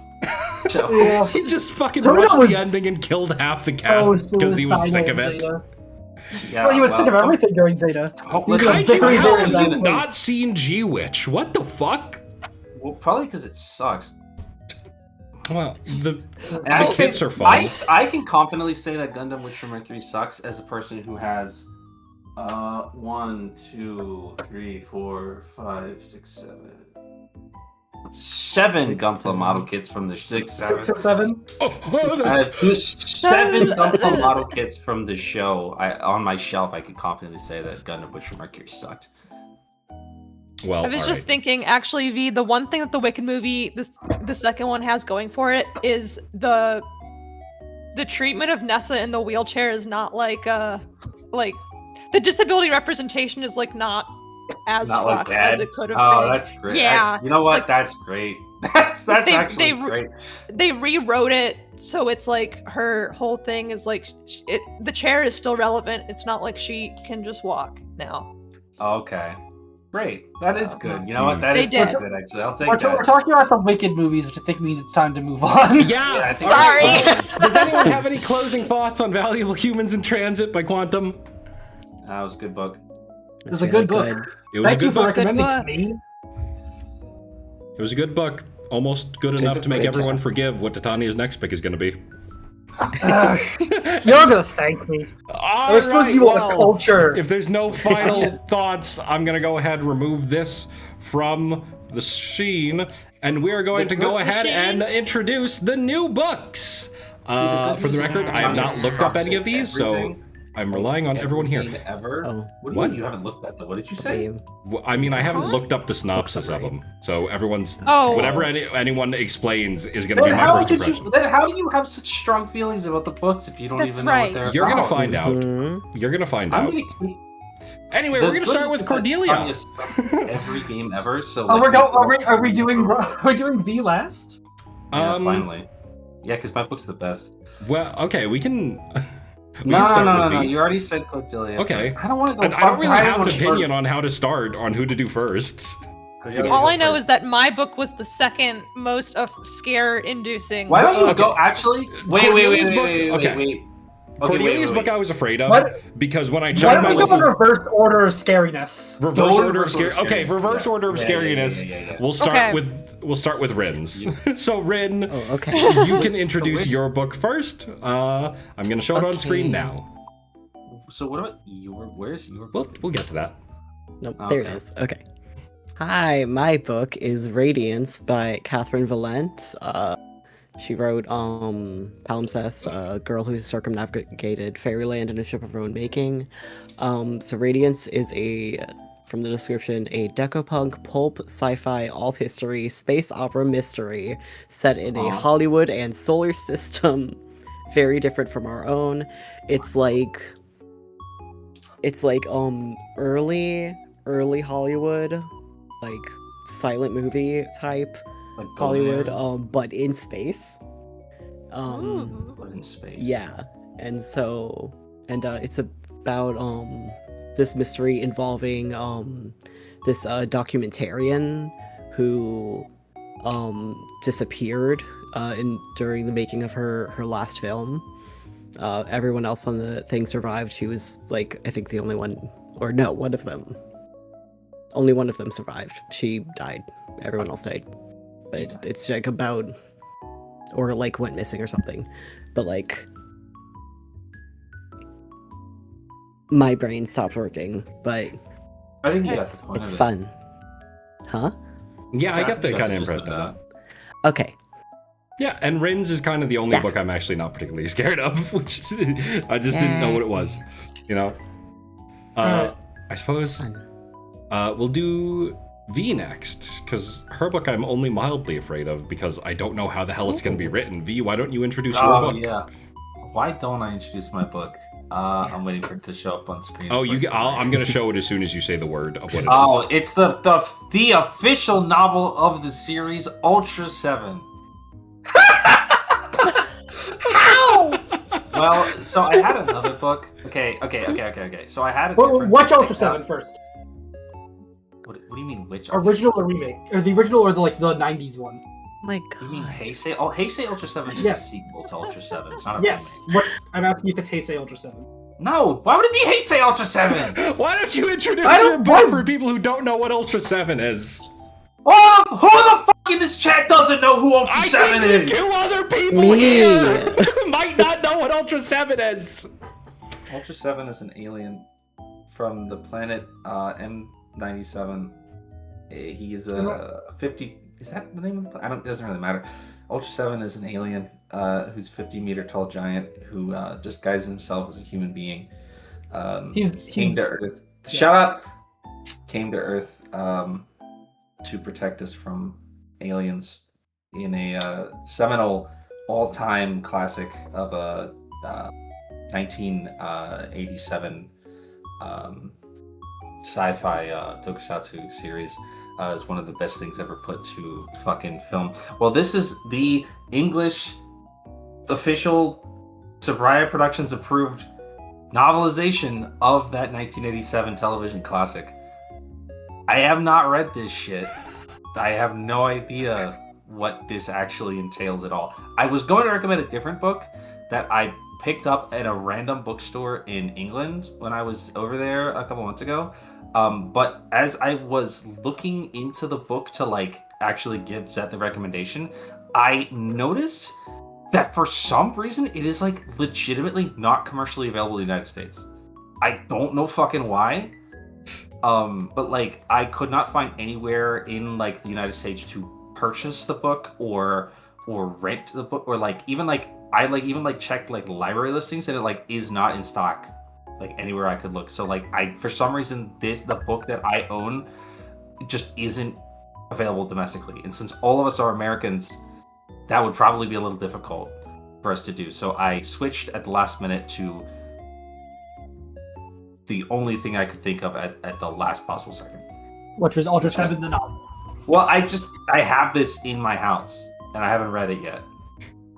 So, Yeah. He just fucking Tomino rushed was- the ending and killed half the cast because he was sick of it. yeah, Well, he was sick of everything during Zeta. Listen, Kaiju, Kaiju, how very have you bad. not seen G-Witch? What the fuck? well, probably because it sucks. Well, the And I hits say- are fun. I can confidently say that Gundam Witch from Mercury sucks as a person who has 1, 2, 3, 4, 5, 6, 7 Gunpla model kits from the 6, 7. 6 or 7. I have 7 Gunpla model kits from the show. On my shelf, I could confidently say that Gundam Witch from Mercury sucked. Well, I was all just right. thinking, actually, V, the one thing that the Wicked movie, the second one, has going for it is the treatment of Nessa in the wheelchair is not like the disability representation is like not as Not like fucked as that. it could have Oh, been. that's great. Yeah, You know what? like- That's great. That's actually great. They rewrote it so it's like her whole thing is like the chair is still relevant. It's not like she can just walk now. Okay. Great. That is good. You know what? That They is did. good, actually. I'll take We're that. talking about the Wicked movies, which I think means it's time to move on. Yeah. I think- Sorry. Does anyone have any closing thoughts on Valuable Humans in Transit by Quantum? That was a good book. It was a good book. It was Thank a you good for book. recommending book. it to me. It was a good book. Almost good enough to make everyone forgive what Titania's next pick is going to be. You're gonna thank me. All We're supposed to be right, a culture. If there's no final thoughts, I'm going to go ahead and remove this from the scene, and we're going to go ahead and introduce the new books. For the record, I have not looked up any of these, so I'm relying on everyone here. Ever? Oh. What do you mean you haven't looked at them? What did you say? I mean, I haven't looked up the synopsis of them, so everyone's Oh. whatever anyone explains is going to be Then my how first did impression. you? Then how do you have such strong feelings about the books if you don't That's even know right. what they're You're going to about? find out. Mhm. You're going to find I'm out. gonna keep. Anyway, The we're going to start goodness with is that Cordelia. Tanya sucked every game ever. So Oh, like, are we doing V last? Yeah, finally. Yeah, because my book's the best. Well, okay, we can. We No, can start no, with no. me. You already said Cordelia. Okay. I don't want to go. I don't really have an wanna opinion start- on how to start, on who to do first. Cordelia, All go I know first. is that my book was the second most scare-inducing. Why don't you Okay. go? Actually, wait. Cordelia's book- okay. Okay, Cordelia's wait. book I was afraid of What? because when I Why checked don't my we go in local reverse order of scariness? reverse Go in order of reverse scary. order of Okay, scariness, reverse yeah. order of Yeah, scariness. yeah. We'll start Okay. with Rin's. So Rin, Oh, okay. you can introduce your book first. I'm gonna show it on screen Okay. now. So what about your? Where's your book? We'll get to that. Nope, there it Okay. is. Okay. Hi, my book is Radiance by Catherine Valente. She wrote Palimpsest, a girl who circumnavigated fairyland in a ship of her own making. So Radiance is from the description, a decopunk, pulp, sci-fi, alt history, space opera mystery set in a Hollywood and solar system very different from our own. It's like early Hollywood, like silent movie type Like Hollywood, Golden but in space. Ooh. But in space. Yeah, and it's about this mystery involving this documentarian who disappeared during the making of her last film. Everyone else on the thing survived. She was like, I think the only one, or no, one of them. Only one of them survived. She died. Everyone else died. But it's like about, or like went missing or something. But like, my brain stopped working. But I think you got It's- the point it's of it. fun, huh? Yeah, I get the You kind of the gist impression of that. Okay. Yeah, and Rin's is kind of the only Yeah. book I'm actually not particularly scared of, which I just didn't know what it was, you know? Alright. I suppose Fun. we'll do V next, because her book I'm only mildly afraid of because I don't know how the hell it's going to be written. V, why don't you introduce your book? Yeah. Why don't I introduce my book? I'm waiting for it to show up on screen. Oh, I'm going to show it as soon as you say the word of what it is. Oh, it's the official novel of the series, Ultra 7. How? Well, so I had another book. Okay. So I had a different Watch book. Ultra 7 first. What do you mean, which Ultra Original or remake? Or the original or the 90s one? My You mean God. Heisei? Oh, Heisei Ultra 7 is Yes. a sequel to Ultra 7. It's not a Yes. remake. I'm asking you if it's Heisei Ultra 7. No, why would it be Heisei Ultra 7? Why don't you introduce I your don't book know. for people who don't know what Ultra 7 is? Oh, who the fuck in this chat doesn't know who Ultra I 7 think is? the 2 other people Me. here might not know what Ultra 7 is. Ultra 7 is an alien from the planet M97. He is a 50. Is that the name of the planet? It doesn't really matter. Ultra 7 is an alien who's 50-meter tall giant who disguises himself as a human being. Came to Earth. Yeah. Shut up! Came to Earth to protect us from aliens in a seminal all-time classic of a 1987 sci-fi tokusatsu series. Is one of the best things ever put to fucking film. Well, this is the English official Sobraya Productions approved novelization of that 1987 television classic. I have not read this shit. I have no idea what this actually entails at all. I was going to recommend a different book that I picked up at a random bookstore in England when I was over there a couple months ago. But as I was looking into the book to actually give Zett the recommendation, I noticed that for some reason it is legitimately not commercially available in the United States. I don't know fucking why. But I could not find anywhere in the United States to purchase the book or rent the book or even checked library listings and it is not in stock anywhere I could look. So for some reason the book that I own just isn't available domestically, and since all of us are Americans, that would probably be a little difficult for us to do. So I switched at the last minute to the only thing I could think of at the last possible second, Which was Ultra 7 the novel. well, I have this in my house and I haven't read it yet.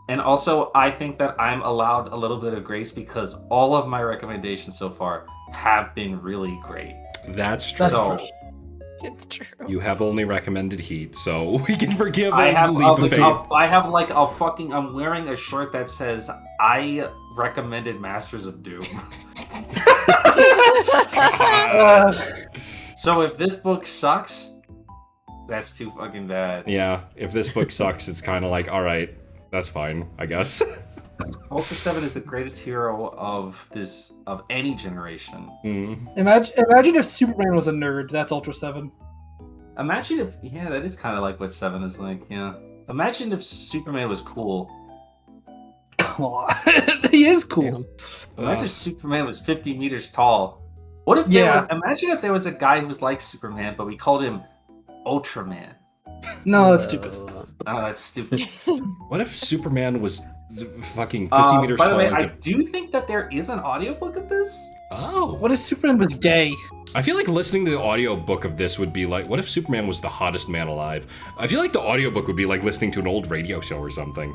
And also, I think that I'm allowed a little bit of grace because all of my recommendations so far have been really great. That's true. So It's true. You have only recommended Heat, so we can forgive I a have leap of faith. I'm wearing a shirt that says I recommended Masters of Doom. So if this book sucks, that's too fucking bad. Yeah, if this book sucks, it's kind of all right, that's fine, I guess. Ultra 7 is the greatest hero of any generation. Imagine if Superman was a nerd. That's Ultra 7. Imagine if, yeah, that is kind of like what 7 is like, yeah. Imagine if Superman was cool. Come on. He is cool. Imagine if Superman was 50 meters tall. What if imagine if there was a guy who was like Superman, but we called him Ultraman. No, that's stupid. Oh, that's stupid. What if Superman was fucking 50 meters by the tall? way, and I could- do think that there is an audiobook of this. Oh. What if Superman was gay? I feel like listening to the audiobook of this would be what if Superman was the hottest man alive? I feel like the audiobook would be like listening to an old radio show or something.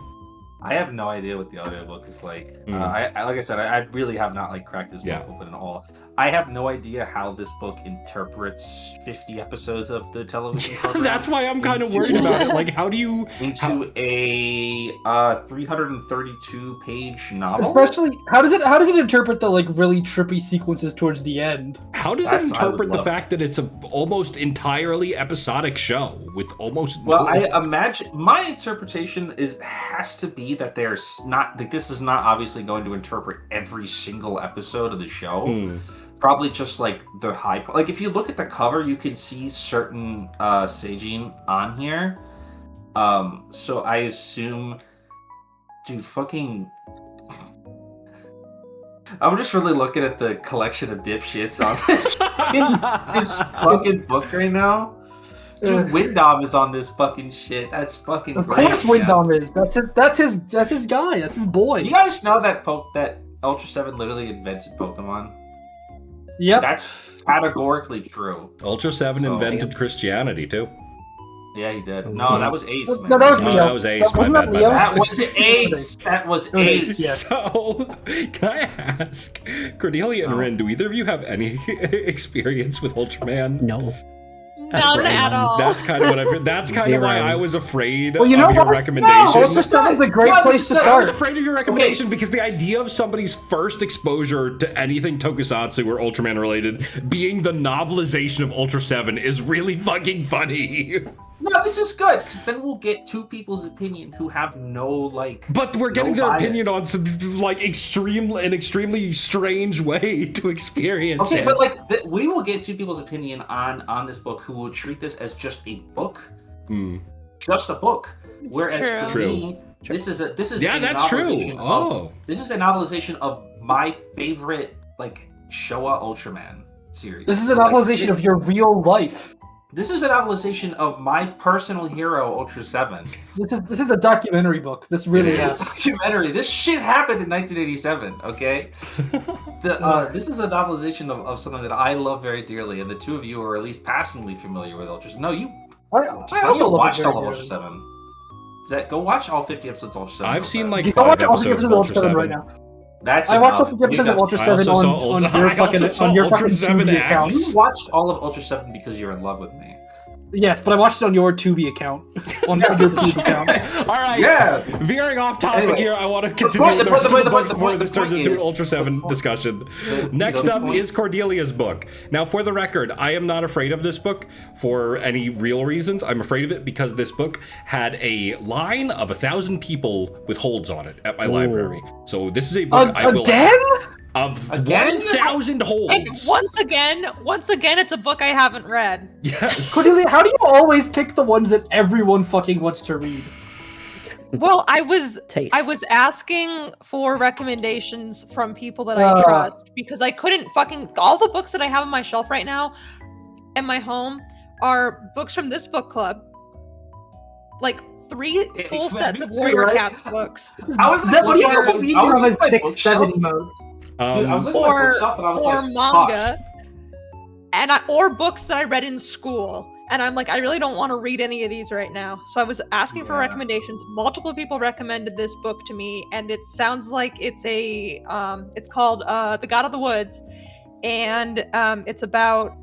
I have no idea what the audiobook is like. I like I said, I really have not cracked this book open at all. I have no idea how this book interprets 50 episodes of the television program. That's why I'm kind of worried about it. How do you into a 332-page novel? Especially, how does it interpret the really trippy sequences towards the end? How does it interpret the fact that it's a almost entirely episodic show with almost Well, I imagine my interpretation has to be that there's not this is not obviously going to interpret every single episode of the show. Probably just the high point. If you look at the cover, you can see certain Seijin on here. So I assume, dude, fucking I'm just really looking at the collection of dipshits on this fucking book right now. Dude, Windom is on this fucking shit. That's fucking Of great. course, Windom is. That's his guy. That's his boy. You guys know that that Ultra 7 literally invented Pokemon? Yep. That's categorically true. Ultra 7 invented Christianity too. Yeah, he did. No, that was Ace. Man. No, that was No, Leo. that was Ace. My Wasn't bad, that my Leo? bad. That was Ace. That was Ace. Yeah. So, can I ask, Cordelia and Rin, do either of you have any experience with Ultraman? No. None at all. That's kind of what I've. That's kind of why Zero. I was afraid Well, you know of your what? recommendations. Ultra 7's a great place to I was start. afraid of your recommendation because the idea of somebody's first exposure to anything tokusatsu or Ultraman related being the novelization of Ultra 7 is really fucking funny. No, this is good because then we'll get two people's opinion who have no like. But we're getting no their bias. opinion on some like extremely strange way to experience Okay, it. but like we will get two people's opinion on this book who will treat this as just a book, just a book. Whereas for me, this is Yeah, a that's true. novelization of- this is a novelization of my favorite like Showa Ultraman series. This is a novelization of your real life. This is a novelization of my personal hero, Ultra 7. This is a documentary book. This really This is. is a documentary. This shit happened in 1987, okay? This is a novelization of something that I love very dearly, and the two of you are at least passingly familiar with Ultra 7. No, you I also watched love all it of Ultra 7. Zett, go watch all 50 episodes of Ultra 7. I've seen like You can 5 watch all the episodes of episodes of Ultra Ultra 7 7 right now. That's I watched all enough. the episodes of Ultra I 7 also on saw your I also fucking saw on your Ultra fucking 7 Tubi X. account. You watched all of Ultra 7 because you're in love with me. Yes, but I watched it on your Tubi account. On your Tubi account. All right. Yeah. Veering off topic Anyway, here, I want to continue the with the point before this turns into an is- Ultra 7 discussion. Next the up point- is Cordelia's book. Now, for the record, I am not afraid of this book for any real reasons. I'm afraid of it because this book had a line of 1,000 people with holds on it at my library. So this is a book I will Again? of Again? 1,000 And holds. once again, it's a book I haven't read. Yes. Cordelia, how do you always pick the ones that everyone fucking wants to read? Well, I was Taste. asking for recommendations from people that I trust because I couldn't all the books that I have on my shelf right now in my home are books from this book club. Like 3 full sets of Warrior right? Cats books. I was Is that what looking you at have? my- You I was have looking at my 6, 7 bookshelf. emotes. Dude, I was looking at my Or bookshelf and I was like, manga. Or books that I read in school. And I'm like, I really don't want to read any of these right now. So I was asking for Yeah. recommendations. Multiple people recommended this book to me, and it sounds like it's it's called The God of the Woods. And it's about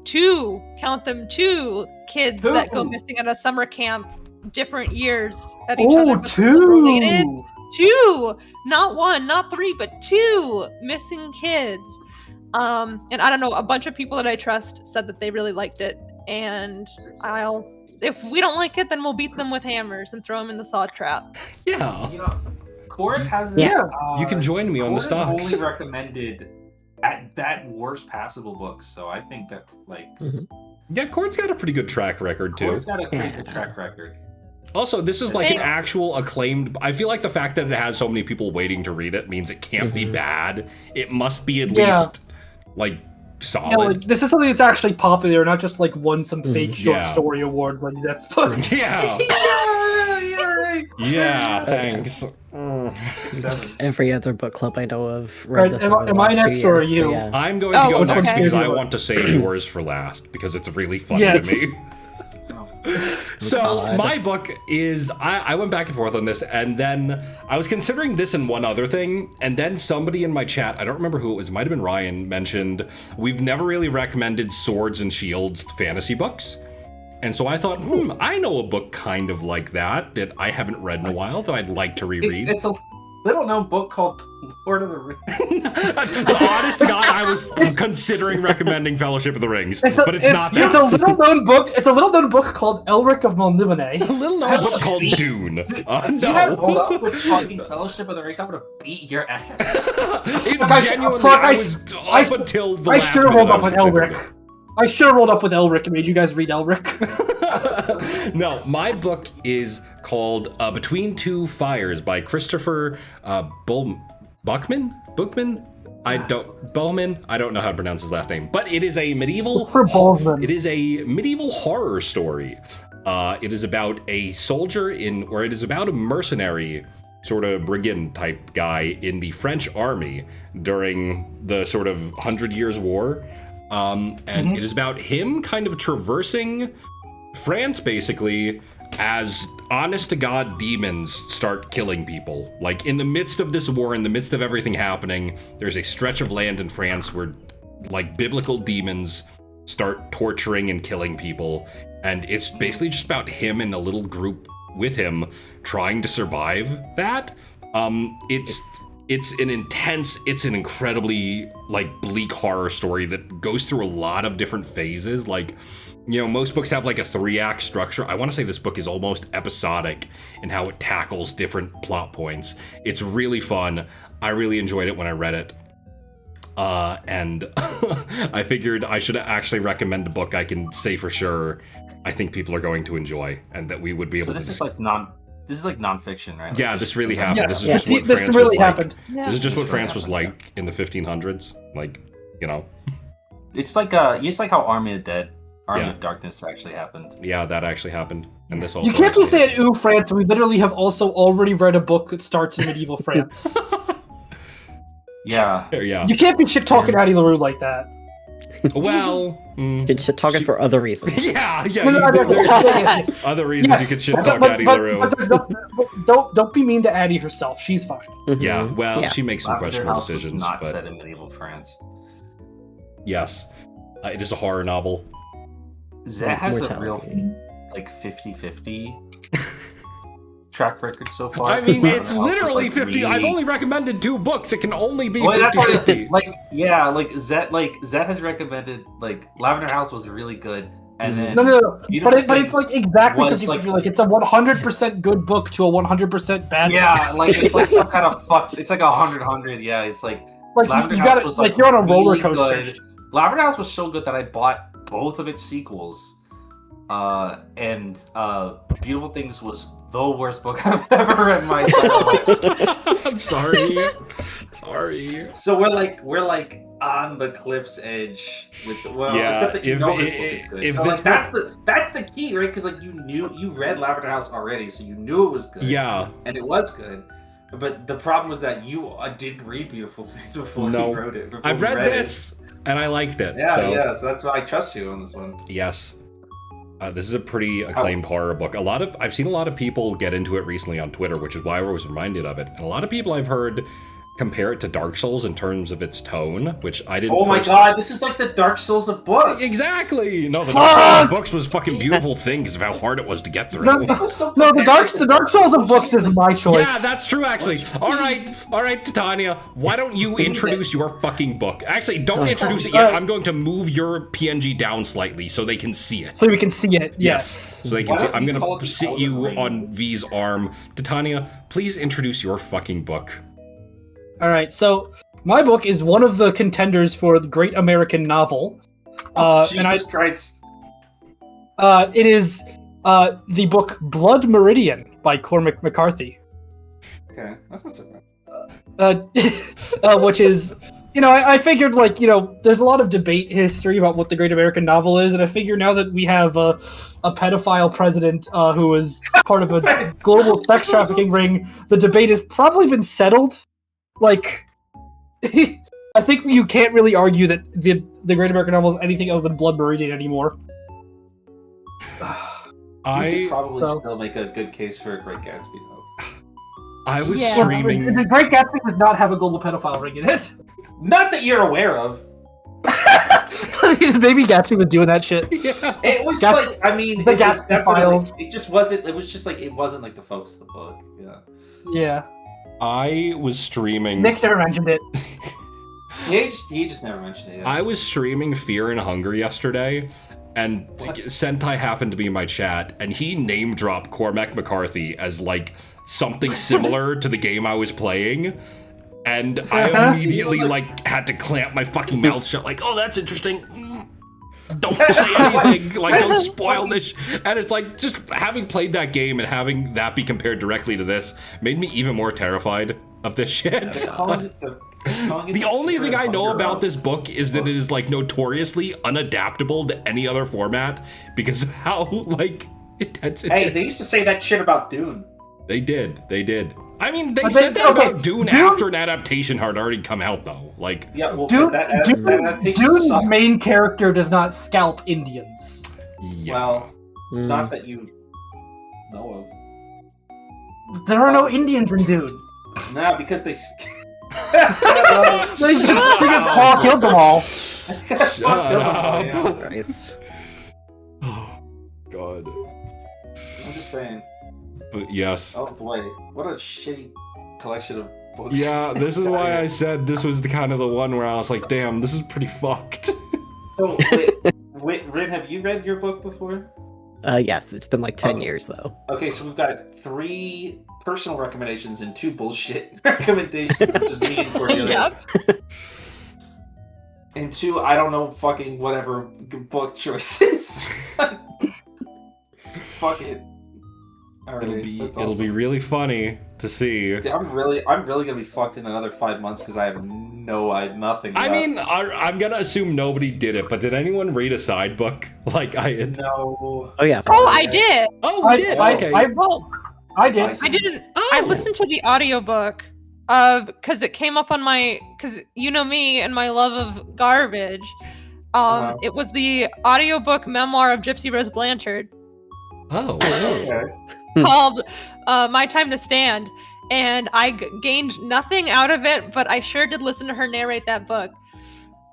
2 kids that go missing at a summer camp different years at each other. Oh, but they're related. 2! 2, not 1, not 3, but 2 missing kids. And I don't know, a bunch of people that I trust said that they really liked it, and if we don't like it, then we'll beat them with hammers and throw them in the saw trap. Yeah. You know, Cord has You can join me on the Cord has stocks. only recommended at worst passable books, so I think that like Yeah, Cord's got a pretty good track record too. Cord's got a pretty good track record. Also, this is like an Hey. actual acclaimed. I feel like the fact that it has so many people waiting to read it means it can't be bad. It must be at Yeah. least like solid. Yeah, like, this is something that's actually popular, not just like won some fake short Yeah. story award like Zett's book. Yeah. You're right. Yeah. Thanks. 7. Every other book club I know of Right, read this am over I- the am I last 2 next or are years, so you? yeah. I'm going to Oh, go okay. next because I Okay. want to save yours for last because it's really funny Yes. to me. So God. my book is I went back and forth on this, and then I was considering this and one other thing, and then somebody in my chat, I don't remember who it was, it might have been Ryan, mentioned we've never really recommended Swords and Shields fantasy books. And so I thought, I know a book kind of like that I haven't read in a while that I'd like to reread. It's a little known book called Lord of the Rings. Honest to God, I was considering recommending Fellowship of the Rings, but it's not that. It's a little known book. It's a little known book called Elric of Melniboné. A little known book called Dune. If you had rolled No. up with fucking Fellowship of the Rings, I would have beat your ass. It Fuck, I- genuinely, fuck, I I- was I- up until the I last should have minute rolled I up was with considering Elric. I should have rolled up with Elric and made you guys read Elric. it. No, my book is called Between Two Fires by Christopher Bookman? Bowman. I don't know how to pronounce his last name, but it is a medieval. It is a medieval horror story. It is about a soldier it is about a mercenary sort of brigand type guy in the French army during the sort of 100 Years' War. And it is about him kind of traversing France, basically, as honest-to-God demons start killing people. Like, in the midst of this war, in the midst of everything happening, there's a stretch of land in France where, like, biblical demons start torturing and killing people. And it's basically just about him and a little group with him trying to survive that. It's an incredibly, like, bleak horror story that goes through a lot of different phases. Like, you know, most books have like a 3-act structure. I want to say this book is almost episodic in how it tackles different plot points. It's really fun. I really enjoyed it when I read it. And I figured I should actually recommend a book I can say for sure I think people are going to enjoy, and that we would be able to. This is like nonfiction, right? Like, yeah, this really happened. Yeah, this is just what this France really was happened. like. This is just what France was like in the 1500s. Like, you know. It's like how Army of Darkness actually happened. Yeah, that actually happened. And this also. You can't just say it, ooh, France. We literally have also already read a book that starts in medieval France. Yeah. Yeah. You can't be shit talking Addie LaRue like that. Well, You can shit talking for other reasons. yeah. Yes, Other reasons you could shit talk Addie LaRue. Don't be mean to Addie herself. She's fine. Yeah, well, she makes some Lavender questionable House was decisions, not but set in medieval France. yes, it is a horror novel. Zett has a Mortality. real, like, 50-50 track record so far. I mean, Lavender it's House was, literally like, 50. I've only recommended 2 books. It can only be Well, that's what 50-50. Zett has recommended, like, Lavender House was really good, and then No. Beautiful But it's Things like exactly was, 50-50. like, Like it's a 100% good book to a 100% bad book. yeah, like it's like some kind of fuck. It's like 100. Yeah, it's like Like Lavender you House got was like you're on a roller really coaster. good. Lavender House was so good that I bought both of its sequels. And Beautiful Things was the worst book I've ever read in my entire life. I'm sorry. Sorry. So we're like on the cliff's edge with Yeah, except that you if- know this book is good. if So, this like, that's the key, right? Because like you read Lavender House already, so you knew it was good. Yeah. And it was good. But the problem was that you didn't read Beautiful Things before No. you wrote it. before I've we read it. this, and I liked it. Yeah, so, so that's why I trust you on this one. Yes. This is a pretty acclaimed horror book. I've seen a lot of people get into it recently on Twitter, which is why I was reminded of it. And a lot of people I've heard compare it to Dark Souls in terms of its tone, which I didn't. Oh my god, this is like the Dark Souls of books. Exactly. No, the Dark Souls of books was fucking beautiful things of how hard it was to get through. No, the Dark Souls of books is my choice. Yeah, that's true, actually. All right, Titania, why don't you introduce your fucking book? Actually, don't introduce it yet. I'm going to move your PNG down slightly so they can see it. So we can see it. Yes. So they can see. I'm going to sit you on V's arm. Titania, please introduce your fucking book. All right. So my book is one of the contenders for the Great American Novel. Jesus Christ. It is the book Blood Meridian by Cormac McCarthy. Okay, that's not so bad. Which is, I figured, like, there's a lot of debate history about what the Great American Novel is, and I figure now that we have a pedophile president who is part of a global sex trafficking ring, the debate has probably been settled. Like, I think you can't really argue that the Great American Novel is anything other than Blood Meridian anymore. You could probably still make a good case for a Great Gatsby, though. I was Yeah. streaming. The Great Gatsby does not have a global pedophile ring in it. Not that you're aware of. Maybe Gatsby was doing that shit. Yeah. It was Gatsby- like, I mean, the it was Gatsby definitely- Files. It just wasn't. It was just like it wasn't like the focus of the book. Yeah. Yeah. I was streaming. Nick never mentioned it. He just never mentioned it. Yeah. I was streaming Fear and Hunger yesterday, and What? Sentai happened to be in my chat, and he name dropped Cormac McCarthy as like something similar to the game I was playing. And I immediately like had to clamp my fucking mouth shut, like, oh, that's interesting. Don't say anything, like, don't spoil this. And it's like, just having played that game and having that be compared directly to this made me even more terrified of this shit. The only thing I know about this book is that it is like notoriously unadaptable to any other format because of how like intense it Hey, is. they used to say that shit about Dune. They did. I mean, they But said that okay, about Dune Dune- after an adaptation had already come out, though. Like, Yeah, well, Dune, that adaptation Dune's sucked. main character does not scalp Indians. yeah. Well, Mm. not that you know There are no Indians in Dune. of. No, because they. Because Paul killed them all. Shut up. Christ. Oh, God. I'm just saying. But yes. Oh boy, what a shitty collection of books. Yeah, this is why I said this was the kind of the one where I was like, damn, this is pretty fucked. So, wait, Rin, have you read your book before? Yes, it's been like 10 Okay. years though. Okay, so we've got 3 personal recommendations and 2 bullshit recommendations, which is me and Cordelia. Yep. And 2, I don't know, fucking whatever book choices. Fuck it. Alright, that's It'll awesome. be really funny to see. I'm really gonna be fucked in another 5 months because I have nothing. I left. mean, I'm gonna assume nobody did it, but did anyone read a side book like I had? no. Oh yeah. Oh, I did. Oh, we did. Okay. Well, I did. I didn't. Oh. I listened to the audiobook of because it came up on my because you know me and my love of garbage. It was the audiobook memoir of Gypsy Rose Blanchard Oh. Okay. called My Time to Stand, and I gained nothing out of it, but I sure did listen to her narrate that book.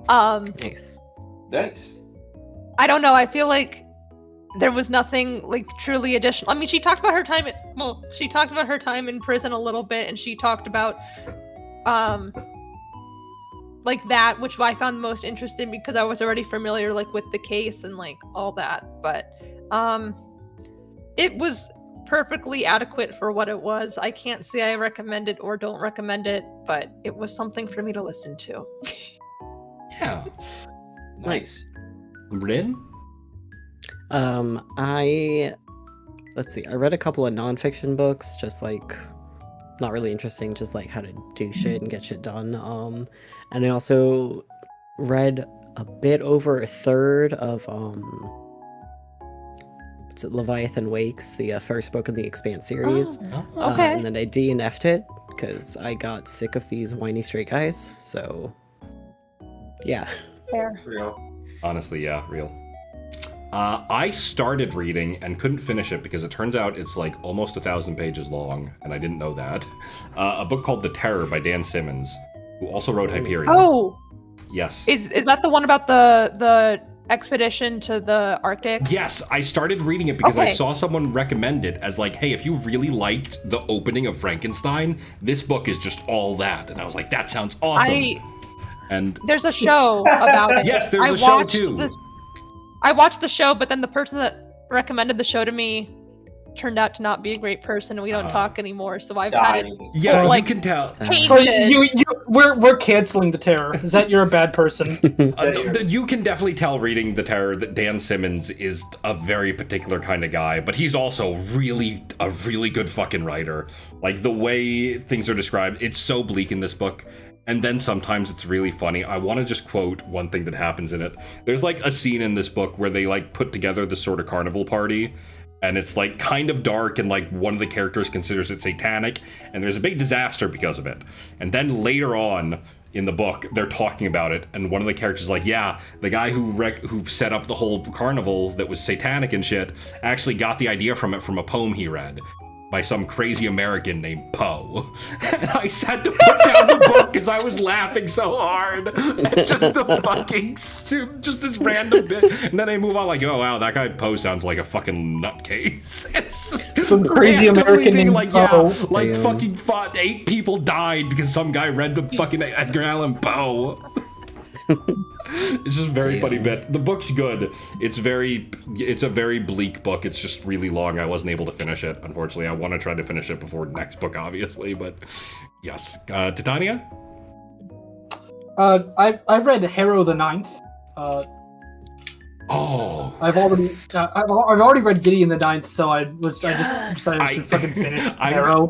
Nice. Nice. I don't know. I feel like there was nothing like truly additional. I mean, she talked about her time. She talked about her time in prison a little bit, and she talked about like that, which I found most interesting because I was already familiar like with the case and like all that. But it was perfectly adequate for what it was. I can't say I recommend it or don't recommend it, but it was something for me to listen to. Yeah. Nice. Rin? Let's see. I read a couple of nonfiction books, just like not really interesting, just like how to do shit and get shit done. And I also read a bit over a third of what's it, Leviathan Wakes, the first book in the Expanse series. Oh. Okay. And then I DNF'd it because I got sick of these whiny straight guys. So, yeah. Fair. Real. Honestly, yeah, real. I started reading and couldn't finish it because it turns out it's like almost 1,000 pages long, and I didn't know that. A book called The Terror by Dan Simmons, who also wrote Hyperion. Oh, Yes. is that the one about the expedition to the Arctic? Yes, I started reading it because I Okay. saw someone recommend it as like, hey, if you really liked the opening of Frankenstein, this book is just all that. And I was like, that sounds awesome. And There's a show about it. yes, there's I a show watched too. I watched the show, but then the person that recommended the show to me turned out to not be a great person, and we don't talk anymore. So I've had it Yeah, like, you can tell. tainted. So we're canceling the terror. Is that you're a bad person? You can definitely tell reading The Terror that Dan Simmons is a very particular kind of guy, but he's also a really good fucking writer. Like the way things are described, it's so bleak in this book. And then sometimes it's really funny. I want to just quote one thing that happens in it. There's like a scene in this book where they like put together this sort of carnival party, and it's like kind of dark, and like one of the characters considers it satanic, and there's a big disaster because of it. And then later on in the book, they're talking about it, and one of the characters is like, yeah, the guy who set up the whole carnival that was satanic and shit actually got the idea from it from a poem he read by some crazy American named Poe. And I had to put down the book because I was laughing so hard at just the fucking just this random bit. And then I move on like, oh wow, that guy Poe sounds like a fucking nutcase. It's just Some crazy randomly American being named like, yeah, Poe. like Damn. fucking 8 people died because some guy read the fucking Edgar Allan Poe. It's just a very funny bit. The book's good. It's a very bleak book. It's just really long. I wasn't able to finish it, unfortunately. I want to try to finish it before the next book, obviously, but yes. Titania? I read Harrow the Ninth. Oh. I've already read Gideon the Ninth, so I just decided I- to fucking finish I- Harrow.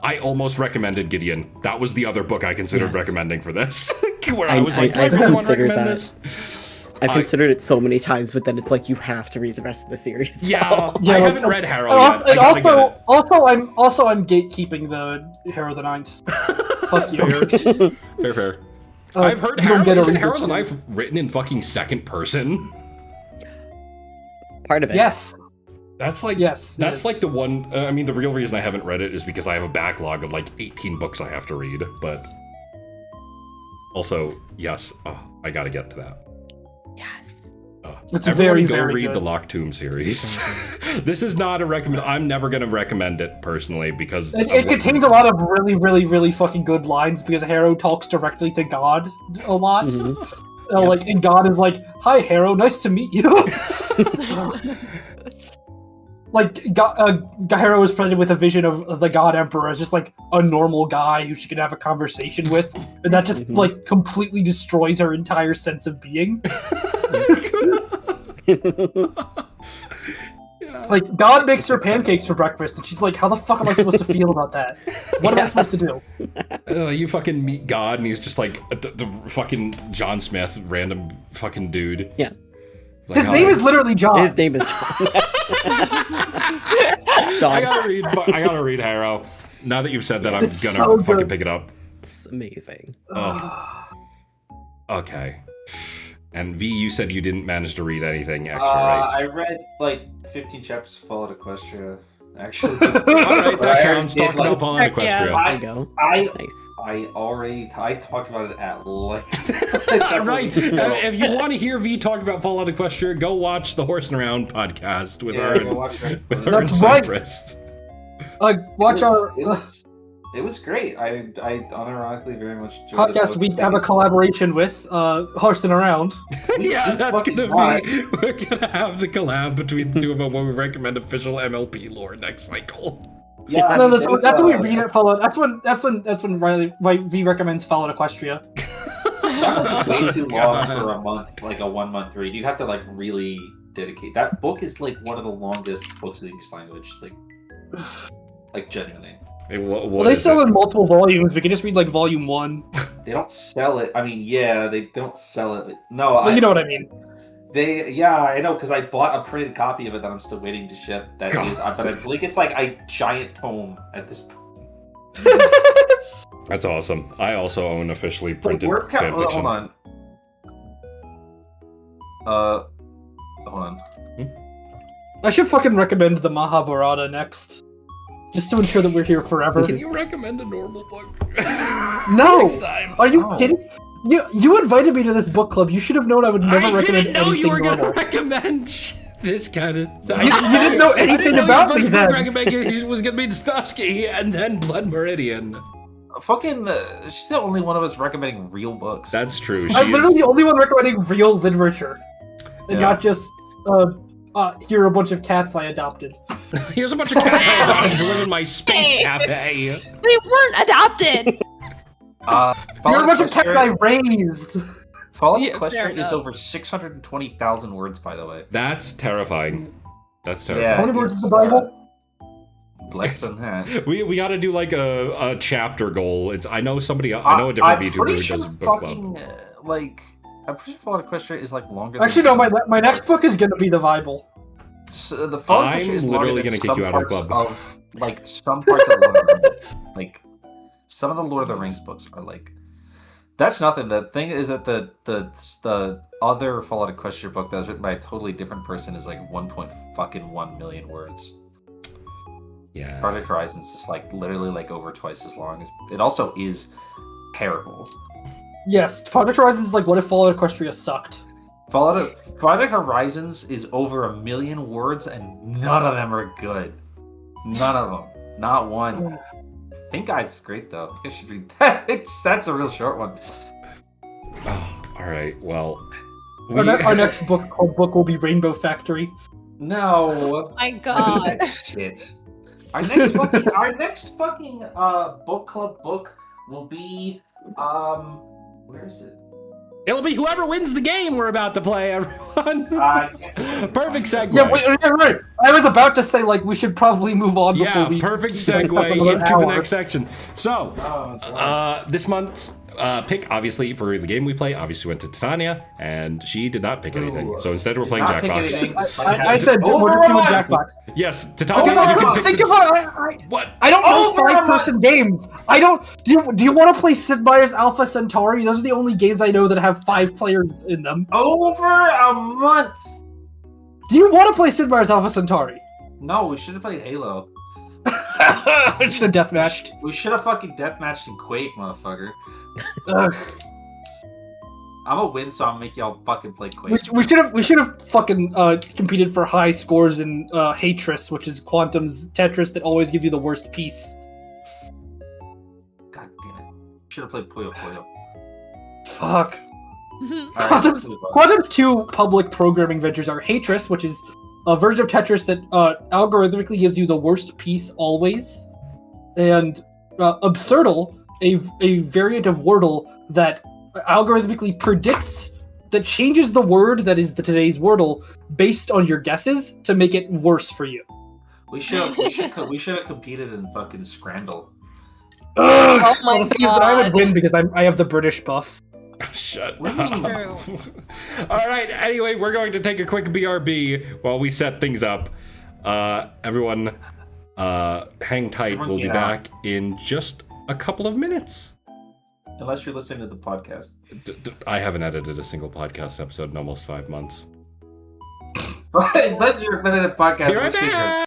I almost recommended Gideon. That was the other book I considered recommending for this. Where I was I like, do I really want to considered recommend that. this? I've considered it so many times, but then it's like you have to read the rest of the series. Yeah, Yeah, I like- haven't read Harrow yet. I And gotta get it. also I'm gatekeeping the Harrow the Ninth. Fuck you. Fair. Uh, I've heard you don't Harrow. get a Isn't read Harrow the the two. Knife written in fucking second person? Part of it. Yes. That's like Yes, it That's is. like the one. I mean, the real reason I haven't read it is because I have a backlog of like 18 books I have to read. But also, yes, I gotta get to that. Yes. It's Everyone very, go very read good. the Locked Tomb series. This is not a recommend. I'm never gonna recommend it personally because It of what- contains a lot of really, really, really fucking good lines because Harrow talks directly to God a lot. Mhm. Like, and God is like, "Hi, Harrow, nice to meet you." Like, Harrow is presented with a vision of the God Emperor as just like a normal guy who she can have a conversation with, and that just Mhm. like completely destroys her entire sense of being. Like, God makes her pancakes for breakfast, and she's like, "How the fuck am I supposed to feel about that? What am I supposed to do?" You fucking meet God, and he's just like the fucking John Smith, random fucking dude. Yeah. It's like, His name is literally John. His name is John. I gotta read Harrow. Now that you've said that, I'm It's gonna so fucking good. pick it up. It's amazing. Oh. Okay. And V, you said you didn't manage to read anything extra, Uh, right? I read like 15 chapters of Fallout Equestria. Actually, All right, that counts. did, Talk about Fallout Heck yeah. Equestria. There you go. I Nice. I talked about it at length. Right. If you want to hear V talk about Fallout Equestria, go watch the Horsing Around podcast with her go and, watch it. with her That's and right. Cypress. Watch our It was great. I unironically very much enjoyed podcast. it. We have a collaboration with Horsing Around. Yeah, that's fucking gonna not. be. We're gonna have the collab between the two of them when we recommend official MLP lore next cycle. Yeah, No, there's, that's when we read yes. it. Fallout. That's when Riley V recommends Fallout Equestria. That was way too long God. for a month, like a 1 month read. You'd have to like really dedicate. That book is like one of the longest books in the English language, like genuinely. Hey, what Well, they is sell it? in multiple volumes. We can just read like volume 1. They don't sell it. I mean, yeah, they don't sell it. No, Well, you know what I mean. Yeah, I know because I bought a printed copy of it that I'm still waiting to ship. That God. is, but I believe it's like a giant tome at this point. That's awesome. I also own officially printed Hold fanfiction. on. Hold on. I should fucking recommend the Mahabharata next, just to ensure that we're here forever. Can you recommend a normal book? No! Next time. Are you Oh. kidding? You invited me to this book club. You should have known I would never I recommend didn't know anything you were normal. gonna recommend this kind of. You didn't know anything about me then. Recommend was gonna be Dostoevsky and then Blood Meridian. Fucking, she's the only one of us recommending real books. That's true. I'm She literally is- the only one recommending real literature, and Yeah. not just here are a bunch of cats I adopted. Here's a bunch of cats I adopted to live in my space Hey. cafe. They weren't adopted. Here are a bunch of cats I raised. Fallout Yeah, fair Equestria is enough. over 620,000 words, by the way. That's terrifying. That's Yeah. terrifying. How many words is the it's, Bible? Less than that. We got to do like a chapter goal. I know somebody. I know a different I'm VTuber pretty who sure does book club. fucking, I'm pretty sure Fallout Equestria is like longer. Actually, than no. some My next book is gonna be the Bible. So the Fallout I'm Equestria is literally longer than gonna kick some you out of the parts club. Of, like some parts of Lord of the Rings. Like some of the Lord of the Rings books are like. That's nothing. The thing is that the other Fallout Equestria book that was written by a totally different person is like 1.1 million words. Yeah. Project Horizons is like literally like over twice as long as it also is terrible. Yes, Project Horizons is like, what if Fallout Equestria sucked? Project Horizons is over 1 million words and none of them are good. None of them. Not one. Pink Eyes is great though. You guys should read that. That's a real short one. Oh, all right. Well, Our next book will be Rainbow Factory. No. My I hate God. that shit. Our next fucking book club book will be where is it? It'll be whoever wins the game we're about to play, everyone. Perfect segue. Yeah, right. I was about to say, like, we should probably move on before we... perfect keep it segue another into the hour. next section. So, this month's pick, obviously, for the game we play, obviously went to Titania, and she did not pick anything. So instead, we're playing Jackbox. I said we're doing Jackbox. Yes, Titania, you can pick Think the... about it. What? I don't know 5-person games. I don't. Do you want to play Sid Meier's Alpha Centauri? Those are the only games I know that have 5 players in them. Over a month. Do you want to play Sid Meier's Alpha Centauri? No, we should have played Halo. We should have deathmatched. We should have fucking deathmatched in Quake, motherfucker. Ugh. I'm gonna win, so I'll make y'all fucking play Quake. We should have fucking competed for high scores in Hatris, which is Quantum's Tetris that always gives you the worst piece. God damn it. Should have played Puyo Puyo. Fuck. Alright, let's move on. Quantum's 2 public programming ventures are Hatris, which is a version of Tetris that algorithmically gives you the worst piece always, and Absurdle, a variant of Wordle that algorithmically predicts that changes the word that is today's Wordle based on your guesses to make it worse for you. We should have competed in fucking Scrandle. Ugh! Oh my The thing is that I would God. win because I have the British buff. Shut That's up. true. All right, anyway, we're going to take a quick BRB while we set things up. Everyone, hang tight. Everyone We'll be get back in just a couple of minutes. Unless you're listening to the podcast. I haven't edited a single podcast episode in almost 5 months. Unless you're a fan of the podcast. Be right which is back.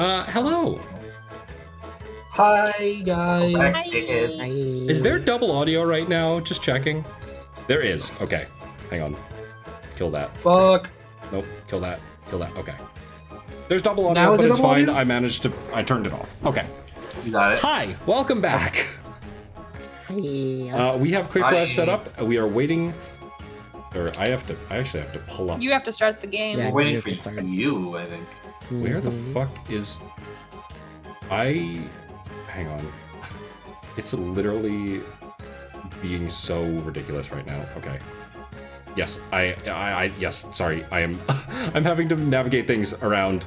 Hello. Hi, guys. Hi, kids. Is there double audio right now? Just checking. There is. Okay. Hang on. Kill that. Fuck. Nope. Kill that. Kill that. Okay. There's double Now audio, is but it it's double fine. audio? I turned it off. Okay. You got it. Hi. Welcome back. Hi. We have Quick Hi. Flash set up. We are waiting. Or I actually have to pull up. You have to start the game. Yeah. We're waiting you for have to start. you, I think. Where the Mhm. fuck is... Hang on. It's literally being so ridiculous right now. Okay. Yes, yes, sorry. I am... I'm having to navigate things around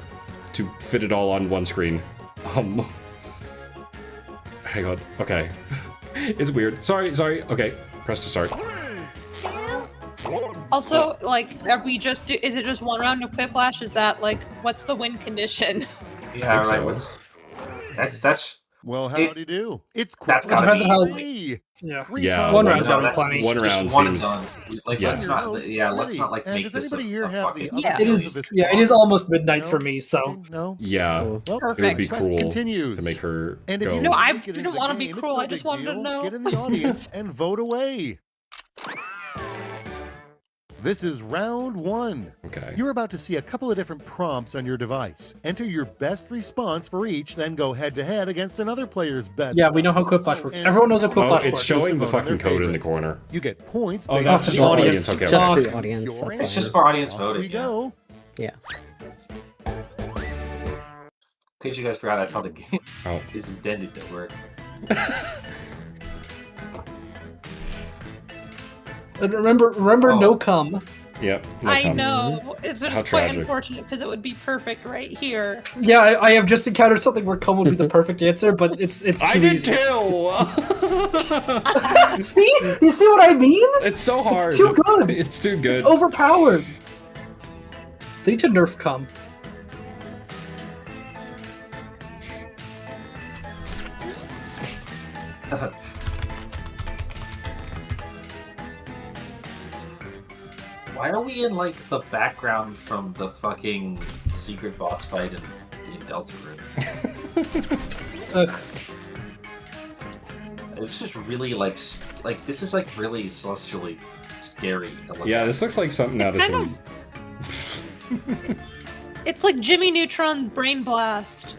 to fit it all on one screen. Hang on. Okay. It's weird. Sorry. Okay. Press to start. Also, like, are we just is it just one round of Quiplash? Is that like what's the win condition? Yeah, think right. so. That's Well, If- howdy do. It's That's quick gotta be- three. Yeah. Yeah, One one round's gotta be plenty. One just round one and seems- done. Like yeah. let's not. Yeah, let's not like And make does this anybody a here have fucking. the other Yeah. It version is. of this Yeah, it card? is almost midnight No? for me. So No. Yeah. Cool. Well, It would be Perfect. quest cruel continues. to make her And if go. you No, I get into didn't the wanna be game, it's cruel, no I just big wanted to deal. know. Get in the audience and vote away. This is round one. Okay. You're about to see a couple of different prompts on your device. Enter your best response for each, then go head to head against another player's best. yeah, we know how Quiplash works. Everyone knows how Oh, Quiplash it's works. showing the Vote on fucking their code in the favorite. corner. You get points. Oh, based that's on just your the audience. audience. Okay. Just okay. the audience, Your that's It's fine. just for audience Off voting. we Yeah. go. Yeah. In case you guys forgot, that's how the game Oh. is intended to work. And remember, Oh. no cum. Yep. no I comment. know. It's How just quite tragic. unfortunate because it would be perfect right here. Yeah, I have just encountered something where cum would be the perfect answer, but it's too I did easy. too. See, you see what I mean? It's so hard. It's too good. It's too good. It's overpowered. They need to nerf cum. Why are we in like the background from the fucking secret boss fight in Delta Room? Ugh. It's just really like this is like really celestially scary to look Yeah, at. this looks like something It's out of kind some. It's like Jimmy Neutron's Brain Blast.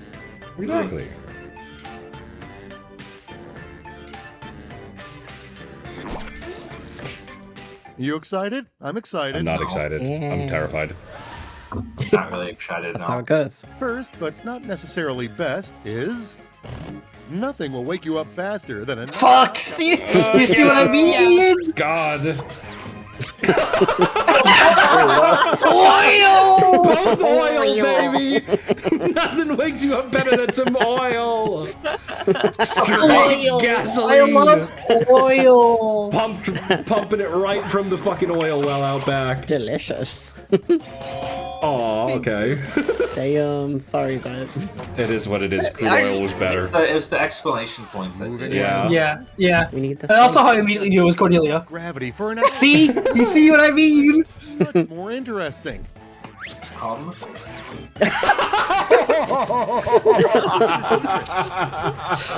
Exactly. You excited? I'm excited. I'm not No. excited. Yeah. I'm terrified. Not really excited That's at how all. it goes. First, but not necessarily best, is nothing will wake you up faster than a Fuck! See, you see what I mean? God. Oil! Both oil, baby. Nothing wakes you up better than some oil. Straight Oil! gasoline. I love oil. Pumping it right from the fucking oil well out back. Delicious. Aw, okay. Damn. Sorry, Zett. It is what it is. Crude oil was better. It's the exclamation points that did it. Yeah. Yeah. We need this. And also how I space. immediately knew it was Cordelia. gravity for an See? You see what I mean? much more interesting. Hum.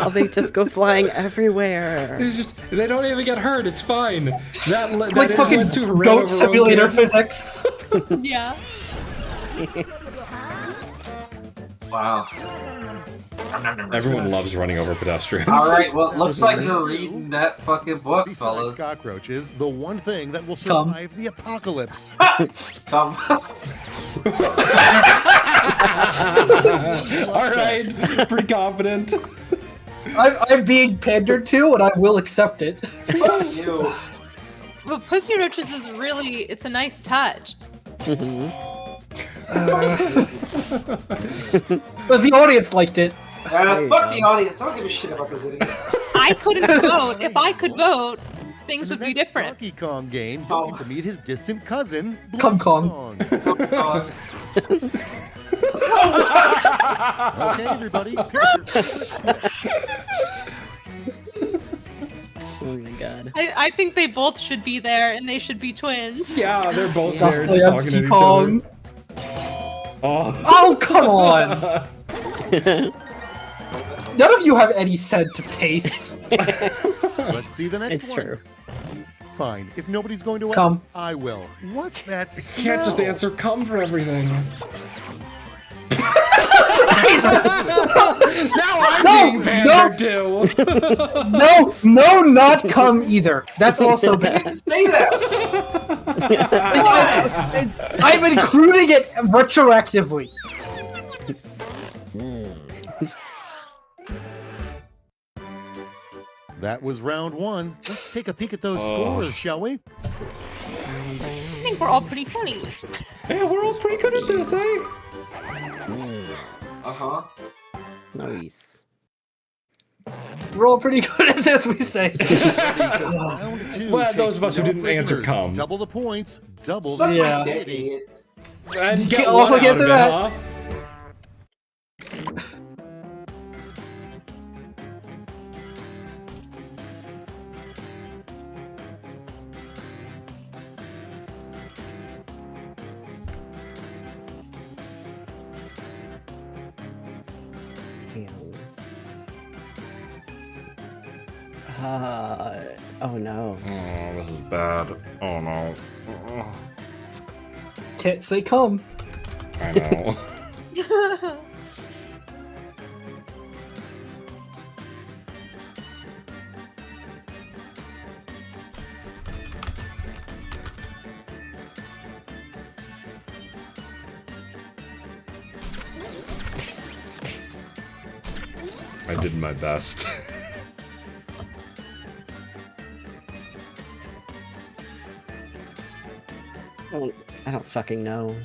Oh, they just go flying everywhere. It's just, they don't even get hurt. It's fine. That Like is fucking went to who ran goat over simulator Rogan. physics. Yeah. Wow. Everyone loves running over pedestrians. All right. Well, it looks like you're reading that fucking book, Besides fellas. cockroaches, the one thing that will Come. survive the apocalypse. Come. All right, pretty confident. I'm being pandered to, and I will accept it. Fuck you. But Pussy Roaches is really, it's a nice touch. Mhm. But the audience liked it. There you Fuck go. the audience. I don't give a shit about those idiots. I couldn't vote. If I could vote, things would be different. Donkey Kong game, you'll Oh. get to meet his distant cousin, Kong Blue Kong. Oh, Okay, everybody, pick your Oh my god. I think they both should be there, and they should be twins. Yeah, they're both there just talking to Dostoevsky each Kong. other. Oh. Oh, come on! None of you have any sense of taste. Let's see the next It's one. true. Fine. If nobody's going to Come. ask, I will. What's that You smell? can't just answer come for everything. Now I'm being pandered to. No, not come either. That's also bad. Say that. I'm including it retroactively. That was round one. Let's take a peek at those scores, shall we? I think we're all pretty funny. Yeah, we're all pretty good at this, eh? Uh-huh. Nice. We're all pretty good at this, we say. Round two. Well, takes those of us who no didn't answer prisoners. come. Double the points. Double Suck the Yeah. my dick, idiot. And You get can't- one also out can't of say it, that. huh? Oh no. Oh, this is bad. Oh no. Can't say come. I know. I did my best. I don't fucking know.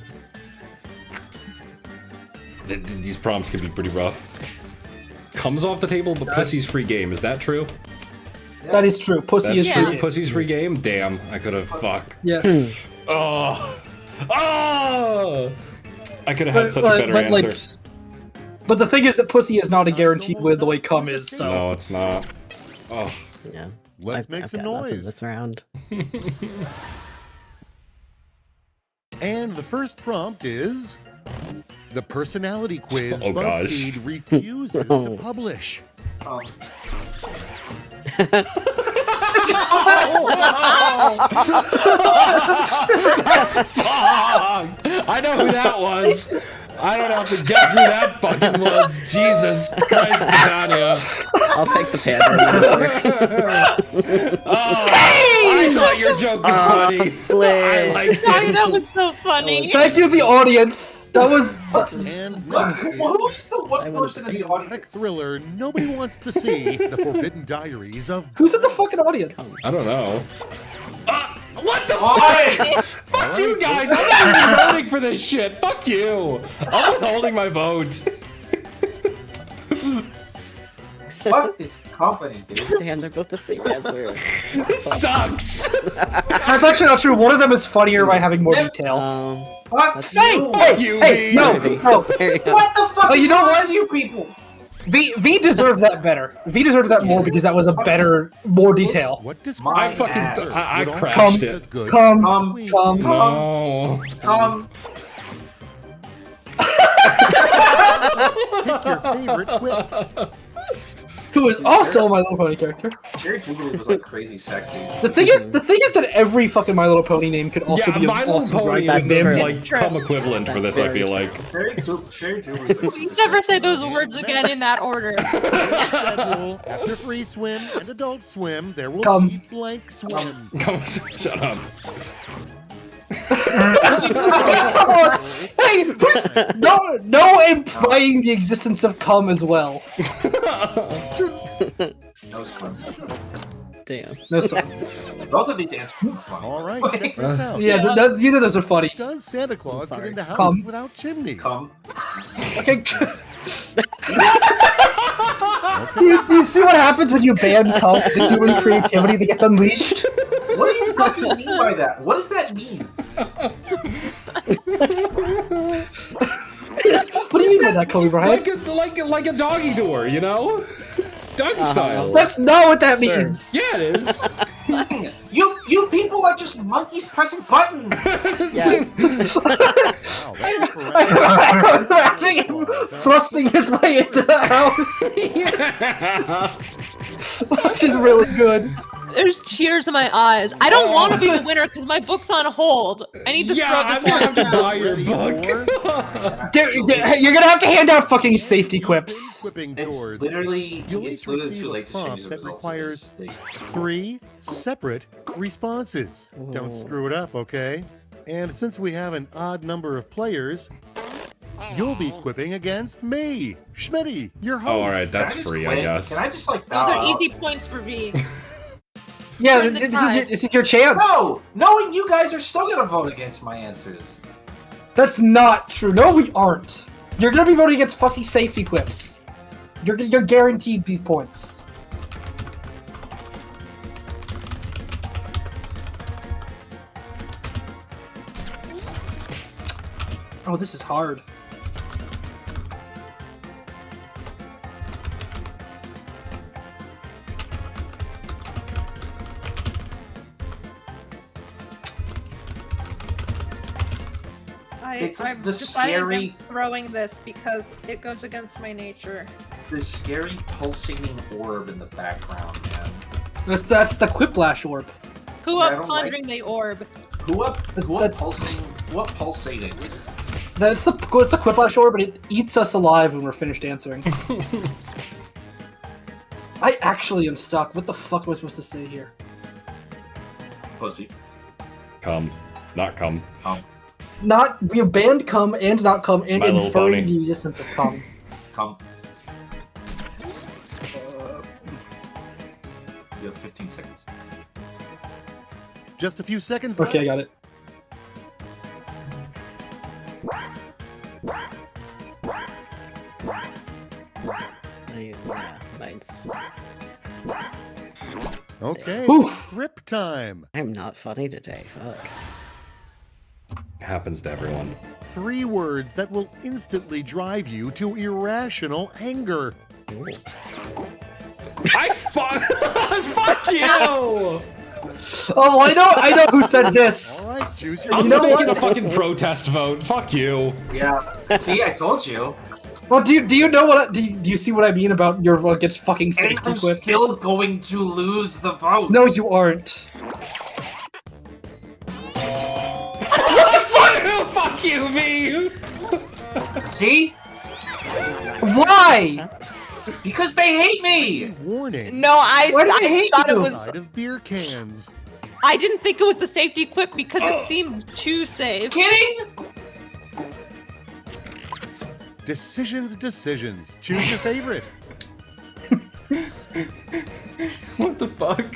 These prompts can be pretty rough. Comes off the table, but pussy's free game. Is that true? That is true. Pussy That's is true. free. Pussy's free game. Damn, I could have. Fuck. Yes. Oh. Oh. I could have had such a better answer. But the thing is that pussy is not a guaranteed win the way cum is, so. No, it's not. Oh. Yeah. Let's make some got nothing noise. this round. And the first prompt is the personality quiz Oh, gosh. BuzzFeed refuses to publish. Oh. That's fucked. I know who that was. I don't have to guess who that fucking was. Jesus Christ, Titania. I'll take the panda. Oh, I thought your joke was funny. Split. I liked Sorry, it. that was so funny. Thank you, the audience. That was. And What? next is Who's the one I wanted person to in the erotic audience? thriller nobody wants to see, The Forbidden Diaries of... Who's in the fucking audience? I don't know. What the Why? fuck? Fuck you guys! I'm not even voting for this shit. Fuck you. I'm withholding my vote. What is company, dude? Damn, they're both the same answer. This sucks. That's actually not true. One of them is funnier by having more detail. What? That's- Hey, You? hey, you, hey, V. no, no. There you go. What the fuck Oh, is you know wrong what? with you people? V deserved that better. V deserved that more because that was a better, more detail. What does My I fucking ass. I would also crashed be a it. good Come, queen. come. No. Pick your favorite quip. Who is also My Little Pony character. Cherry Jubilee was like crazy sexy. The thing is that every fucking My Little Pony name could also Yeah, be My an Little awesome Pony drag is That's name. true. like It's true. come equivalent for That's this. I very feel true. like. Cherry Jubilee is like Please never say those words again in that order. Schedule. After free swim and adult swim, there will Come. be blank swim. Come, shut up. Hey, no implying the existence of cum as well. That was fun. Damn. No, sorry. Both of these answers were fun. All right, check this out. Yeah, neither of those are funny. Does Santa Claus get sorry. into houses Come. without chimneys? Come. Okay. do you see what happens when you ban cum? The human creativity that gets unleashed. What do you fucking mean by that? What does that mean? What do you mean by that, Kobe Bryant? Like a doggy door, you know? Doggy style. That's not what that Sure. means. Yeah, it is. You You people are just monkeys pressing buttons. Yeah. Wow, that's for I'm imagining him thrusting his way into the house, Yeah. which is really good. There's tears in my eyes. I don't want to be the winner because my book's on hold. I need to Yeah, throw I'm this gonna have to one buy your Ready book. You're gonna have to hand out fucking safety quips. Equipping It's towards. literally You'll it's each literally receive too a late to prompt change the that results. requires of this. 3 separate responses. Don't screw it up, okay? And since we have an odd number of players, you'll be quipping against me, Schmitty, your host. Oh, all right, that's Can I just free, I quit? guess. Can I just like Those bow are out? easy points for me. Yeah, Turn the tide. this is your chance. No, knowing you guys are still gonna vote against my answers. That's not true. No, we aren't. You're gonna be voting against fucking safety quips. You're guaranteed these points. Oh, this is hard. It's I'm the deciding scary- against throwing this because it goes against my nature. The scary pulsating orb in the background, man. That's the Quiplash orb. Who Yeah, I up don't like- pondering the orb? Who up That's- pulsating? What pulsating? It's the Quiplash orb, but it eats us alive when we're finished answering. I actually am stuck. What the fuck was I supposed to say here? Pussy. Come, not come. Not we have banned come and not come and My Little inferring Pony. the existence of come. Come. You have 15 seconds. Just a few seconds Okay, I left. got it. Yeah, nice. Okay, Oof. grip time. I'm not funny today. Fuck. Happens to everyone. 3 words that will instantly drive you to irrational anger. Ooh. I fuck you! Oh, I know who said this. All right, choose your. I'm You know making what? a fucking protest vote. Fuck you. Yeah. See, I told you. Well, do you know what? Do you see what I mean about your against fucking And safety I'm quips? still going to lose the vote. No, you aren't. Fuck you, me! See? Why? Because they hate me. Warning. No, I Why do they hate thought it you? was. Side of beer cans. I didn't think it was the safety equip because it seemed too safe. Kidding? Decisions. Choose your favorite. What the fuck?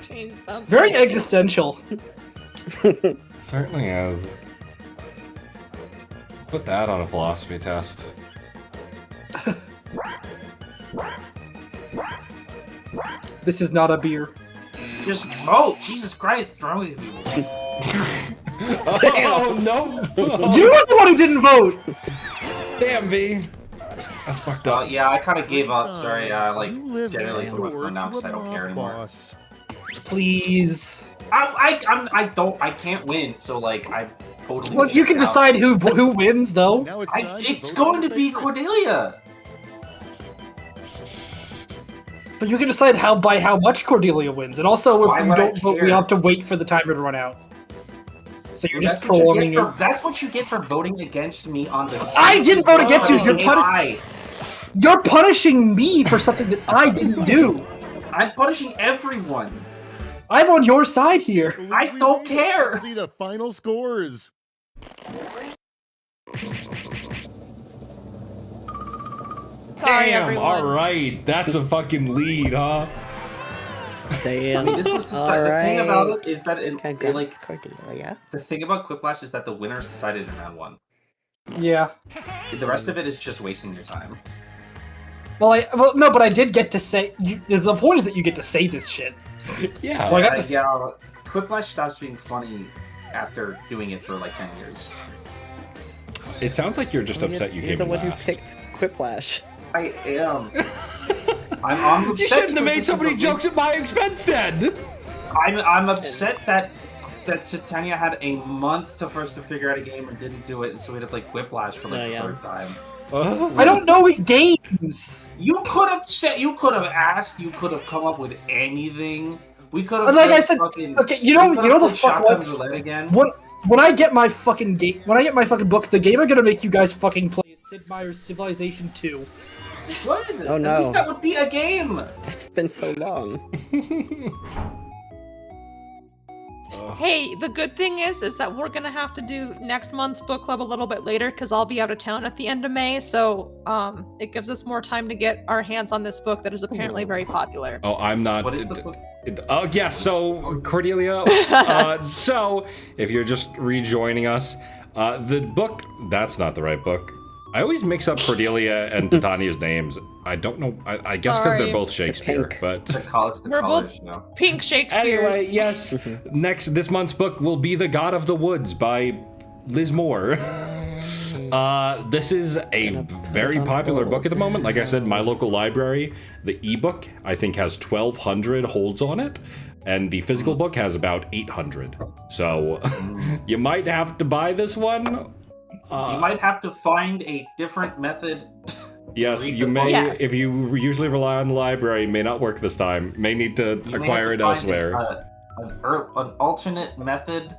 Change something. Very existential. Certainly is. Put that on a philosophy test. This is not a beer. Just vote. Jesus Christ, what's wrong with you? Oh no! You were the one who didn't vote. Damn, V. That's fucked up. Yeah, I kind of gave up. Sorry, like You live generally next put my door phone down to because I a don't care mob anymore. boss. Please. I can't win. So like, I totally. Well, you can out. decide who wins, though. Now it's time to It's vote going your to be favorite. Cordelia. But you can decide by how much Cordelia wins, and also if Why you would I don't vote, we care? have to wait for the timer to run out. So you're just That's what you prolonging get it. for- That's what you get for voting against me on this. I didn't vote against you. You're I. You're punishing me for something that I didn't do. I'm punishing everyone. I'm on your side here. I don't care. See the final scores. Sorry, Damn, everyone. alright. That's a fucking lead, huh? Damn. This was the thing about it is that it like Congrats, Cordelia. the thing about Quiplash is that the winner is decided in round 1. Yeah. The rest of it is just wasting your time. Well, no, but I did get to say. The point is that you get to say this shit. Yeah. So I got to. Yeah, Quiplash stops being funny after doing it for like 10 years. It sounds like you're just upset you You're came the in one who last. picked Quiplash. I am. I'm upset You shouldn't have because made this so is many a- jokes at my expense then. I'm upset that Titania had a month to figure out a game and didn't do it, so we had to play Whiplash for like Oh, the yeah. third time. I don't know games. You could have asked, you could have come up with anything. We could have Like I said, okay, you know the fuck what? roulette again. When I get my fucking book, the game I'm gonna make you guys fucking play is Sid Meier's Civilization 2. Good. Oh, no. At least that would be a game. It's been so long. Hey, the good thing is that we're gonna have to do next month's book club a little bit later because I'll be out of town at the end of May. So it gives us more time to get our hands on this book that is apparently very popular. Oh, I'm not. What is the book? Oh, yes. So, Cordelia. So, if you're just rejoining us, the book. That's not the right book. I always mix up Cordelia and Titania's names. I don't know. I guess because they're Sorry. both Shakespeare, Pink. but. The college We're both- now. Pink Shakespeare. Anyway, yes. This month's book will be The God of the Woods by Liz Moore. This is a very popular book at the moment. Like I said, my local library, the ebook, I think has 1,200 holds on it, and the physical book has about 800. So you might have to buy this one. You might have to find a different method. Yes, read you the may. book. Yes. If you usually rely on the library, it may not work this time. May need to You may acquire have it to find elsewhere. An alternate method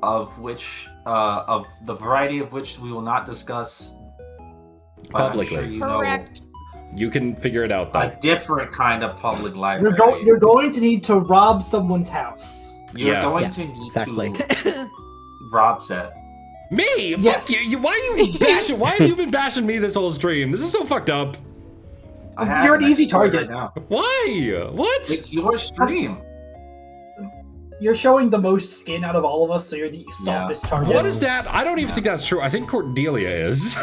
of which, of the variety of which we will not discuss but I'm Publicly. sure you know Correct. You can figure it out though. a different kind of public library. You're going to need to rob someone's house. You're Yes. going Yeah, to need exactly. to rob Zett. Me? Yes. Fuck you. Why are you bashing? Why have you been bashing me this whole stream? This is so fucked up. I have You're an it, I easy swear target. Right now. Why? What? It's your stream. You're showing the most skin out of all of us, so you're the softest target. What is that? I don't even think that's true. I think Cordelia is.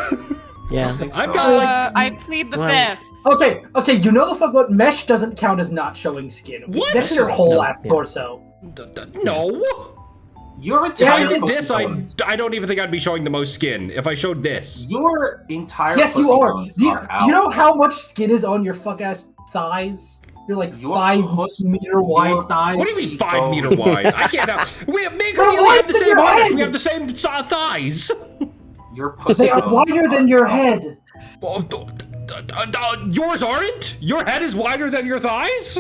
Yeah. I've got I plead the Well, fifth. Okay, you know the fuck what? Mesh doesn't count as not showing skin. What? That's your whole No, ass yeah. torso. No. Your If I entire did pussy this, bones- I don't even think I'd be showing the most skin. If I showed this. Your entire Yes, you pussy are. bones Do are out. you know how much skin is on your fuck ass thighs? You're like Your 5-meter wide your- thighs. What do you mean Oh. 5 meter wide? I can't have. Me and They're Cordelia wider have the than same your height. head. We have the same thighs. Your pussy They are bones wider than your out. head. Well, yours aren't? Your head is wider than your thighs?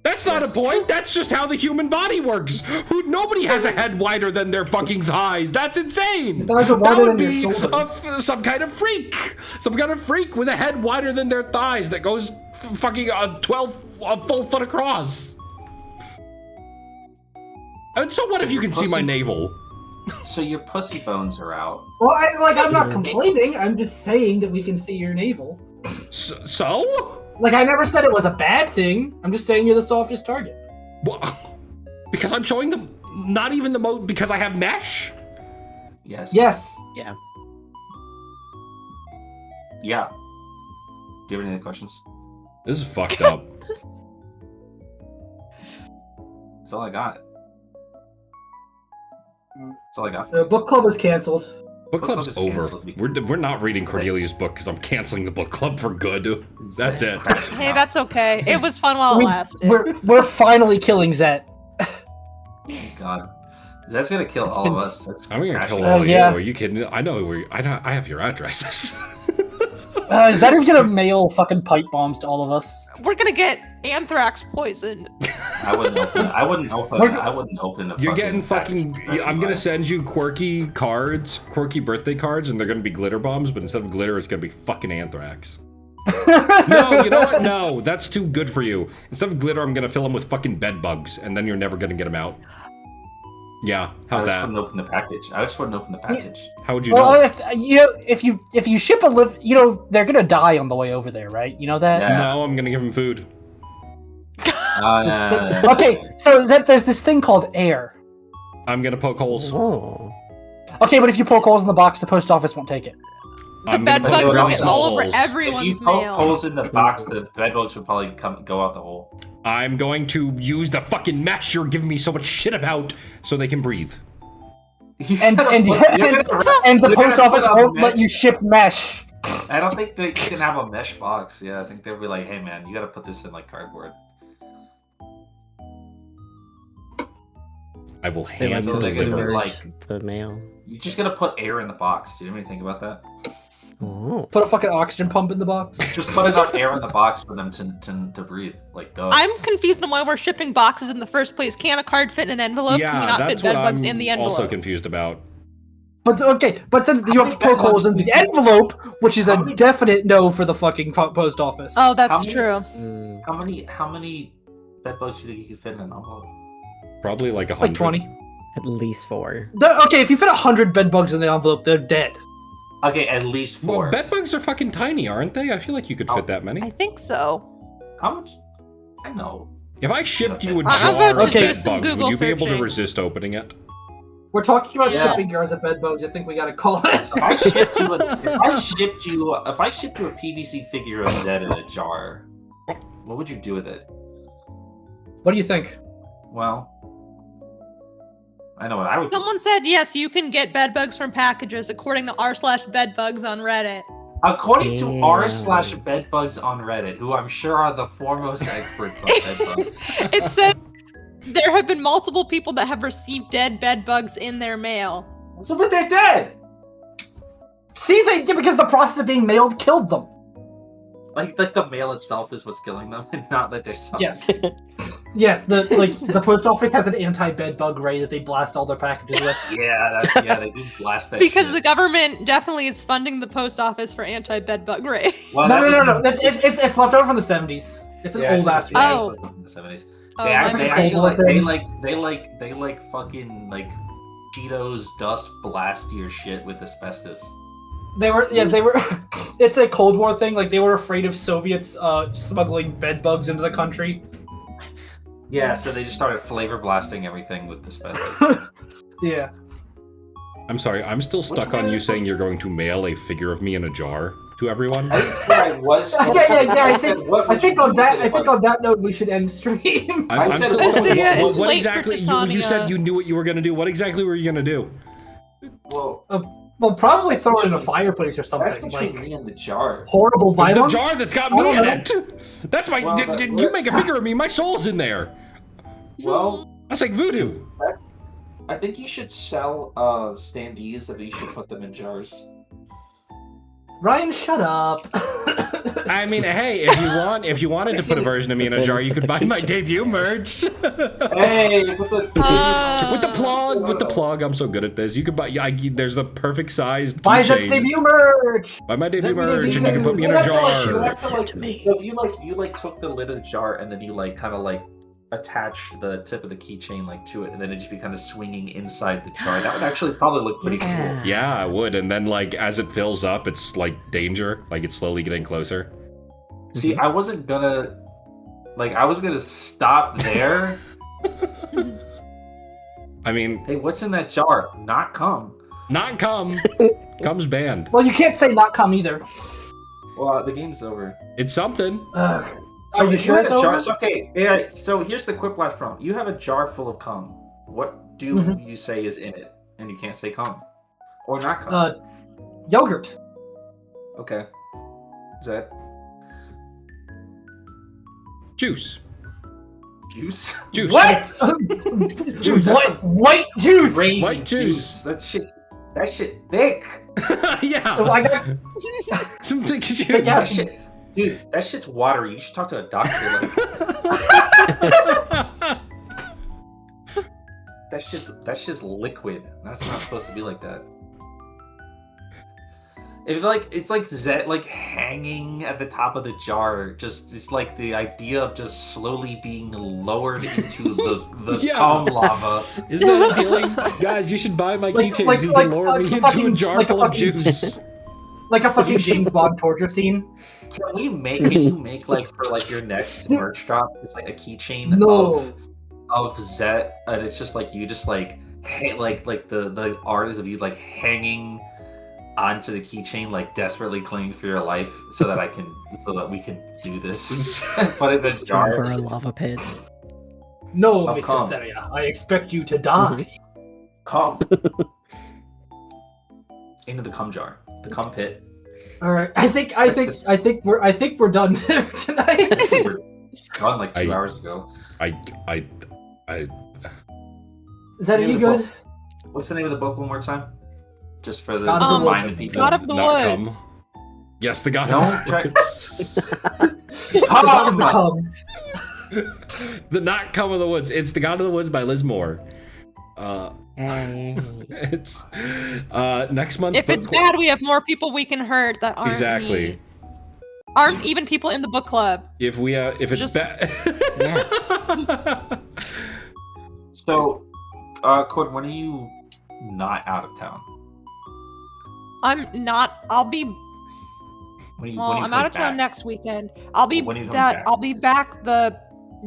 That's not a point. That's just how the human body works. Nobody has a head wider than their fucking thighs. That's insane. Thighs are That wider would than be your shoulders. some kind of freak. Some kind of freak with a head wider than their thighs that goes fucking 12 a full foot across. And so what if you can see my navel? So your pussy bones are out. Well, I'm not complaining. I'm just saying that we can see your navel. So? Like, I never said it was a bad thing. I'm just saying you're the softest target. Well, because I'm showing them not even the most because I have mesh? Yes. Yes. Yeah. Yeah. Do you have any other questions? This is fucked up. That's all I got. That's all I got. The book club is canceled. Book club's is over. canceled because We're not reading it's Cordelia's book because I'm canceling the book club for good. That's it. Hey, that's okay. It was fun while it lasted. We're finally killing Zett. God. That's gonna kill It's all been of s- us. That's I'm gonna crashing. kill all of yeah. you. Are you kidding? I know where. I have your addresses. Zett is gonna mail fucking pipe bombs to all of us. We're gonna get anthrax poisoned. I wouldn't open. I wouldn't open. A You're getting package. fucking. I'm gonna send you quirky cards, quirky birthday cards, and they're gonna be glitter bombs. But instead of glitter, it's gonna be fucking anthrax. No, you know what? No, that's too good for you. Instead of glitter, I'm gonna fill them with fucking bed bugs, and then you're never gonna get them out. Yeah, I how's just that? wouldn't open the package. I just wouldn't open the package. How would you Well, know? if you ship a they're gonna die on the way over there, right? You know that. Yeah. No, I'm gonna give them food. Okay, so there's this thing called air. I'm gonna poke holes. Oh. Okay, but if you poke holes in the box, the post office won't take it. The I'm bed gonna bugs poke will really get small all over holes. If everyone's you poke mail. holes in the box, the bed bugs would probably go out the hole. I'm going to use the fucking mesh you're giving me so much shit about so they can breathe. And the post office won't let you ship mesh. I don't think they can have a mesh box. Yeah, I think they'll be like, hey man, you gotta put this in like cardboard. I will They like hand to Until they get deliver. like- submerge the mail. You just gotta put air in the box. Did anybody think about that? Oh. Put a fucking oxygen pump in the box. Just put enough air in the box for them to breathe. Like go. I'm confused on why we're shipping boxes in the first place. Can a card fit in an envelope? Can we Yeah, not fit that's what bed bugs I'm in the envelope? also confused about. But then you have to poke holes in the envelope, which is a definite no for the fucking post office. Oh, that's How many- true. Mm. How many bed bugs do you think you could fit in an envelope? Probably like 100. Like 20. At least 4. Okay, if you fit 100 bed bugs in the envelope, they're dead. Okay, at least 4. Well, bed bugs are fucking tiny, aren't they? I feel like you could fit that I many. think so. How much? I know. If I shipped you a I'm jar about of to do bed some bugs, would Google you be able to searching. resist opening it? We're talking about Yeah. shipping jars of bed bugs. I think we gotta call it. If I shipped you a PVC figure of Zedd in a jar, what would you do with it? What do you think? Well, I know what I would do. Someone said yes, you can get bed bugs from packages, according to r/bedbugs on Reddit. According to Damn. r/bedbugs on Reddit, who I'm sure are the foremost experts on bedbugs. It said there have been multiple people that have received dead bed bugs in their mail. So, but they're dead. See, because the process of being mailed killed them. Like the mail itself is what's killing them, and not that they're suffering. Yes. Yes, the post office has an anti-bed bug ray that they blast all their packages with. Yeah, they do blast that. Because shit. the government definitely is funding the post office for anti-bed bug ray. Well, No, that no, was- no. It's left over from the 70s. It's an Yeah, old ass. yeah, Oh. it's like in the 70s. Oh, They my actually, bad. they fucking like Cheetos dust blast your shit with asbestos. They were. It's a Cold War thing. Like they were afraid of Soviets smuggling bed bugs into the country. Yeah, so they just started flavor blasting everything with asbestos. Yeah. I'm sorry, I'm still stuck the on you name? saying you're going to mail a figure of me in a jar to everyone. I was. I think on that note we should end stream. I'm said still, it's late- yeah, it's what late for exactly? You Titania. said you knew what you were going to do. What exactly were you going to do? Well, Well, probably throw it in a fireplace or that's something. between Like me and the jar. horrible The violence. jar that's got I me don't in know. it. That's my. Well, you make a figure of me. My soul's in there. Well, That's like voodoo. I think you should sell standees, and you should put them in jars. Ryan, shut up. I mean, hey, if you wanted to put a version of me in a jar, you could buy my debut merch. Hey, with the With the plug, I'm so good at this. You could buy. There's the perfect sized Buy Zett's keychain. debut merch. Buy my debut Zett merch, and you can put me in a You jar. have to, like, to me. so if you took the lid of the jar and then you kind of attached the tip of the keychain to it, and then it'd just be kind of swinging inside the jar. That would actually probably look pretty cool. Yeah, I would. And then as it fills up, it's like danger. Like it's slowly getting closer. See, I wasn't gonna I was gonna stop there. I mean, Hey, what's in that jar? Not cum. not cum. Cum's banned. Well, you can't say not come either. Well, the game's over. It's something. Are you sure had it's a jar, over? so, okay, yeah. So here's the quiplash prompt. You have a jar full of cum. What do Mhm. you say is in it? And you can't say cum or not cum. Yogurt. Okay. Is that Juice. juice? Juice. What? Juice. White juice. Raisin White juice. That shit thick. Oh, Yeah. I got Some thick juice. Yeah. That shit, dude. That shit's watery. You should talk to a doctor. That shit's liquid. That's not supposed to be like that. It's like Zett hanging at the top of the jar. It's like the idea of just slowly being lowered into the Yeah. cum lava. Isn't that appealing? Guys, you should buy my keychains. You can lower me into a jar full of juice. like a fucking James Bond torture scene. Can you make for your next merch drop? It's like a keychain No. of Zett, and it's just you just the art is of you hanging onto the keychain, desperately clinging for your life, so that we can do this. Put it in a For jar. a lava pit. No, Of Miss cum. Asteria. I expect you to die. Cum into the cum jar, the cum pit. All right. I think we're done tonight. We're gone like 2 hours ago. Is that any good? What's the name of the book one more time? Just for the God of the mind Woods. of people. God of the Not Woods. come. Yes, the God Don't of try. God of the Come. the not come of the woods. It's the God of the Woods by Liz Moore. Hey. It's next month's If book it's club. bad, we have more people we can hurt that aren't Exactly. me. Aren't even people in the book club. If it's Just- bad. So, Cord, when are you not out of town? I'm not. I'll be. When are you, Well, when are you I'm out of coming town back? next weekend. I'll be When are you coming that. back? I'll be back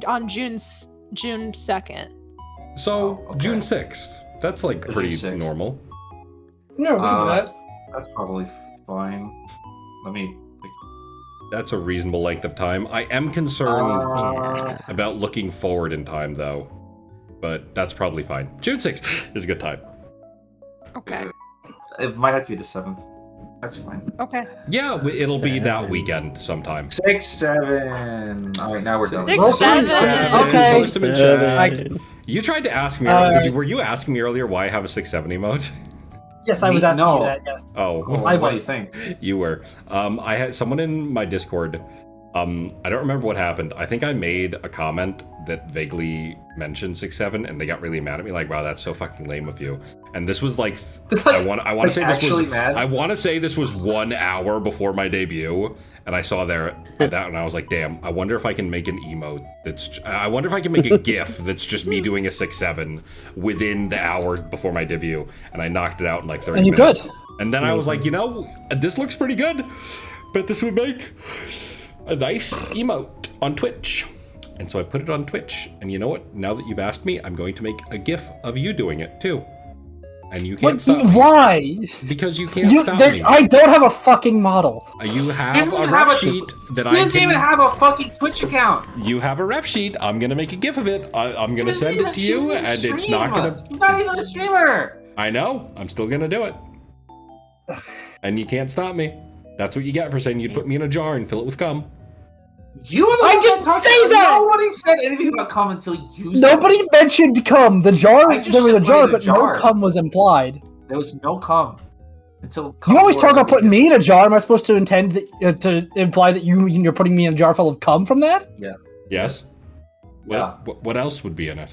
on June 2nd. So Oh, okay. June 6th. That's like June pretty 6th. normal. No, we can do that. That's probably fine. Let me. That's a reasonable length of time. I am concerned Yeah. about looking forward in time though. But that's probably fine. June 6th is a good time. Okay. It might have to be the 7th. That's fine. Okay. Yeah, it'll be that 7. weekend sometime. 6, 7. All right, now we're done. 6, Well, 7. Okay. Post them in chat. You tried to ask me. Were you asking me earlier why I have a 6-7 emote? Yes, I was Me- asking no. you that. Yes. Oh, Well, I what do you was. think? you were. I had someone in my Discord. I don't remember what happened. I think I made a comment that vaguely mentioned 6-7, and they got really mad at me. Like, wow, that's so fucking lame of you. And this was like, I want to like say this actually was. mad? I want to say this was 1 hour before my debut, and I saw that, and I was like, damn. I wonder if I can make an emote that's. I wonder if I can make a GIF that's just me doing a 6-7 within the hour before my debut, and I knocked it out in like 30 And you minutes. could. And then I was like, this looks pretty good. Bet this would make a nice emote on Twitch. And so I put it on Twitch. And you know what? Now that you've asked me, I'm going to make a GIF of you doing it too. And you can't What? stop me. Why? Because you can't stop me. I don't have a fucking model. You have You a don't ref have a- sheet that You I didn't even can. have a fucking Twitch account. You have a ref sheet. I'm gonna make a GIF of it. I'm gonna send it to you, and it's not gonna. You're not even a streamer. I know. I'm still gonna do it. And you can't stop me. That's what you get for saying you'd put me in a jar and fill it with cum. You were the I one didn't talked say about- that! Nobody said anything about cum until you said Nobody it. mentioned cum. The jar, I just there was a said jar, put it in a but jar. no cum was implied. There was no cum until cum. You always talk about was- putting me in a jar. Am I supposed to intend that, to imply that you're putting me in a jar full of cum from that? Yes. Yeah. What else would be in it?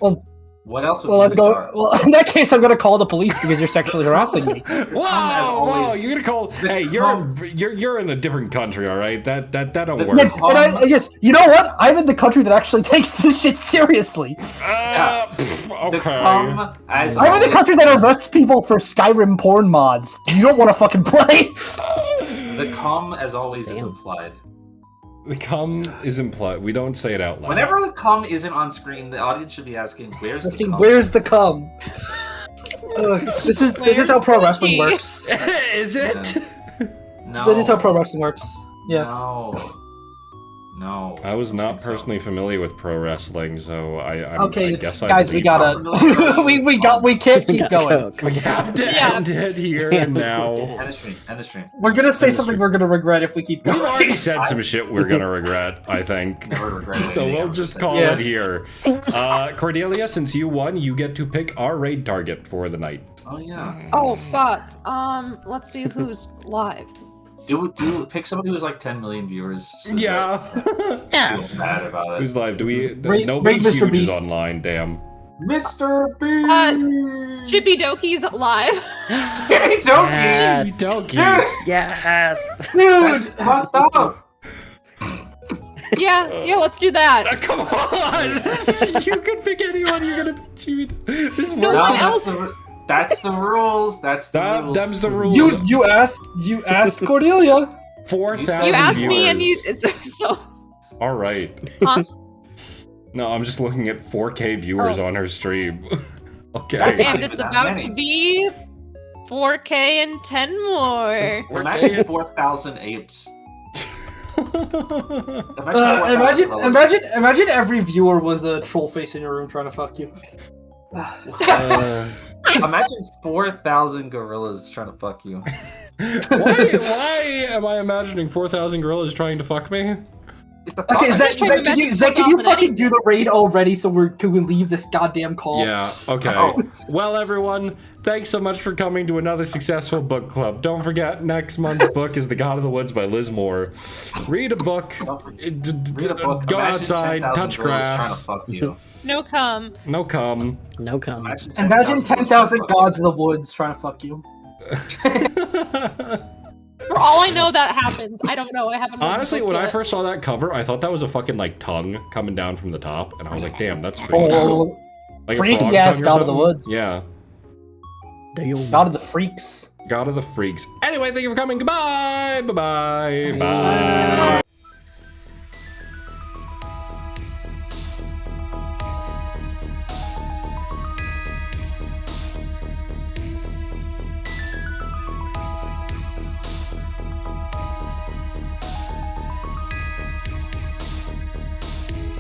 What else would Well, be I'm in the jar? Well, in that case, I'm going to call the police because you're sexually harassing me. Whoa, always- you're gonna call? Hey, you're in a different country, all right? That don't The- work. Yeah, and I just, you know what? I'm in the country that actually takes this shit seriously. The Okay. cum, as I'm in the always, country that arrests people for Skyrim porn mods. You don't want to fucking play. The cum, as always, is Damn. implied. The cum is implied. We don't say it out loud. Whenever the cum isn't on screen, the audience should be asking, "Where's the cum?" Where's the cum? This is how pro wrestling Gucci? works. is it? No. That is how pro wrestling works. Yes. No. I was not personally familiar with pro wrestling, so I Okay, guess I guys, we believe gotta. we can't keep going. We have to Yeah. end it here and now. End the stream. End the stream. We're gonna say something we're gonna regret if we keep We've going. already said some shit we're gonna regret, I think. Never regret So anything we'll I've just said. call Yeah. it here. Cordelia, since you won, you get to pick our raid target for the night. Oh yeah. Oh fuck. Let's see who's live. Do pick somebody who's like 10 million viewers. So Yeah. Yeah. feel bad about it. Who's live? Do we? Rate Nobody Mr. huge is Beast. online. Damn. Mr. B. Chippy Doki's live. Hey, don't Yes. Dude, Yes. that's fucked up. Yeah, let's do that. Come on! You can pick anyone. You're gonna cheat. This No works. one No, else. that's the rules. That's the rules. Them's the rules. You asked Cordelia. 4,000 You asked viewers. me, and you. So. All right. Huh? No, I'm just looking at 4K viewers on her stream. Okay. That's not And even it's that about many. to be 4K and 10 more. Imagine 4,000 apes. Imagine every viewer was a troll face in your room trying to fuck you. Imagine 4,000 gorillas trying to fuck you. Why am I imagining 4,000 gorillas trying to fuck me? Okay, Zett, can you fucking do the raid already so we can leave this goddamn call? Yeah, okay. Oh. Well, everyone, thanks so much for coming to another successful book club. Don't forget, next month's book is The God of the Woods by Liz Moore. Read a book, Read a book. go Imagine outside, 10,000 touch girls grass. Trying to fuck you. No cum. No cum. No comment. Imagine 10,000 gods in the woods trying to fuck you. For all I know, that happens. I don't know. I haven't. read the Honestly, book when I yet. first saw that cover, I thought that was a fucking like tongue coming down from the top, and I was like, "Damn, that's freaky." Oh, Like a freaky frog ass tongue or God of the something? Woods. Yeah, God of the freaks. God of the freaks. Anyway, thank you for coming. Goodbye. Bye. Bye. Bye.